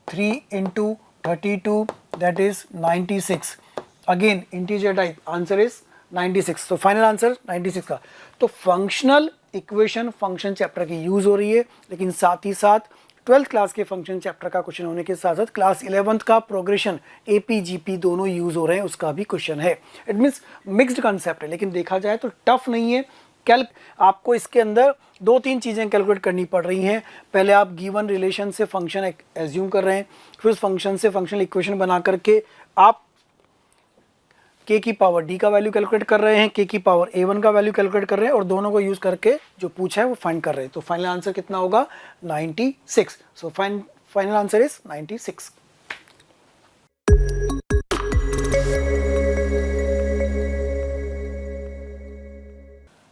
3 into 32 that is 96। Again integer type, answer is 96। तो फाइनल आंसर 96 का। तो फंक्शनल इक्वेशन फंक्शन चैप्टर की यूज हो रही है, लेकिन साथ ही साथ 12th क्लास के फंक्शन चैप्टर का क्वेश्चन होने के साथ साथ क्लास 11th का प्रोग्रेशन एपी जीपी दोनों यूज हो रहे हैं, उसका भी क्वेश्चन है। इट मीन्स मिक्स्ड कंसेप्ट है, लेकिन देखा जाए तो टफ नहीं है। आपको इसके अंदर 2-3 चीज़ें कैलकुलेट करनी पड़ रही हैं। पहले आप गिवन रिलेशन से फंक्शन एज्यूम कर रहे हैं, फिर उस फंक्शन से फंक्शनल इक्वेशन बना करके आप k की पावर d का वैल्यू कैलकुलेट कर रहे हैं, k की पावर a1 का वैल्यू कैलकुलेट कर रहे हैं, और दोनों को यूज करके जो पूछा है वो फाइंड कर रहे हैं। तो फाइनल आंसर कितना होगा 96। So final answer is 96।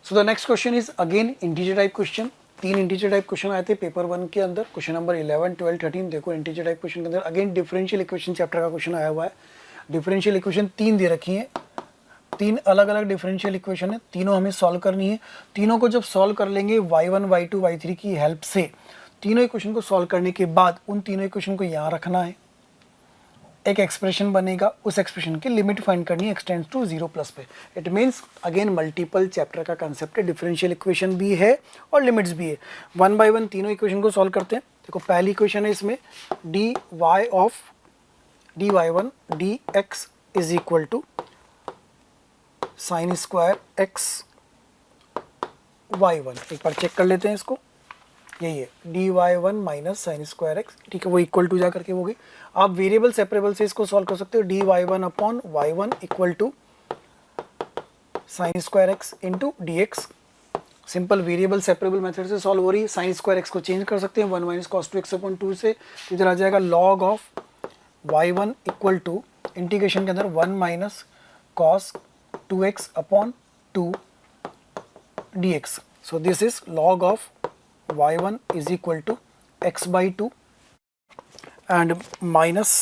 So the next question is again integer type question. 3 integer type question आए थे पेपर 1 के अंदर, क्वेश्चन नंबर 11, 12, 13। देखो इंटीजर टाइप क्वेश्चन के अंदर अगेन डिफरेंशियल इक्वेशन चैप्टर का क्वेश्चन आया हुआ है। डिफरेंशियल इक्वेशन 3 दे रखी हैं, 3 अलग अलग डिफरेंशियल इक्वेशन है, तीनों हमें सॉल्व करनी है। तीनों को जब सॉल्व कर लेंगे y1 y2 y3 की हेल्प से, तीनों इक्वेशन को सॉल्व करने के बाद उन तीनों इक्वेशन को यहाँ रखना है, एक एक्सप्रेशन बनेगा, उस एक्सप्रेशन की लिमिट फाइंड करनी है x टेंड्स टू 0 प्लस पे। It means again multiple chapter का कंसेप्ट है, डिफरेंशियल इक्वेशन भी है और लिमिट्स भी है। 1 बाय 1 तीनों इक्वेशन को सॉल्व करते हैं। देखो पहली इक्वेशन है इसमें dy1 dx is equal to sine square x y1। एक बार चेक कर लेते हैं इसको, यही है dy1 minus sign square x, ठीक है, वो इक्वल टू जा करके होगी। आप वेरिएबल सेपरेबल से इसको सॉल्व कर सकते हो, dy1 upon y1 equal to sine square x into d x. Simple variable separable method से सॉल्व हो रही है। साइन स्क्वायर एक्स को चेंज कर सकते हैं 1 माइनस कॉस 2x अपॉन 2 से, इधर आ जाएगा log of y1 equal to integration के अंदर 1 minus cos 2x upon 2 dx। So this is log of y1 is equal to x by 2 and minus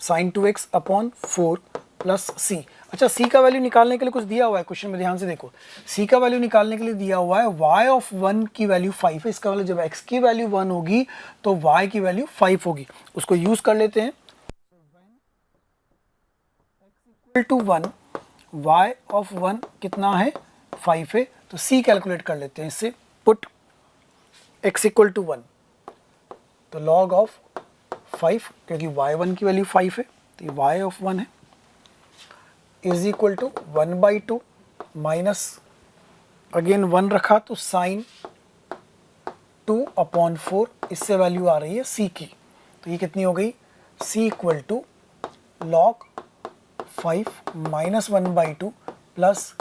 sin 2x upon 4 plus c। अच्छा c का value निकालने के लिए कुछ दिया हुआ है क्वेश्चन में, ध्यान से देखो। c का वैल्यू निकालने के लिए दिया हुआ है y ऑफ 1 की वैल्यू 5 है। इसका मतलब जब x की वैल्यू 1 होगी तो y की वैल्यू 5 होगी। उसको यूज कर लेते हैं। x equal to 1, y of 1 कितना है 5 है, तो c कैलकुलेट कर लेते हैं इससे। पुट x इक्वल टू 1, तो लॉग ऑफ 5, क्योंकि y1 की वैल्यू 5 है तो ये y ऑफ 1 है, is equal to 1 by 2 minus again 1 रखा तो साइन 2 अपॉन 4, इससे वैल्यू आ रही है c की, तो ये कितनी हो गई c equal to log 5 minus 1 by 2 plus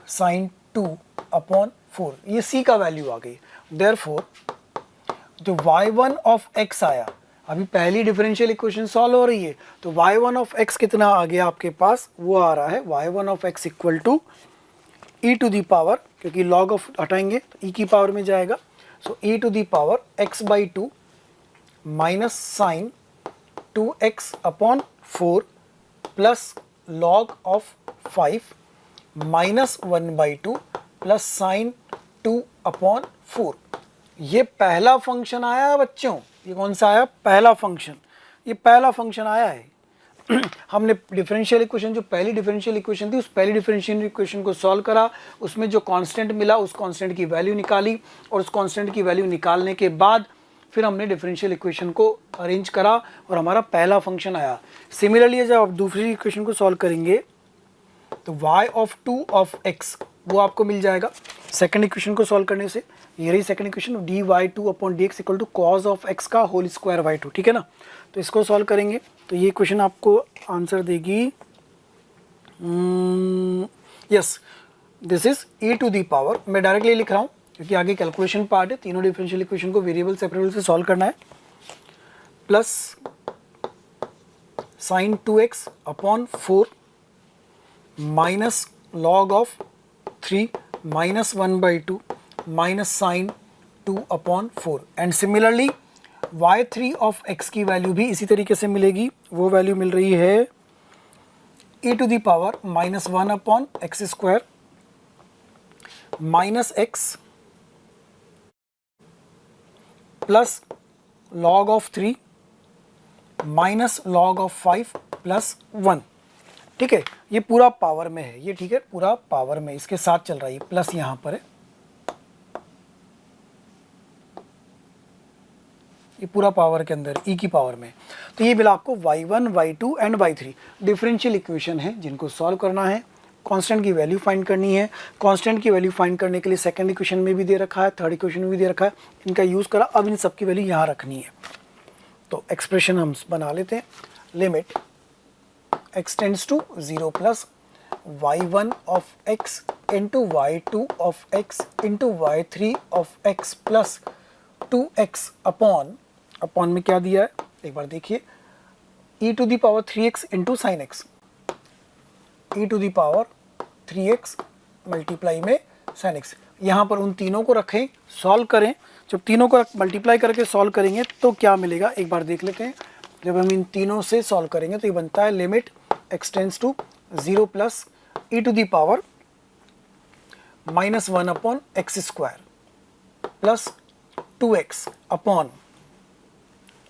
sine 2 upon 4, ये c का वैल्यू आ गई। देयरफॉर जो y1 ऑफ x आया, अभी पहली डिफरेंशियल इक्वेशन सॉल्व हो रही है, तो y1 ऑफ x कितना आ गया आपके पास, वो आ रहा है y1 of x equal to e to the power, क्योंकि लॉग ऑफ हटाएंगे तो e की पावर में जाएगा, so e to the power x by 2 minus sine 2x upon 4 plus log of 5 minus 1 by 2 plus sine 2 upon 4। ये पहला function आया है बच्चों, ये कौन सा आया, पहला फंक्शन, ये पहला फंक्शन आया है। हमने डिफरेंशियल इक्वेशन, जो पहली डिफरेंशियल इक्वेशन थी, उस पहली डिफरेंशियल इक्वेशन को सॉल्व करा, उसमें जो कांस्टेंट मिला उस कांस्टेंट की वैल्यू निकाली, और उस कांस्टेंट की वैल्यू निकालने के बाद फिर हमने डिफरेंशियल इक्वेशन को अरेंज करा और हमारा पहला फंक्शन आया। सिमिलरली जब आप दूसरी इक्वेशन को सॉल्व करेंगे तो y ऑफ 2 ऑफ x वो आपको मिल जाएगा सेकंड इक्वेशन को सॉल्व करने से। ये रही second equation, dy2/dx equal to cos of x का होल स्क्वायर y2, ठीक है ना। तो इसको सॉल्व करेंगे तो ये इक्वेशन आपको आंसर देगी, yes this is e to the power, मैं डायरेक्टली लिख रहा हूँ क्योंकि आगे कैलकुलेशन पार्ट है, तीनों डिफरेंशियल इक्वेशन को वेरिएबल सेपरेबल से सॉल्व करना है, plus sin 2x upon 4 minus log of 3 minus 1/2 minus sine 2 upon 4 and similarly y3 of x की वैल्यू भी इसी तरीके से मिलेगी। वो वैल्यू मिल रही है e to the power -1 upon x square minus x plus log of 3 minus log of 5 plus 1, ठीक है। ये पूरा पावर में है ये, ठीक है, पूरा पावर में इसके साथ चल रहा है, प्लस यहाँ पर है, ये पूरा पावर के अंदर e की पावर में। तो ये मिला आपको y1, y2 and y3 differential equation है जिनको सॉल्व करना है, कांस्टेंट की वैल्यू फाइंड करनी है। कांस्टेंट की वैल्यू फाइंड करने के लिए सेकंड इक्वेशन में भी दे रखा है, थर्ड इक्वेशन में भी दे रखा है, इनका यूज़ करा। अब इन सब की वैल्यू यहाँ रखनी है। तो एक्सप्रेशन हम बना लेते हैं, limit x tends to 0 plus y1 of x into y2 of x into y3 of x plus 2x upon में क्या दिया है एक बार देखिए, e to the power 3x into sine x, e to the power 3x multiply में sine x. यहाँ पर उन तीनों को रखें, सॉल्व करें। जब तीनों को मल्टीप्लाई करके सॉल्व करेंगे तो क्या मिलेगा एक बार देख लेते हैं। जब हम इन तीनों से सॉल्व करेंगे तो ये बनता है limit x tends to 0 plus e to the power -1 upon x square plus 2x upon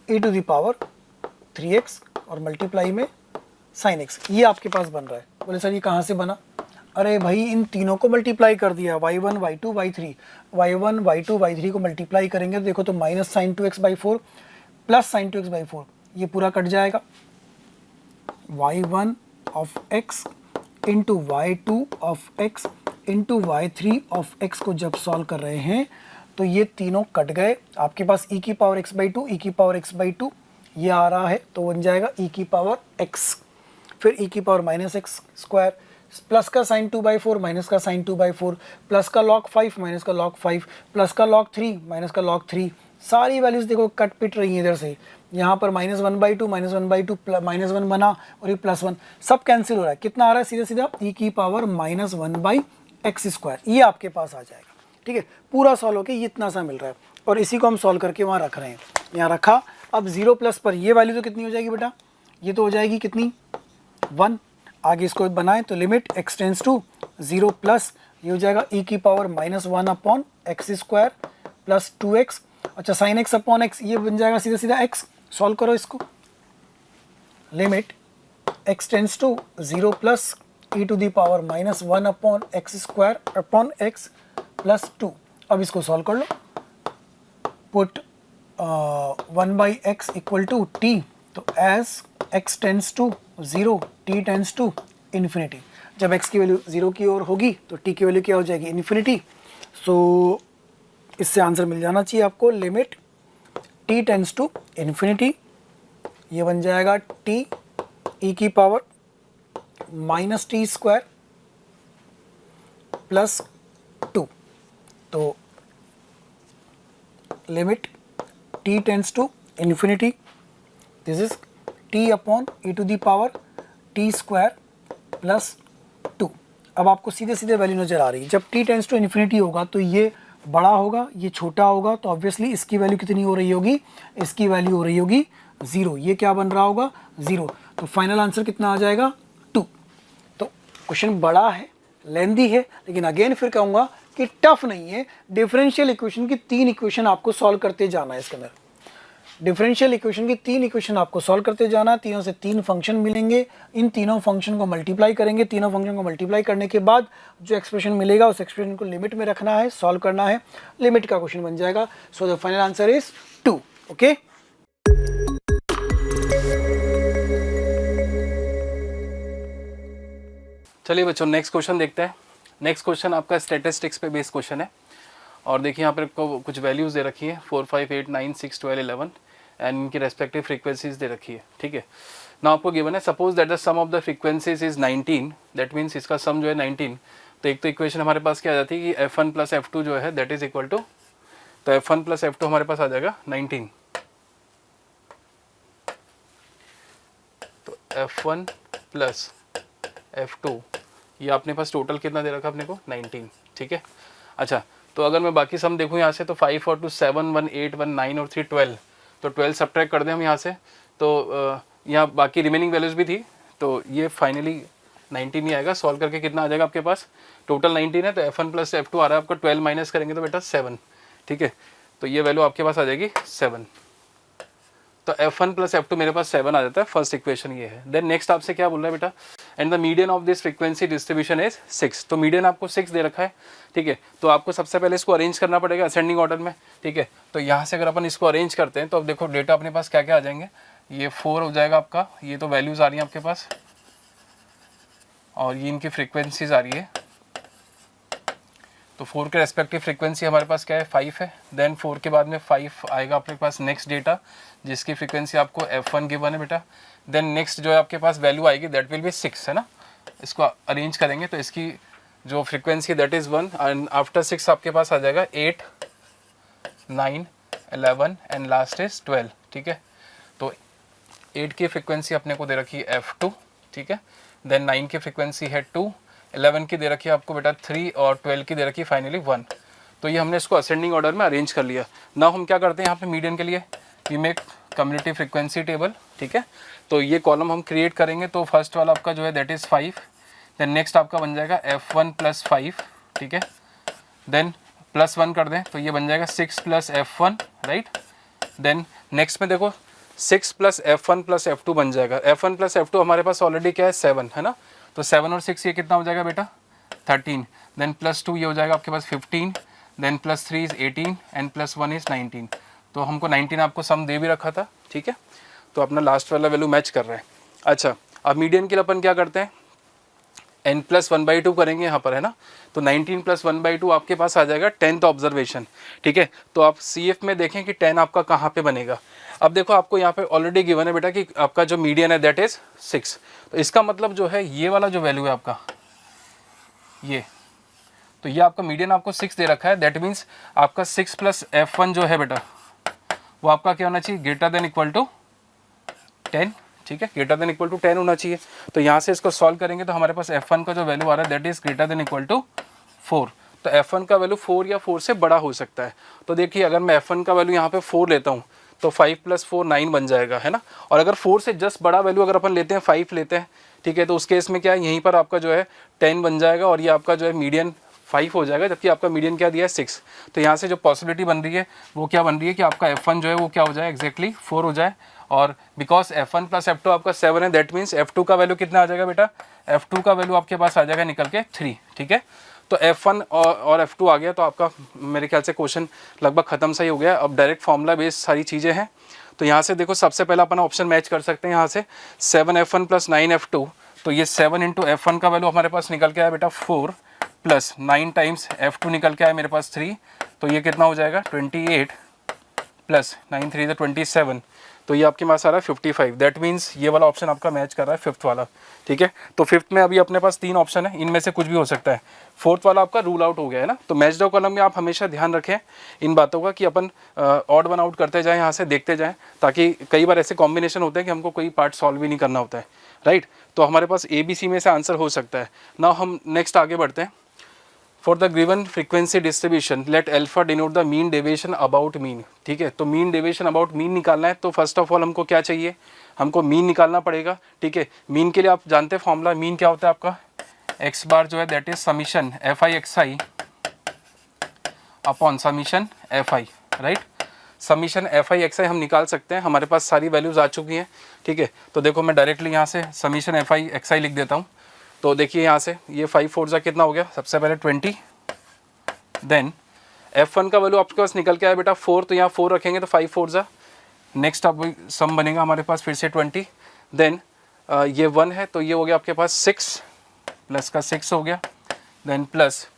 e to the power 3x और मल्टीप्लाई में साइन x। ये आपके पास बन रहा है। बोले सर ये कहाँ से बना? अरे भाई इन तीनों को मल्टीप्लाई कर दिया, y1 y2 y3, y1 y2 y3 को मल्टीप्लाई करेंगे तो देखो तो minus sign 2x/4 plus sign 2x/4, ये पूरा कट जाएगा। y1 of x into y2 of x into y3 of x को जब सॉल्व कर रहे हैं तो ये तीनों कट गए। आपके पास e की पावर x/2 e की पावर x/2 ये आ रहा है तो बन जाएगा e की पावर x, फिर e की power minus x square plus का साइन 2/4 माइनस का साइन 2/4 प्लस का log 5 माइनस का log 5 प्लस का log 3 माइनस का log 3। सारी वैल्यूज देखो कट पिट रही हैं इधर से, यहाँ पर -1/2 -1/2 -1 बना और ये +1 सब कैंसिल हो रहा है। कितना आ रहा है? सीधा सीधा e की पावर -1/x², ये आपके पास आ जाएगा। ठीक है, पूरा सॉल्व होकर ये इतना सा मिल रहा है और इसी को हम सॉल्व करके वहाँ रख रहे हैं। यहाँ रखा, अब 0 प्लस पर ये वैल्यू तो कितनी हो जाएगी बेटा? ये तो हो जाएगी कितनी? 1। आगे इसको बनाएं तो limit x tends to 0 plus ये हो जाएगा e की power -1 upon x² plus 2x। अच्छा साइन x अपॉन x ये बन जाएगा सीधा सीधा x। सॉल्व करो इसको, limit x tends to 0 plus e to the power -1 upon x² upon x plus 2। अब इसको सॉल्व कर लो, put 1/x equal to t, तो as x tends to 0 t tends to infinity. जब x की value 0 की ओर होगी तो t की वैल्यू क्या हो जाएगी? इन्फिनिटी। सो इससे आंसर मिल जाना चाहिए आपको, limit t tends to infinity, ये बन जाएगा t e की पावर -t² प्लस 2। तो limit t tends to infinity, this is t upon e to the power t² plus 2। अब आपको सीधे सीधे वैल्यू नज़र आ रही है। जब t टेंड्स टू इन्फिनिटी होगा तो ये बड़ा होगा, ये छोटा होगा, तो ऑब्वियसली इसकी वैल्यू कितनी हो रही होगी? इसकी वैल्यू हो रही होगी 0। ये क्या बन रहा होगा? 0। तो फाइनल आंसर कितना आ जाएगा? 2। तो क्वेश्चन बड़ा है, लेंदी है, लेकिन अगेन फिर कहूँगा कि टफ नहीं है। डिफरेंशियल इक्वेशन की 3 इक्वेशन आपको सॉल्व करते जाना है। इसके अंदर डिफरेंशियल इक्वेशन की 3 इक्वेशन आपको सॉल्व करते जाना है। तीनों से 3 फंक्शन मिलेंगे, इन तीनों फंक्शन को मल्टीप्लाई करेंगे। तीनों फंक्शन को मल्टीप्लाई करने के बाद जो एक्सप्रेशन मिलेगा उस एक्सप्रेशन को लिमिट में रखना है, सॉल्व करना है, लिमिट का क्वेश्चन बन जाएगा। सो the final answer is 2। Okay, चलिए बच्चों नेक्स्ट क्वेश्चन देखते हैं। नेक्स्ट क्वेश्चन आपका स्टैटिस्टिक्स पे बेस्ड क्वेश्चन है और देखिए यहाँ पर आपको कुछ वैल्यूज़ दे रखी है 4, 5, 8, 9, 6, 12, 11 एंड इनकी रेस्पेक्टिव फ्रीक्वेंसीज दे रखी है, ठीक है। ना आपको गिवन है suppose that the sum of the frequencies is 19, that means इसका सम जो है 19, तो एक तो इक्वेशन हमारे पास क्या आ जाती है कि f1 प्लस f2 जो है दैट इज इक्वल टू, तो f1 प्लस f2 हमारे पास आ जाएगा 19, तो f1 प्लस f2 ये अपने पास टोटल कितना दे रखा अपने को 19, ठीक है। अच्छा तो अगर मैं बाकी सम देखूँ यहाँ से तो 5 और 2 7, 1 8, 1 9 और 3 12, तो 12 सब्ट्रैक्ट कर दें हम यहाँ से, तो यहाँ बाकी रिमेनिंग वैल्यूज़ भी थी, तो ये फाइनली 19 ही आएगा। सॉल्व करके कितना आ जाएगा आपके पास, टोटल 19 है तो f1 प्लस f2 आ रहा है आपको 12 माइनस करेंगे तो बेटा 7, ठीक है। तो ये वैल्यू आपके पास आ जाएगी 7, तो f1 प्लस f2 मेरे पास 7 आ जाता है, फर्स्ट इक्वेशन ये है। देन नेक्स्ट आपसे क्या बोल रहा है बेटा, and the median of this frequency distribution is 6, तो मीडियन आपको 6 दे रखा है, ठीक है। तो आपको सबसे पहले इसको अरेंज करना पड़ेगा असेंडिंग ऑर्डर में, ठीक है। तो यहाँ से अगर अपन इसको अरेंज करते हैं तो अब देखो डेटा अपने पास क्या क्या आ जाएंगे, ये 4 हो जाएगा आपका, ये तो वैल्यूज़ आ रही हैं आपके पास और ये इनकी फ्रीक्वेंसीज आ रही है, तो 4 के रेस्पेक्टिव फ्रीक्वेंसी हमारे पास क्या है 5 है। देन 4 के बाद में 5 आएगा आपके पास नेक्स्ट डेटा जिसकी फ्रीक्वेंसी आपको f1 गिवन है बेटा। देन नेक्स्ट जो है आपके पास वैल्यू आएगी दैट विल बी 6, है ना। इसको अरेंज करेंगे तो इसकी जो frequency that is 1 and after 6 आपके पास आ जाएगा 8, 9, 11 एंड लास्ट इज 12, ठीक है। तो 8 की फ्रीक्वेंसी अपने को दे रखी है f2, ठीक है। देन 9 की फ्रीक्वेंसी है 2, 11 की दे रखी है आपको बेटा 3 और 12 की दे रखी है फाइनली 1। तो ये हमने इसको असेंडिंग ऑर्डर में अरेंज कर लिया। नाउ हम क्या करते हैं यहाँ पे मीडियन के लिए, we make community frequency table, ठीक है। तो ये कॉलम हम क्रिएट करेंगे, तो फर्स्ट वाला आपका जो है दैट इज़ 5, देन नेक्स्ट आपका बन जाएगा f1 प्लस 5, ठीक है। देन प्लस 1 कर दें तो ये बन जाएगा 6 plus f1, right. Then next में देखो 6 प्लस f1 प्लस f2 बन जाएगा, f1 प्लस f2 हमारे पास ऑलरेडी क्या है 7, है ना। तो 7 और 6 ये कितना हो जाएगा बेटा 13, देन प्लस 2 ये हो जाएगा आपके पास 15, then plus 3 is 18 and plus 1 is 19। तो हमको 19 आपको सम दे भी रखा था, ठीक है। तो अपना लास्ट वाला वैल्यू मैच कर रहा है। अच्छा अब मीडियन के लिए अपन क्या करते हैं, n प्लस 1/2 करेंगे यहाँ पर, है ना। तो 19 प्लस 1/2 आपके पास आ जाएगा 10th ऑब्जर्वेशन, ठीक है। तो आप CF में देखें कि 10 आपका कहाँ पे बनेगा। अब देखो आपको यहाँ पे ऑलरेडी गिवन है बेटा कि आपका जो मीडियन है दैट इज़ 6, तो इसका मतलब जो है ये वाला जो वैल्यू है आपका ये, तो ये आपका मीडियन आपको 6 दे रखा है, दैट मीन्स आपका 6 प्लस f1 जो है बेटा वो आपका क्या होना चाहिए, ग्रेटर देन इक्वल टू 10, ठीक है। ग्रेटर देन इक्वल टू 10 होना चाहिए। तो यहाँ से इसको सॉल्व करेंगे तो हमारे पास f1 का जो वैल्यू आ रहा है that is greater than equal to 4, तो f1 का वैल्यू 4 या 4 से बड़ा हो सकता है। तो देखिए अगर मैं f1 का वैल्यू यहाँ पे 4 लेता हूँ तो 5 प्लस 4 9 बन जाएगा, है ना। और अगर 4 से जस्ट बड़ा वैल्यू अगर अपन लेते हैं 5 लेते हैं, ठीक है, तो उस केस में क्या है यहीं पर आपका जो है 10 बन जाएगा और ये आपका जो है मीडियन 5 हो जाएगा, जबकि आपका मीडियन क्या दिया है 6। तो यहाँ से जो पॉसिबिलिटी बन रही है वो क्या बन रही है कि आपका f1 जो है वो क्या हो जाए एग्जैक्टली 4 हो जाए, और बिकॉज f1 प्लस f2 आपका 7 है दैट मीन्स f2 का वैल्यू कितना आ जाएगा बेटा, f2 का वैल्यू आपके पास आ जाएगा निकल के 3, ठीक है। तो f1 और f2 आ गया तो आपका मेरे ख्याल से क्वेश्चन लगभग खत्म सही हो गया। अब डायरेक्ट फॉर्मूला बेस्ड सारी चीज़ें हैं। तो यहाँ से देखो सबसे पहला अपन ऑप्शन मैच कर सकते हैं यहाँ से 7f1 प्लस 9f2, तो ये 7 इंटू f1 का वैल्यू हमारे पास निकल के आया बेटा 4 प्लस 9 टाइम्स f2 निकल के आया मेरे पास 3, तो ये कितना हो जाएगा 28 प्लस 9 3 27, तो ये आपके पास आ रहा है 55। दैट मीन्स ये वाला ऑप्शन आपका मैच कर रहा है फिफ्थ वाला, ठीक है। तो फिफ्थ में अभी अपने पास 3 ऑप्शन है, इनमें से कुछ भी हो सकता है। फोर्थ वाला आपका रूल आउट हो गया है ना। तो मैच डाउन कॉलम में आप हमेशा ध्यान रखें इन बातों का कि अपन ऑड वन आउट करते जाएं, यहाँ से देखते जाएं, ताकि कई बार ऐसे कॉम्बिनेशन होते हैं कि हमको कोई पार्ट सॉल्व भी नहीं करना होता है, राइट। तो हमारे पास ABC में से आंसर हो सकता है। नाउ हम नेक्स्ट आगे बढ़ते हैं। For the given frequency distribution let alpha denote the mean deviation about mean, ठीक है। तो मीन डेविएशन अबाउट मीन निकालना है, तो फर्स्ट ऑफ ऑल हमको क्या चाहिए, हमको मीन निकालना पड़ेगा, ठीक है। मीन के लिए आप जानते हैं फॉर्मूला, मीन क्या होता है आपका x बार जो है that is summation fi upon summation fi, right. Summation fi हम निकाल सकते हैं, हमारे पास सारी वैल्यूज आ चुकी हैं, ठीक है। तो देखो मैं डायरेक्टली यहाँ से समीशन fi लिख देता हूँ। तो देखिए यहाँ से ये 5 4 कितना हो गया, सबसे पहले 20, देन f1 का वैल्यू आपके पास निकल के आया बेटा 4, तो यहाँ 4 रखेंगे तो 5 4 नेक्स्ट अब सम बनेगा हमारे पास फिर से 20, देन ये 1 है तो ये हो गया आपके पास 6 प्लस का 6 हो गया, देन प्लस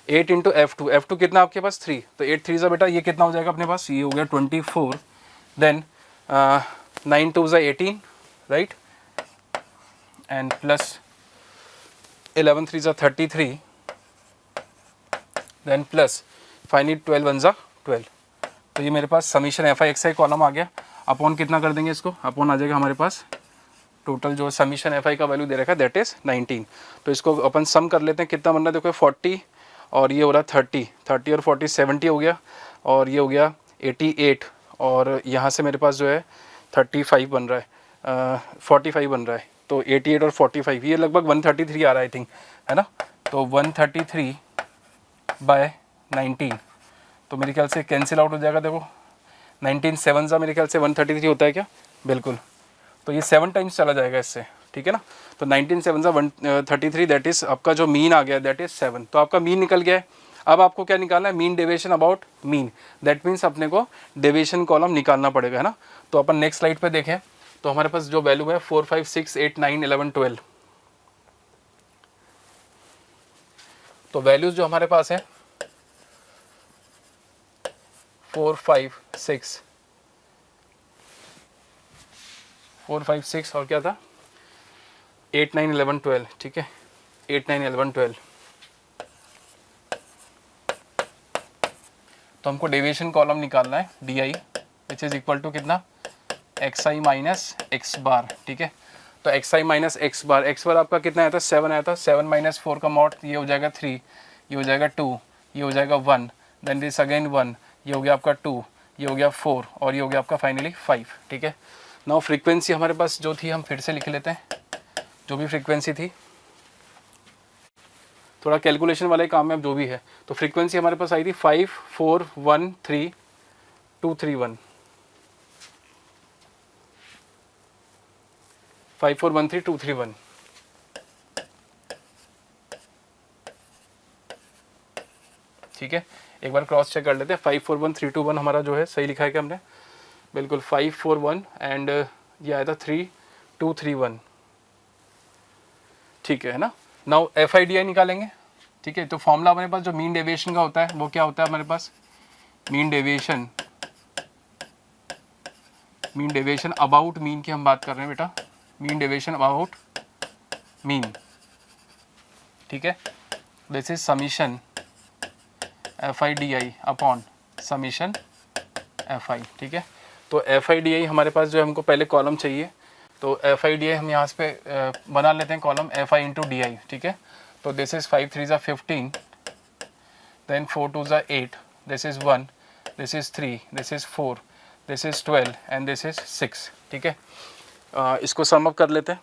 8 इंटू F2 कितना आपके पास 3, तो 8 3 ज़ा बेटा ये कितना हो जाएगा अपने पास, ये हो गया 24, देन 9 2 ज़ा 18 राइट, एंड प्लस 11 3 ज़ा 33, देन प्लस फाइनली 12 1 ज़ा 12। तो ये मेरे पास summation F I X I column आ गया, अपॉन कितना कर देंगे इसको, अपॉन आ जाएगा हमारे पास टोटल जो समीशन एफ आई का वैल्यू दे रखा है दैट इज़ 19। तो इसको अपन सम कर लेते हैं, कितना बन रहा है देखो 40 और ये हो रहा है 30 और 40 70 हो गया, और ये हो गया 88, और यहाँ से मेरे पास जो है 35 बन रहा है 45 बन रहा है, तो 88 और 45 ये लगभग 133 आ रहा है आई थिंक, है ना। तो 133 बाय 19, तो मेरे ख्याल से कैंसिल आउट हो जाएगा, देखो 19 7 ज़ा मेरे ख्याल से 133 होता है क्या, बिल्कुल, तो ये 7 टाइम्स चला जाएगा इससे, ठीक है ना। तो 19 7 ज़ा 133 दैट इज़ आपका जो मीन आ गया दैट इज़ 7। तो आपका मीन निकल गया है। अब आपको क्या निकालना है, mean deviation about mean, that means अपने को डेविएशन कॉलम निकालना पड़ेगा, है ना। तो अपन नेक्स्ट स्लाइड पे देखें, तो हमारे पास जो वैल्यू है 4 5 6 8 9 11 12, तो वैल्यूज जो हमारे पास है 4 5 6 और क्या था 8 9 11 12, ठीक है 8 9 11 12। तो हमको डेविएशन कॉलम निकालना है d i which is equal to कितना एक्स आई माइनस एक्स बार, ठीक है। तो एक्स आई माइनस एक्स बार आपका कितना आया था 7 आया था, 7 माइनस 4 का मॉड ये हो जाएगा 3, ये हो जाएगा 2, ये हो जाएगा 1, देन दिस अगेन 1, ये हो गया आपका 2, ये हो गया 4 और ये हो गया आपका फाइनली 5, ठीक है। नाउ फ्रीक्वेंसी हमारे पास जो थी हम फिर से लिख लेते हैं, जो भी फ्रीक्वेंसी थी, थोड़ा कैलकुलेशन वाले काम में अब जो भी है, तो फ्रीक्वेंसी हमारे पास आई थी 5 4 1 3 2 3 1, 5 4 1 3 2 3 1, ठीक है। एक बार क्रॉस चेक कर लेते हैं, 5 4 1 3 2 1 हमारा जो है सही लिखा है क्या हमने, बिल्कुल 5 4 1 एंड ये आया था 3 2 3 1, ठीक है ना। Now F I D I निकालेंगे, ठीक है। तो फॉर्मूला हमारे पास जो मीन डेविएशन का होता है वो क्या होता है हमारे पास, मीन डेविएशन अबाउट मीन की हम बात कर रहे हैं बेटा, मीन डेविएशन अबाउट मीन, ठीक है। This is summation F I D I upon summation F आई, ठीक है। तो एफ आई डी आई हमारे पास जो है हमको पहले कॉलम चाहिए, तो एफ आई डी आई हम यहाँ पे बना लेते हैं column F I into D I, ठीक है। तो दिस इज 5 3 ज़ा 15, देन 4 2 ज़ा 8, this is 1, this is 3, this is 4, this is 12 and this is 6, ठीक है। इसको सम अप कर लेते हैं,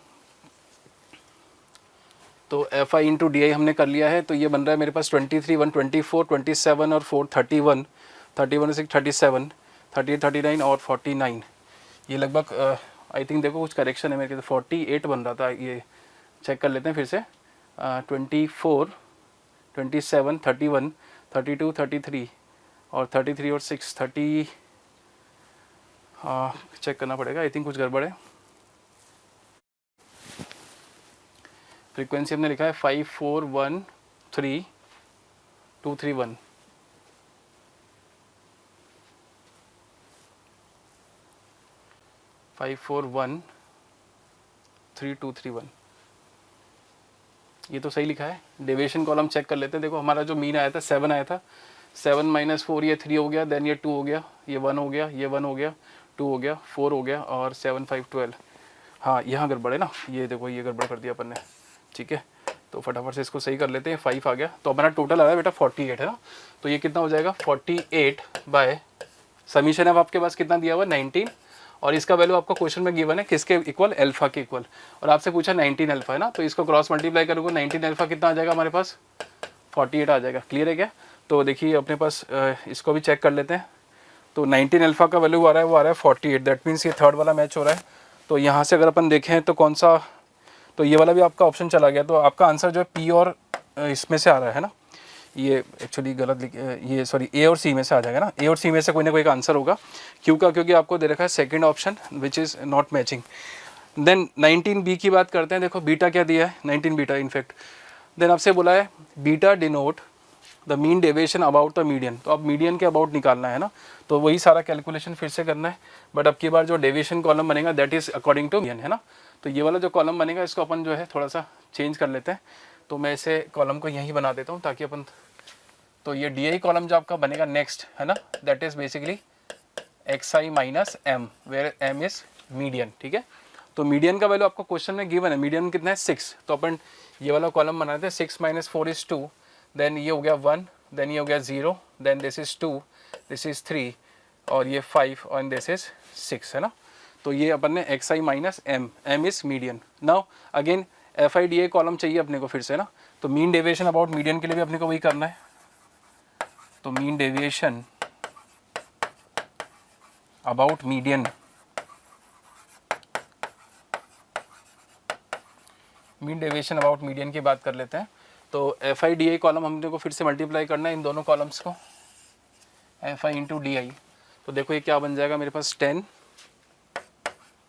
तो F I into D I हमने कर लिया है, तो ये बन रहा है मेरे पास 23 1 24 27 और 4 31 31 6 37 38 39 और 49, ये लगभग आई थिंक देखो कुछ करेक्शन है मेरे के, 48 बन रहा था, ये चेक कर लेते हैं फिर से, 24 27 31 32 33 और 33 और 6 30, चेक करना पड़ेगा, आई थिंक कुछ गड़बड़ है। फ्रीक्वेंसी हमने लिखा है 5 4 1 3 2 3 1, फाइव 4 1 3 2 3 1, ये तो सही लिखा है। डेविएशन कॉलम चेक कर लेते हैं, देखो हमारा जो मीन आया था 7 आया था, 7 माइनस 4 ये 3 हो गया, देन ये 2 हो गया, ये 1 हो गया, ये 1 हो गया, 2 हो गया, 4 हो गया और 7 5 12, हाँ यहाँ गड़बड़ है ना, ये देखो ये गड़बड़ कर दिया अपन ने, ठीक है। तो फटाफट से इसको सही कर लेते हैं, 5 आ गया, तो हमारा टोटल आ रहा है बेटा 48, है ना। तो ये कितना हो जाएगा 48 बाय समीशन है आपके पास कितना दिया हुआ 19, और इसका वैल्यू आपको क्वेश्चन में गिवन है किसके इक्वल, अल्फा के इक्वल, और आपसे पूछा 19 अल्फा है ना, तो इसको क्रॉस मल्टीप्लाई करोगे 19 अल्फा कितना आ जाएगा हमारे पास 48 आ जाएगा, क्लियर है क्या। तो देखिए अपने पास इसको भी चेक कर लेते हैं, तो 19 अल्फा का वैल्यू आ रहा है वो आ रहा है 48, दैट मीन्स ये थर्ड वाला मैच हो रहा है। तो यहाँ से अगर अपन देखें तो कौन सा, तो ये वाला भी आपका ऑप्शन चला गया, तो आपका आंसर जो है पी और इसमें से आ रहा है ना, ये एक्चुअली गलत ये सॉरी ए और सी में से आ जाएगा ना, ए और सी में से कोई ना कोई का आंसर होगा, क्यों का, क्योंकि आपको दे रखा है second option which is not matching. Then 19 B की बात करते हैं, देखो बीटा क्या दिया है 19 बीटा, इनफैक्ट देन आपसे बोला है beta denote the mean deviation about the median, तो अब मीडियन के अबाउट निकालना है ना, तो वही सारा कैलकुलेशन फिर से करना है, बट अब की बार जो डेविएशन कॉलम बनेगा that is according to median है ना। तो ये वाला जो कॉलम बनेगा इसको अपन जो है थोड़ा सा चेंज कर लेते हैं, तो मैं इसे कॉलम को यहीं बना देता हूँ ताकि अपन, तो ये डी आई कॉलम जो आपका बनेगा नेक्स्ट है ना, that is basically X I minus M, where M is median, ठीक है। तो मीडियन का वैल्यू आपको क्वेश्चन में गिवन है, मीडियन कितना है 6, तो अपन ये वाला कॉलम बनाते हैं 6 - 4 = 2, देन ये हो गया 1, देन ये हो गया 0, then this is 2, this is 3 और ये 5 और दिस इज 6 है ना। तो ये अपन ने X I minus M, M is median. Now again F I D A column चाहिए अपने को फिर से ना, तो मीन डेविएशन अबाउट मीडियन के लिए भी अपने को वही करना है, तो mean deviation about median, mean deviation about median की बात कर लेते हैं। तो F I D I column हमने को फिर से मल्टीप्लाई करना है इन दोनों कॉलम्स को, F I into D I, तो देखो ये क्या बन जाएगा मेरे पास 10,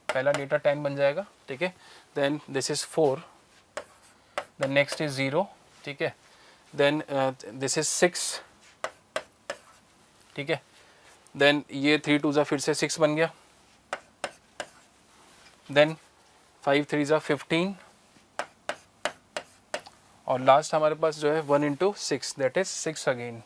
पहला डेटा 10 बन जाएगा, ठीक है। Then this is 4, then next is 0, ठीक है, देन दिस इज 6, ठीक है, देन ये 3 2 ज़ा फिर से 6 बन गया, देन 5 3 ज़ा 15 और लास्ट हमारे पास जो है 1 × 6 that is 6 again,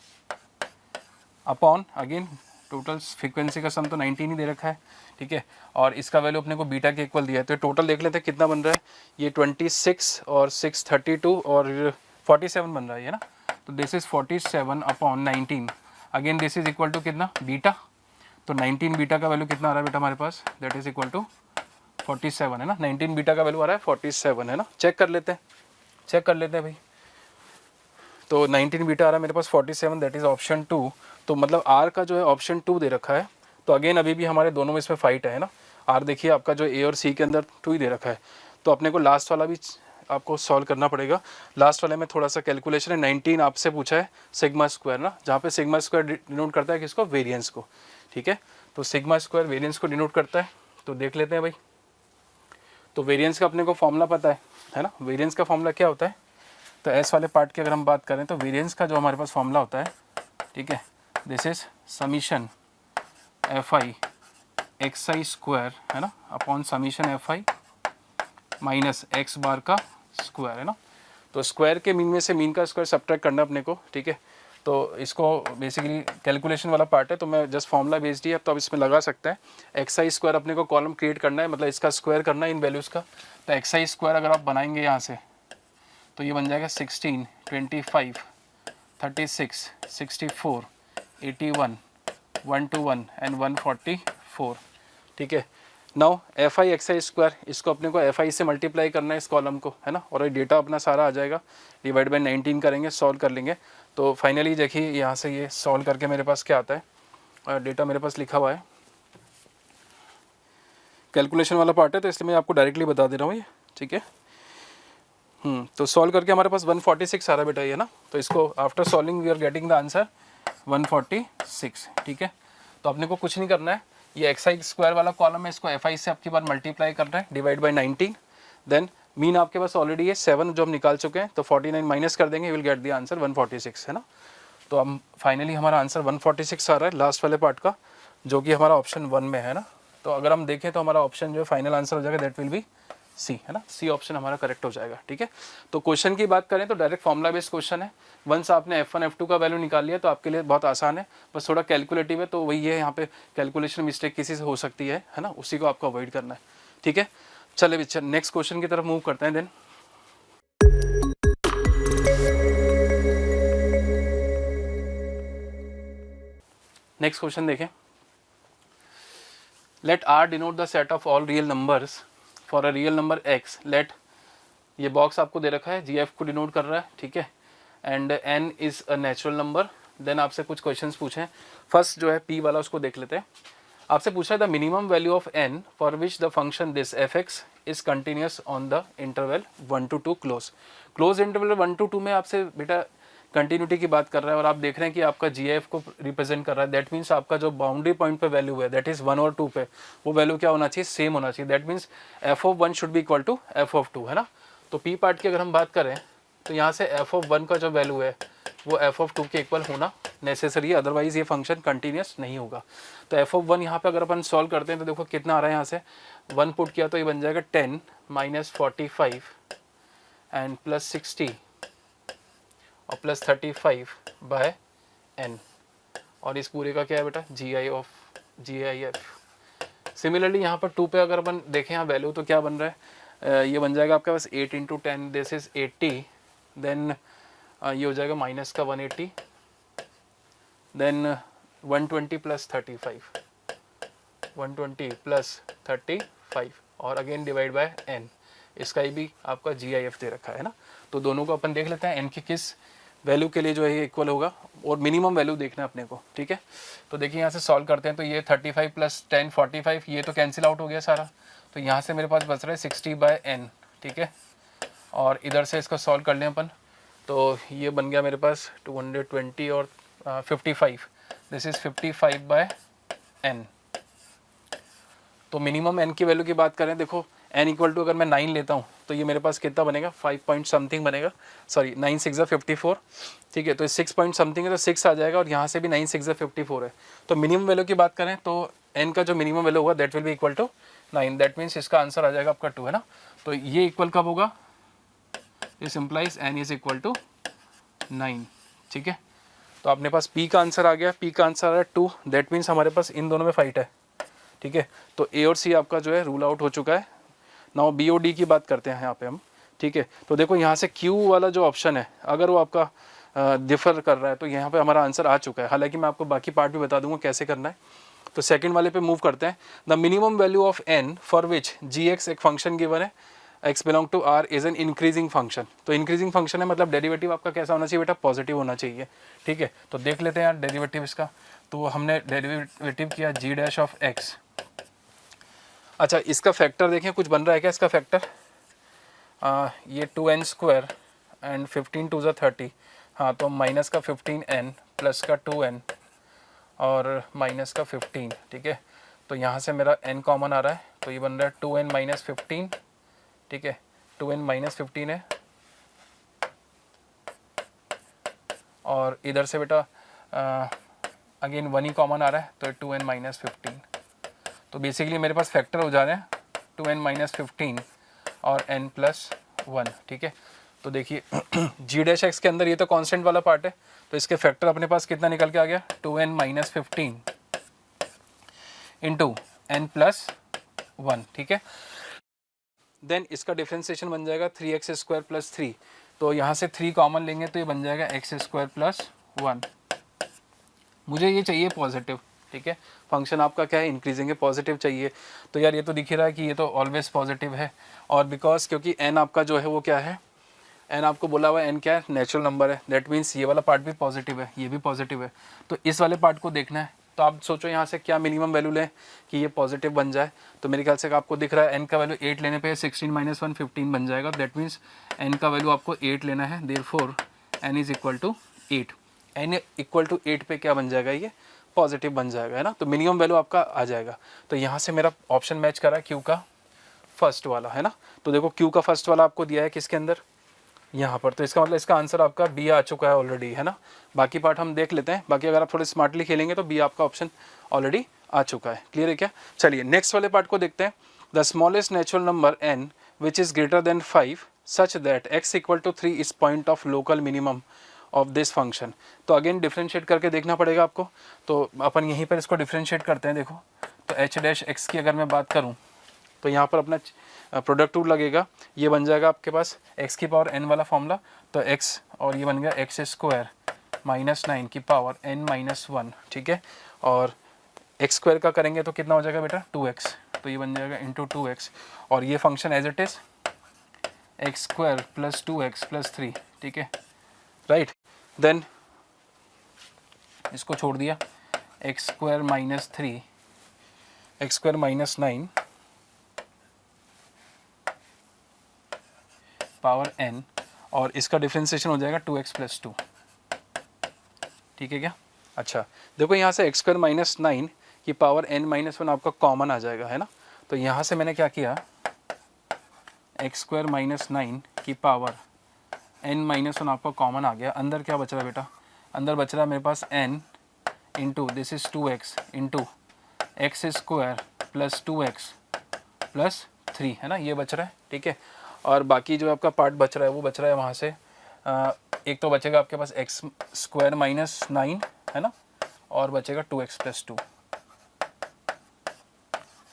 upon again total frequency का सम तो 19 ही दे रखा है, ठीक है, और इसका वैल्यू अपने को बीटा के इक्वल दिया है, तो टोटल देख लेते हैं कितना बन रहा है, ये 26 और 6 32 और 47 बन रहा है ना, तो this is 47 upon 19, again this is equal to कितना बीटा, तो 19 बीटा का वैल्यू कितना आ रहा है बेटा हमारे पास, दैट इज इक्वल टू 47 है ना, 19 बीटा का वैल्यू आ रहा है 47 है ना, चेक कर लेते हैं भाई, तो 19 बीटा आ रहा है मेरे पास 47, दैट इज ऑप्शन 2, तो मतलब आर का जो है ऑप्शन 2 दे रखा है, तो अगेन अभी भी हमारे दोनों में इसमें फाइट है ना, आर देखिए आपका जो ए और सी के अंदर 2 ही दे रखा है, तो अपने को लास्ट वाला भी आपको सॉल्व करना पड़ेगा। लास्ट वाले में थोड़ा सा कैलकुलेशन है, 19 आपसे पूछा है सिग्मा स्क्वायर ना, जहाँ पे सिग्मा स्क्वायर डिनोट करता है किसको, वेरिएंस को, ठीक है, तो सिग्मा स्क्वायर वेरिएंस को डिनोट करता है, तो देख लेते हैं भाई। तो वेरिएंस का अपने को फॉर्मूला पता है ना, वेरिएंस का फॉर्मूला क्या होता है, तो एस वाले पार्ट की अगर हम बात करें तो वेरिएंस का जो हमारे पास फॉर्मूला होता है, ठीक है, this is summation F I X I square है ना, upon summation F I minus x bar का स्क्वायर है ना, तो स्क्वायर के मीन में से मीन का स्क्वायर सब्ट्रैक्ट करना अपने को, ठीक है, तो इसको बेसिकली कैलकुलेशन वाला पार्ट है, तो मैं जस्ट फॉर्मूला भेज दिया, तो अब इसमें लगा सकते हैं एक्स आई स्क्वायर अपने को कॉलम क्रिएट करना है, मतलब इसका स्क्वायर करना है इन वैल्यूज़ का, तो एक्स आई स्क्वायर अगर आप बनाएंगे यहाँ से तो ये बन जाएगा 16 25 36 64 81 121 एंड 144, ठीक है। Now F I X I square, इसको अपने को एफ आई से मल्टीप्लाई करना है इस कॉलम को है ना, और ये डेटा अपना सारा आ जाएगा, डिवाइड बाई 19 करेंगे, सॉल्व कर लेंगे, तो फाइनली देखिए यहाँ से ये सॉल्व करके मेरे पास क्या आता है, और डेटा मेरे पास लिखा हुआ है, कैलकुलेशन वाला पार्ट है, तो इसलिए मैं आपको डायरेक्टली बता दे रहा हूँ ये, ठीक है। तो सॉल्व करके हमारे पास 146 आ रहा है बेटा ये ना, तो इसको after solving we are getting the answer 146, ठीक है। तो अपने को कुछ नहीं करना है, ये एक्स आई स्क्वायर वाला कॉलम है, इसको एफ आई से आपकी बार मल्टीप्लाई करना है, डिवाइड बाई 19, देन मीन आपके पास ऑलरेडी है 7 जो हम निकाल चुके हैं, तो 49 माइनस कर देंगे, विल गेट द आंसर 146 है ना। तो हम फाइनली हमारा आंसर 146 आ रहा है लास्ट वाले पार्ट का, जो कि हमारा ऑप्शन 1 में है ना। तो अगर हम देखें तो हमारा ऑप्शन जो है फाइनल आंसर हो जाएगा, दैट विल बी सी है ना, सी ऑप्शन हमारा करेक्ट हो जाएगा, ठीक है। तो क्वेश्चन की बात करें तो डायरेक्ट फॉर्मुला बेस्ड क्वेश्चन है, वंस आपने F1 F2 का वैल्यू निकाल लिया तो आपके लिए बहुत आसान है, बस थोड़ा कैलकुलेटिव है, तो वही है यहाँ पे कैलकुलेशन मिस्टेक किसी से हो सकती है ना, उसी को आपको अवॉइड करना है, ठीक है। चले बच्चे नेक्स्ट क्वेश्चन की तरफ मूव करते हैं। देन नेक्स्ट क्वेश्चन देखें, let R denote the set of all real numbers for a real number x, let ये बॉक्स आपको दे रखा है, GF को डिनोट कर रहा है, ठीक है, and n is a natural number. Then आपसे कुछ क्वेश्चंस पूछे हैं, फर्स्ट जो है p वाला उसको देख लेते हैं। आपसे पूछा है the minimum value of n for which the function this fx is continuous on the interval 1 to 2 close interval 1 to 2 में आपसे बेटा कंटिन्यूटी की बात कर रहा है, और आप देख रहे हैं कि आपका GF को रिप्रेजेंट कर रहा है, दैट मीन्स आपका जो बाउंड्री पॉइंट पे वैल्यू है दैट इज 1 और 2 पे, वो वैल्यू क्या होना चाहिए, सेम होना चाहिए, that means f of 1 should be equal to f of 2 है ना। तो p पार्ट की अगर हम बात करें तो यहाँ से f(1) का जो वैल्यू है वो f(2) के इक्वल होना नेसेसरी है, अदरवाइज ये फंक्शन कंटिन्यूस नहीं होगा। तो f(1) यहाँ पे अगर अपन सॉल्व करते हैं तो देखो कितना आ रहा है, यहाँ से 1 पुट किया तो ये बन जाएगा 10 माइनस 45 एंड प्लस 60 और प्लस 35 बाय n, और इस पूरे का क्या है बेटा GIF। सिमिलरली यहाँ पर 2 पे अगर अपन देखें यहाँ वैल्यू तो क्या बन रहा है, ये बन जाएगा आपके पास 8 इंटू 10 दिस इज 80, देन ये हो जाएगा माइनस का 180, देन 120 प्लस 35, 120 प्लस 35 और अगेन डिवाइड बाय n, इसका ही भी आपका GIF दे रखा है ना। तो दोनों को अपन देख लेते हैं n की किस वैल्यू के लिए जो है ये इक्वल होगा, और मिनिमम वैल्यू देखना है अपने को, ठीक है। तो देखिए यहाँ से सॉल्व करते हैं तो ये 35 प्लस 10 45, ये तो कैंसिल आउट हो गया सारा, तो यहाँ से मेरे पास बच रहा है 60 बाय n, ठीक है। और इधर से इसको सॉल्व कर लें अपन, तो ये बन गया मेरे पास 220 और 55, दिस इज़ 55 बाय n। तो मिनिमम n की वैल्यू की बात करें, देखो n इक्वल टू अगर मैं 9 लेता हूँ तो ये मेरे पास कितना बनेगा 5 पॉइंट समथिंग बनेगा, सॉरी 9 6 54, ठीक है। तो 6 पॉइंट समथिंग है तो 6 आ जाएगा, और यहाँ से भी 9 6 54 है। तो मिनिमम वैल्यू की बात करें तो n का जो मिनिमम वैल्यू होगा that will be equal to 9, that means इसका आंसर आ जाएगा आपका 2, है ना। तो ये इक्वल कब होगा, this implies n is equal to 9, ठीक है। तो अपने पास p का आंसर आ गया, p का आंसर आ रहा है 2, दैट मीन्स हमारे पास इन दोनों में फाइट है, ठीक है। तो a और c आपका जो है रूल आउट हो चुका है। नाउ b और d की बात करते हैं यहाँ पे हम, ठीक है। तो देखो यहाँ से q वाला जो ऑप्शन है अगर वो आपका डिफर कर रहा है तो यहाँ पे हमारा आंसर आ चुका है, हालांकि मैं आपको बाकी पार्ट भी बता दूंगा कैसे करना है। तो सेकंड वाले पे मूव करते हैं। The minimum value of n for which gx एक फंक्शन गिवन है, x belong to r is an increasing function. तो इंक्रीजिंग फंक्शन है मतलब डेरिवेटिव आपका कैसा होना चाहिए बेटा, पॉजिटिव होना चाहिए, ठीक है। तो देख लेते हैं यार डेरिवेटिव इसका, तो हमने डेरिवेटिव किया g डैश ऑफ x। अच्छा इसका फैक्टर देखें कुछ बन रहा है क्या इसका फैक्टर, ये 2n स्क्वायर एंड 15 टू ज़ा 30, हाँ तो माइनस का 15n प्लस का 2n और माइनस का 15, ठीक है। तो यहाँ से मेरा n कॉमन आ रहा है तो ये बन रहा है 2n माइनस 15, ठीक है, 2n माइनस 15 है, और इधर से बेटा अगेन 1 ही कॉमन आ रहा है तो 2n माइनस 15। तो बेसिकली मेरे पास फैक्टर हो जा रहे हैं 2n माइनस 15 और n प्लस 1, ठीक है। तो देखिए g डैश एक्स के अंदर ये तो कांस्टेंट वाला पार्ट है, तो इसके फैक्टर अपने पास कितना निकल के आ गया 2n minus 15 into n plus 1, ठीक है। देन इसका डिफ्रेंसिएशन बन जाएगा 3x स्क्वायर प्लस 3, तो यहाँ से 3 कॉमन लेंगे तो ये बन जाएगा x स्क्वायर प्लस 1। मुझे ये चाहिए पॉजिटिव, ठीक है। फंक्शन आपका क्या है इंक्रीजिंग है, पॉजिटिव चाहिए। तो यार ये तो दिख ही रहा है कि ये तो ऑलवेज पॉजिटिव है, और बिकॉज क्योंकि n आपका जो है वो क्या है, n आपको बोला हुआ है n क्या है नेचुरल नंबर है, दैट मीन्स ये वाला पार्ट भी पॉजिटिव है, ये भी पॉजिटिव है। तो इस वाले पार्ट को देखना है, तो आप सोचो यहाँ से क्या मिनिमम वैल्यू लें कि ये पॉजिटिव बन जाए। तो मेरे ख्याल से आपको दिख रहा है n का वैल्यू 8 लेने पे 16 माइनस 1 15 बन जाएगा, दैट मीन्स n का वैल्यू आपको 8 लेना है, therefore n is equal to 8। n equal to 8 पे क्या बन जाएगा, ये पॉजिटिव बन जाएगा, है ना। तो मिनिमम वैल्यू आपका आ जाएगा। तो यहाँ से मेरा ऑप्शन मैच करा क्यू का फर्स्ट वाला, है ना। तो देखो क्यू का फर्स्ट वाला आपको दिया है किसके अंदर, यहाँ पर, तो इसका मतलब इसका आंसर आपका बी आ चुका है ऑलरेडी, है ना। बाकी पार्ट हम देख लेते हैं, बाकी अगर आप थोड़े स्मार्टली खेलेंगे तो बी आपका ऑप्शन ऑलरेडी आ चुका है। क्लियर है क्या। चलिए नेक्स्ट वाले पार्ट को देखते हैं। The smallest natural number n which is greater than 5 such that x equal to 3 is point of local minimum of this function. तो अगेन डिफ्रेंशिएट करके देखना पड़ेगा आपको, तो अपन यहीं पर इसको डिफ्रेंशिएट करते हैं। देखो तो h डैश x की अगर मैं बात करूँ तो यहाँ पर अपना प्रोडक्ट रूल लगेगा, ये बन जाएगा आपके पास x की पावर n वाला फॉर्मूला, तो x और ये बन गया x स्क्वायर माइनस 9 की पावर n माइनस 1, ठीक है। और x स्क्वायर का करेंगे तो कितना हो जाएगा बेटा 2x, तो ये बन जाएगा इंटू 2x, और ये function as it is x square plus 2x plus 3, ठीक है, राइट। देन इसको छोड़ दिया, x square minus 3 x square minus 9 power n, और इसका डिफ्रेंसिएशन हो जाएगा 2x प्लस 2, ठीक है क्या। अच्छा देखो यहाँ से x स्क्वायर माइनस 9 की पावर n माइनस 1 आपका कॉमन आ जाएगा, है ना। तो यहाँ से मैंने क्या किया, x स्क्वायर माइनस 9 की पावर n माइनस वन आपका कॉमन आ गया, अंदर क्या बच रहा है बेटा, अंदर बच रहा है मेरे पास n into this is 2x into x square plus 2x plus 3 है ना, ये बच रहा है, ठीक है। और बाकी जो आपका पार्ट बच रहा है वो बच रहा है वहाँ से एक तो बचेगा आपके पास एक्स स्क्वायर माइनस 9 है ना, और बचेगा 2x प्लस 2,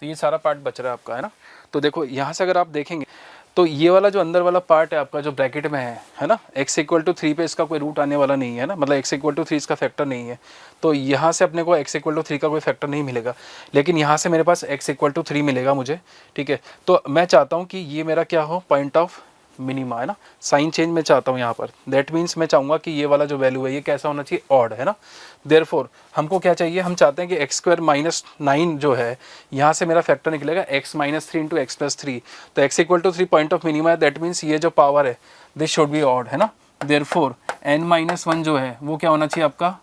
तो ये सारा पार्ट बच रहा है आपका, है ना। तो देखो यहाँ से अगर आप देखेंगे तो ये वाला जो अंदर वाला पार्ट है आपका जो ब्रैकेट में है ना, x इक्वल टू 3 पे इसका कोई रूट आने वाला नहीं है ना, मतलब x इक्वल टू 3 इसका फैक्टर नहीं है, तो यहाँ से अपने को x इक्वल टू 3 का कोई फैक्टर नहीं मिलेगा, लेकिन यहाँ से मेरे पास x इक्वल टू 3 मिलेगा मुझे, ठीक है। तो मैं चाहता हूँ कि ये मेरा क्या हो, पॉइंट ऑफ मिनिमा, है ना, साइन चेंज मैं चाहता हूँ यहाँ पर, दैट मीन्स मैं चाहूँगा कि ये वाला जो वैल्यू है ये कैसा होना चाहिए, ऑड, है ना। देयरफॉर हमको क्या चाहिए, हम चाहते हैं कि एक्स स्क्वायर माइनस 9 जो है यहाँ से मेरा फैक्टर निकलेगा x minus 3 into X plus 3, तो x equal to 3 point of minima है, दैट मीन्स ये जो पावर है दिस शुड बी ऑड, है ना। देयरफॉर n माइनस 1 जो है वो क्या होना चाहिए आपका,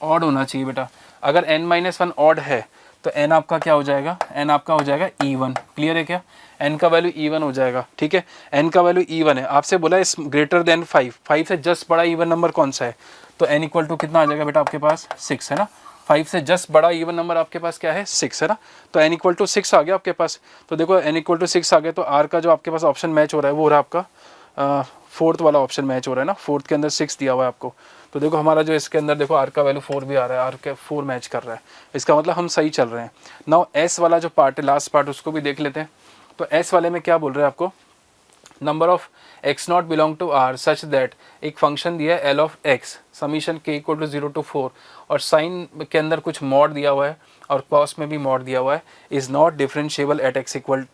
ऑड होना चाहिए बेटा। अगर n माइनस 1 ऑड है तो n आपका क्या हो जाएगा, n आपका हो जाएगा even, क्लियर है क्या, n का वैल्यू even हो जाएगा, ठीक है। n का वैल्यू even है, आपसे बोला है ग्रेटर देन 5 से जस्ट बड़ा इवन नंबर कौन सा है, तो n इक्वल टू कितना आ जाएगा बेटा आपके पास 6, है ना। 5 से जस्ट बड़ा इवन नंबर आपके पास क्या है 6, है ना, तो n इक्वल टू 6 आ गया आपके पास। तो देखो n इक्वल टू 6 आ गया, तो r का जो आपके पास ऑप्शन मैच हो रहा है वो हो रहा है आपका फोर्थ वाला ऑप्शन मैच हो रहा है ना, फोर्थ के अंदर 6 दिया हुआ है आपको, तो देखो हमारा जो इसके अंदर देखो r का वैल्यू 4 भी आ रहा है, r के 4 मैच कर रहा है, इसका मतलब हम सही चल रहे हैं। नाउ s वाला जो पार्ट है लास्ट पार्ट उसको भी देख लेते हैं। तो s वाले में क्या बोल रहे हैं आपको, number of x not belong to r such that एक फंक्शन दिया है l ऑफ x summation k equal to 0 to 4 और साइन के अंदर कुछ मॉड दिया हुआ है और कॉस में भी मॉड दिया हुआ है, is not differentiable eight x equal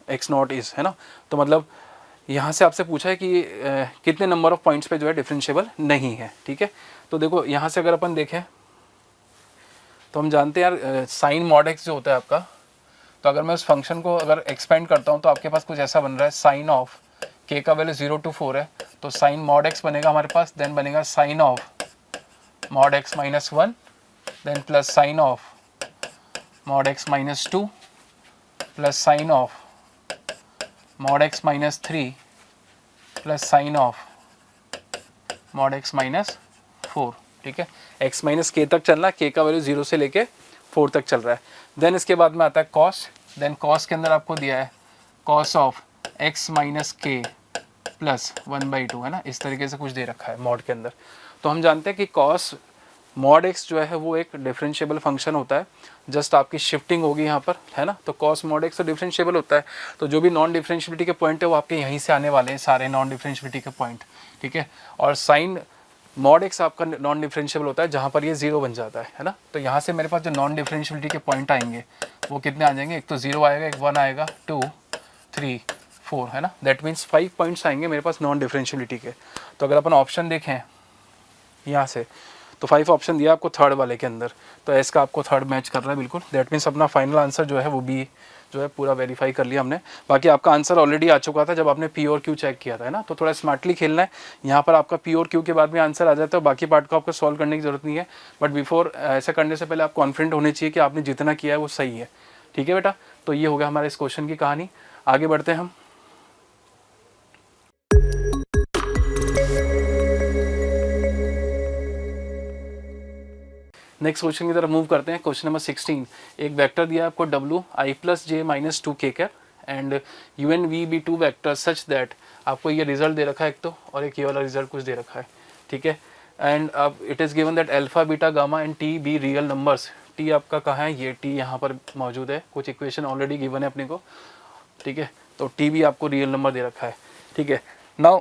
x not is, है ना। तो मतलब यहाँ से आपसे पूछा है कि कितने नंबर ऑफ पॉइंट्स पे जो है डिफरेंशिएबल नहीं है, ठीक है। तो देखो यहाँ से अगर अपन देखें तो हम जानते हैं यार साइन मॉड एक्स जो होता है आपका, तो अगर मैं उस फंक्शन को अगर एक्सपेंड करता हूँ तो आपके पास कुछ ऐसा बन रहा है, साइन ऑफ के का वैल्यू 0 टू 4 है, तो साइन मॉड एक्स बनेगा हमारे पास, देन बनेगा sine of mod X minus 1, then plus sine of mod X minus 2 plus sine of mod X minus 3 plus sine of mod X minus 4, ठीक है। x माइनस के तक चल रहा है, k का वैल्यू 0 से लेके 4 तक चल रहा है। देन इसके बाद में आता है कॉस, देन कॉस के अंदर आपको दिया है कॉस ऑफ x माइनस के प्लस 1/2, है ना, इस तरीके से कुछ दे रखा है मॉड के अंदर। तो हम जानते हैं कि कॉस मॉड एक्स जो है वो एक डिफरेंशिएबल फंक्शन होता है, जस्ट आपकी शिफ्टिंग होगी यहाँ पर, है ना, तो कॉस मॉड एक्स तो डिफरेंशिएबल होता है, तो जो भी नॉन डिफरेंशिएबिलिटी के पॉइंट है वो आपके यहीं से आने वाले हैं सारे नॉन डिफरेंशिएबिलिटी के पॉइंट, ठीक है। और साइन मॉड एक्स आपका नॉन डिफरेंशिएबल होता है जहाँ पर ये 0 बन जाता है ना, तो यहाँ से मेरे पास जो नॉन डिफरेंशिएबिलिटी के पॉइंट आएंगे वो कितने आ जाएंगे, एक तो 0 आएगा, एक 1 आएगा, 2 3 4, है ना, दैट मीन्स 5 पॉइंट्स आएंगे मेरे पास नॉन डिफरेंशिएबिलिटी के। तो अगर अपन ऑप्शन देखें यहाँ से तो 5 ऑप्शन दिया आपको थर्ड वाले के अंदर, तो एस का आपको थर्ड मैच कर रहा है बिल्कुल, दैट मीन्स अपना फाइनल आंसर जो है वो बी जो है पूरा वेरीफाई कर लिया हमने। बाकी आपका आंसर ऑलरेडी आ चुका था जब आपने पी और क्यू चेक किया था, है ना, तो थोड़ा स्मार्टली खेलना है। यहाँ पर आपका पी और क्यू के बाद में आंसर आ जाता है, बाकी पार्ट को आपको सॉल्व करने की जरूरत नहीं है, बट बिफोर ऐसा करने से पहले आप कॉन्फिडेंट होने चाहिए कि आपने जितना किया है वो सही है, ठीक है बेटा। तो ये हो गया हमारे इस क्वेश्चन की कहानी, आगे बढ़ते हैं हम। नेक्स्ट क्वेश्चन की तरफ मूव करते हैं। क्वेश्चन नंबर 16, एक वेक्टर दिया है आपको w i plus j minus 2 k cap and u and v be 2 vector such that, आपको ये रिजल्ट दे रखा है एक तो, और एक ये वाला रिजल्ट कुछ दे रखा है, ठीक है। एंड अब it is given that alpha beta gamma and t be real numbers, t आपका कहाँ है, ये t यहाँ पर मौजूद है, कुछ इक्वेशन ऑलरेडी गिवन है अपने को, ठीक है, तो t भी आपको रियल नंबर दे रखा है, ठीक है। Now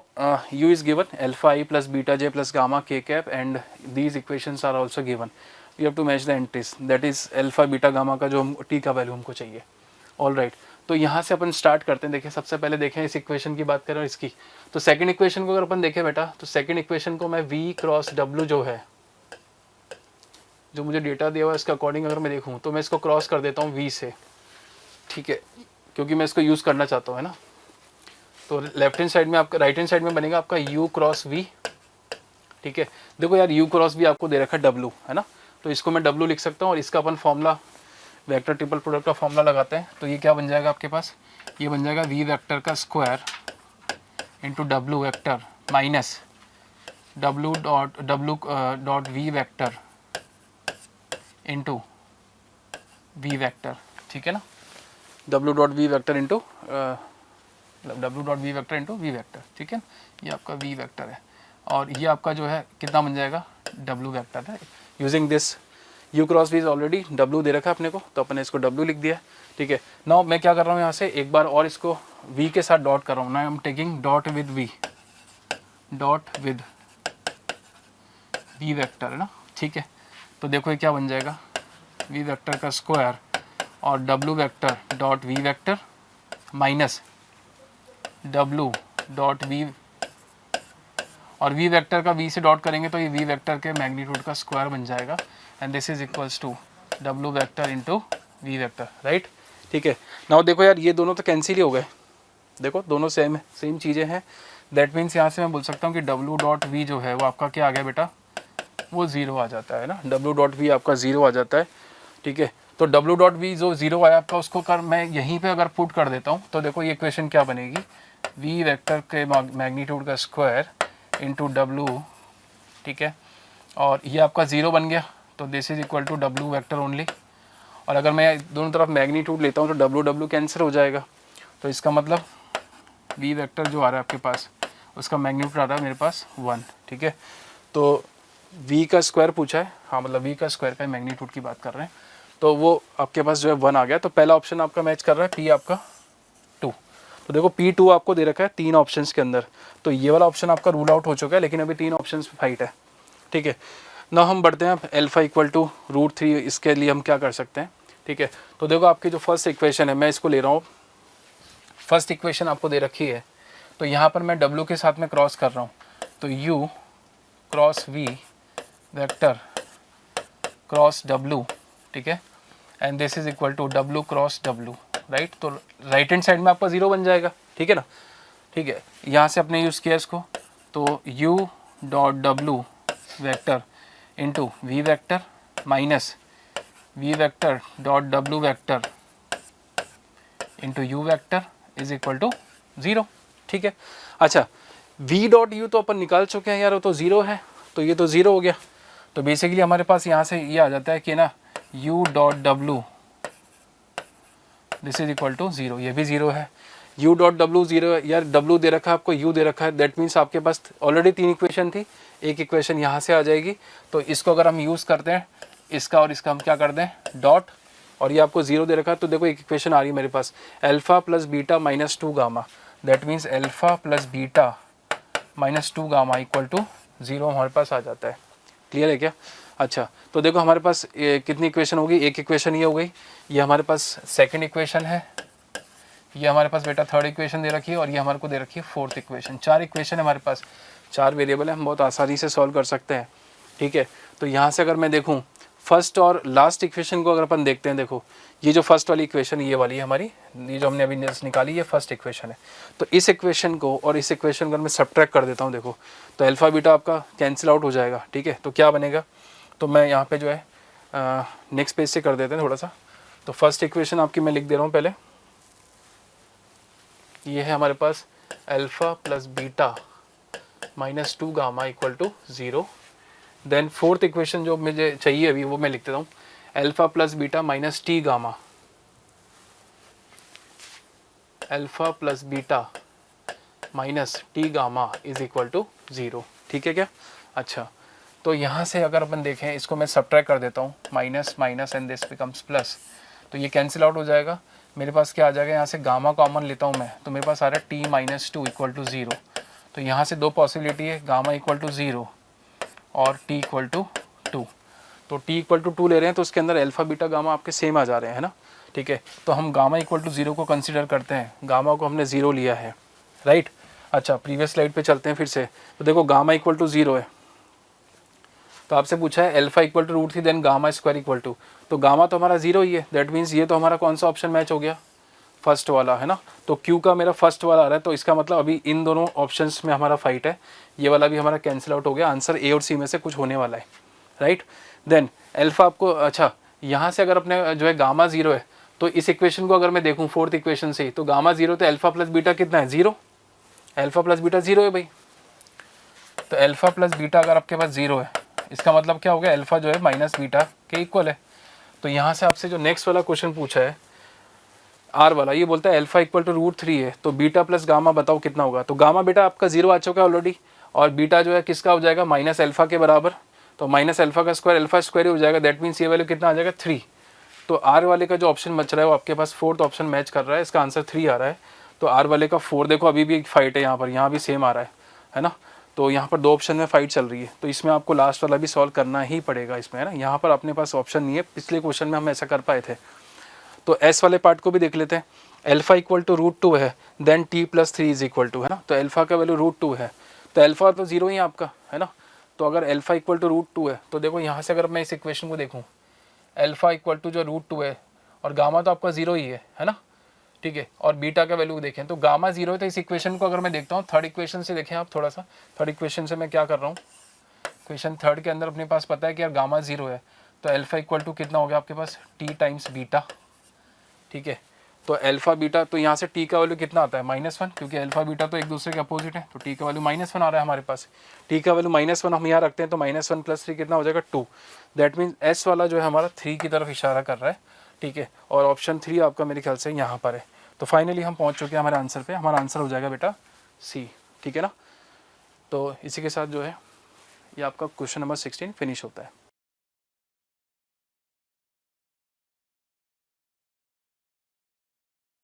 u is given alpha i plus beta j plus gamma k cap and these equations are also given. You have to match the entries, that is alpha beta gamma का जो t का value हमको चाहिए। All right, तो यहाँ से अपन start करते हैं। देखिए सबसे पहले देखें इस इक्वेशन की बात करें और इसकी, तो सेकंड इक्वेशन को अगर अपन देखें बेटा, तो सेकंड इक्वेशन को मैं v क्रॉस w जो है, जो मुझे डेटा दिया हुआ है इसके अकॉर्डिंग अगर मैं देखूँ तो मैं इसको क्रॉस कर देता हूँ v से, ठीक है, क्योंकि मैं इसको यूज़ करना चाहता हूँ, है ना। तो लेफ्ट हैंड साइड में आपका, राइट हैंड साइड में बनेगा आपका u क्रॉस v, ठीक है। देखो यार u क्रॉस v आपको दे रखा है w, है ना, तो इसको मैं w लिख सकता हूँ और इसका अपन फॉर्मूला वेक्टर ट्रिपल प्रोडक्ट का फॉर्मूला लगाते हैं। तो ये क्या बन जाएगा आपके पास, ये बन जाएगा v वेक्टर का square into w vector minus w dot V vector into V vector, ठीक है ना, w dot V vector into w dot V vector into V vector, ठीक है, ये आपका वी वेक्टर है और ये आपका जो है कितना बन जाएगा w वेक्टर है। Using this u cross v is already w दे रखा है अपने को, तो अपने इसको w लिख दिया, ठीक है। नाउ मैं क्या कर रहा हूँ यहाँ से एक बार और इसको v के साथ डॉट कर रहा हूँ, now I am taking dot with v, dot with v vector है ना, ठीक है। तो देखो ये क्या बन जाएगा, v वेक्टर का स्क्वायर और w vector dot v vector minus w dot v, और v वेक्टर का v से डॉट करेंगे तो ये v वेक्टर के मैग्नीट्यूड का स्क्वायर बन जाएगा and this is equals to w vector into v vector, right, ठीक है। नाउ देखो यार ये दोनों तो कैंसिल ही हो गए, देखो दोनों सेम है, सेम चीज़ें हैं, दैट मीन्स यहाँ से मैं बोल सकता हूँ कि w डॉट v जो है वो आपका क्या आ गया बेटा, वो ज़ीरो आ जाता है ना, w डॉट v आपका ज़ीरो आ जाता है, ठीक है। तो w डॉट v जो ज़ीरो आया आपका उसको कर मैं यहीं पे अगर पुट कर देता हूँ तो देखो ये इक्वेशन क्या बनेगी, v वेक्टर के मैग्नीट्यूड का स्क्वायर इंटू w, ठीक है, और ये आपका ज़ीरो बन गया तो this is equal to w vector only, और अगर मैं दोनों तरफ मैग्नीट्यूड लेता हूँ तो w कैंसिल हो जाएगा, तो इसका मतलब v वेक्टर जो आ रहा है आपके पास उसका मैग्नीट्यूड आ रहा है मेरे पास 1, ठीक है। तो v का स्क्वायर पूछा है, हाँ मतलब v का स्क्वायर का मैग्नीट्यूड की बात कर रहे हैं, तो वो आपके पास जो है 1 आ गया, तो पहला ऑप्शन आपका मैच कर रहा है p आपका 2, तो देखो p2 आपको दे रखा है 3 ऑप्शंस के अंदर, तो ये वाला ऑप्शन आपका रूल आउट हो चुका है, लेकिन अभी 3 ऑप्शंस पे फाइट है, ठीक है। ना हम बढ़ते हैं अब अल्फा इक्वल टू √3, इसके लिए हम क्या कर सकते हैं, ठीक है। तो देखो आपकी जो फर्स्ट इक्वेशन है मैं इसको ले रहा हूँ, फर्स्ट इक्वेशन आपको दे रखी है, तो यहाँ पर मैं w के साथ में क्रॉस कर रहा हूँ, तो u cross v vector cross w, ठीक है, and this is equal to w cross w, right, तो राइट हैंड साइड में आपका 0 बन जाएगा, ठीक है ना, ठीक है। यहाँ से अपने यूज़ किया इसको, तो u dot w vector into V vector minus V vector dot w vector into u vector is equal to 0, ठीक है। अच्छा v डॉट u तो अपन निकाल चुके हैं यार, वो तो 0 है, तो ये तो 0 हो गया, तो बेसिकली हमारे पास यहाँ से ये आ जाता है कि ना u dot w this is equal to 0, ये भी 0 है, u डॉट w 0 है यार, w दे रखा है आपको, u दे रखा है, दैट मीन्स आपके पास ऑलरेडी 3 इक्वेशन थी, एक इक्वेशन यहाँ से आ जाएगी, तो इसको अगर हम यूज़ करते हैं इसका और इसका हम क्या कर दें डॉट, और ये आपको 0 दे रखा है, तो देखो एक इक्वेशन आ रही है मेरे पास alpha plus beta minus 2 gamma, that means alpha plus beta minus 2 gamma equal to 0 हमारे पास आ जाता है, क्लियर है क्या। अच्छा तो देखो हमारे पास कितनी इक्वेशन होगी, एक इक्वेशन ये हो गई, ये हमारे पास सेकंड इक्वेशन है, ये हमारे पास बेटा थर्ड इक्वेशन दे रखी है, और ये हमारे को दे रखी है फोर्थ इक्वेशन, 4 इक्वेशन है हमारे पास, 4 वेरिएबल है, हम बहुत आसानी से सॉल्व कर सकते हैं, ठीक है। तो यहाँ से अगर मैं देखूँ फर्स्ट और लास्ट इक्वेशन को अगर अपन देखते हैं, देखो ये जो फर्स्ट वाली इक्वेशन ये वाली है हमारी, ये जो हमने अभी निकाली ये फर्स्ट इक्वेशन है, तो इस इक्वेशन को और इस इक्वेशन को अगर मैं सब्ट्रैक्ट कर देता हूँ, देखो तो अल्फ़ा बीटा आपका कैंसिल आउट हो जाएगा, ठीक है। तो क्या बनेगा, तो मैं यहाँ पे जो है नेक्स्ट पेज से कर देते हैं थोड़ा सा, तो फर्स्ट इक्वेशन आपकी मैं लिख दे रहा हूँ पहले, ये है हमारे पास alpha plus beta minus 2 gamma equal to 0, then fourth equation जो मुझे चाहिए अभी वो मैं लिख देता हूँ alpha plus beta minus T gamma, alpha plus beta minus T gamma is equal to 0, ठीक है क्या। अच्छा तो यहाँ से अगर अपन देखें इसको मैं सब्ट्रैक्ट कर देता हूँ, minus minus and this becomes plus, तो ये कैंसिल आउट हो जाएगा, मेरे पास क्या आ जाएगा, यहाँ से गामा कॉमन लेता हूँ मैं, तो मेरे पास आ रहा है टी माइनस 2 इक्वल टू 0, तो यहाँ से 2 पॉसिबिलिटी है, गामा इक्वल टू 0 और t इक्वल टू 2, तो t इक्वल टू 2 ले रहे हैं तो उसके अंदर अल्फ़ा बीटा गामा आपके सेम आ जा रहे हैं ना, ठीक है। तो हम गामा इक्वल टू 0 को कंसीडर करते हैं, गामा को हमने 0 लिया है, राइट। अच्छा प्रीवियस स्लाइड पे चलते हैं फिर से, तो देखो गामा इक्वल टू 0 है, तो आपसे पूछा है alpha equal to √3 then gamma square equal to, तो गामा तो हमारा 0 ही है, दैट मीन्स ये तो हमारा कौन सा ऑप्शन मैच हो गया, फर्स्ट वाला है ना, तो Q का मेरा फर्स्ट वाला आ रहा है, तो इसका मतलब अभी इन दोनों ऑप्शंस में हमारा फाइट है, ये वाला भी हमारा कैंसिल आउट हो गया, आंसर A और C में से कुछ होने वाला है, राइट। देन अल्फ़ा आपको, अच्छा यहाँ से अगर अपने जो है गामा 0 है, तो इस इक्वेशन को अगर मैं देखूँ फोर्थ इक्वेशन से, तो गामा 0 तो अल्फ़ा प्लस बीटा कितना है 0, अल्फ़ा प्लस बीटा 0 है भाई, तो अल्फा प्लस बीटा अगर आपके पास 0 है, इसका मतलब क्या हो गया, अल्फा जो है माइनस बीटा के इक्वल है। तो यहाँ से आपसे जो नेक्स्ट वाला क्वेश्चन पूछा है आर वाला, ये बोलता है अल्फा इक्वल टू √3 है, तो बीटा प्लस गामा बताओ कितना होगा। तो गामा बेटा आपका 0 आ चुका है ऑलरेडी, और बीटा जो है किसका हो जाएगा, माइनस अल्फा के बराबर। तो माइनस अल्फा का स्क्वायर अल्फा स्क्वायर ही हो जाएगा, दैट मीन्स ये वैल्यू कितना आ जाएगा 3। तो आर वाले का जो ऑप्शन बच रहा है वो आपके पास फोर्थ ऑप्शन मैच कर रहा है, इसका आंसर 3 आ रहा है। तो आर वाले का 4, देखो अभी भी एक फाइट है यहाँ पर, यहाँ भी सेम आ रहा है ना। तो यहाँ पर 2 ऑप्शन में फाइट चल रही है, तो इसमें आपको लास्ट वाला भी सॉल्व करना ही पड़ेगा इसमें, है ना। यहाँ पर अपने पास ऑप्शन नहीं है, पिछले क्वेश्चन में हम ऐसा कर पाए थे। तो एस वाले पार्ट को भी देख लेते हैं। अल्फा इक्वल टू √2 है, then t + 3 is equal to, है ना। तो अल्फा का वैल्यू √2 है, तो अल्फा तो 0 ही है आपका, है ना। तो अगर अल्फा इक्वल टू √2 है, तो देखो यहाँ से अगर मैं इस इक्वेशन को देखूँ, अल्फा इक्वल टू जो √2 है और गामा तो आपका 0 ही है ना, ठीक है। और बीटा का वैल्यू देखें तो गामा 0 है। तो इस इक्वेशन को अगर मैं देखता हूँ थर्ड इक्वेशन से, देखें आप थोड़ा सा, थर्ड इक्वेशन से मैं क्या कर रहा हूँ, इक्वेशन थर्ड के अंदर अपने पास पता है कि यार गामा 0 है, तो अल्फा इक्वल टू कितना हो गया आपके पास, t टाइम्स बीटा, ठीक है। तो अल्फा बीटा, तो यहाँ से t का वैल्यू कितना आता है, -1, क्योंकि अल्फा बीटा तो एक दूसरे के अपोजिट है, तो t का वैल्यू -1 आ रहा है हमारे पास। t का वैल्यू -1 हम यहाँ रखते हैं, तो -1 + 3 कितना हो जाएगा 2। दैट मीन्स एस वाला जो है हमारा 3 की तरफ इशारा कर रहा है, ठीक है। और ऑप्शन 3 आपका मेरे ख्याल से यहाँ पर है। तो फाइनली हम पहुँच चुके हैं हमारे आंसर पे, हमारा आंसर हो जाएगा बेटा सी, ठीक है ना। तो इसी के साथ जो है ये आपका क्वेश्चन नंबर 16 फिनिश होता है।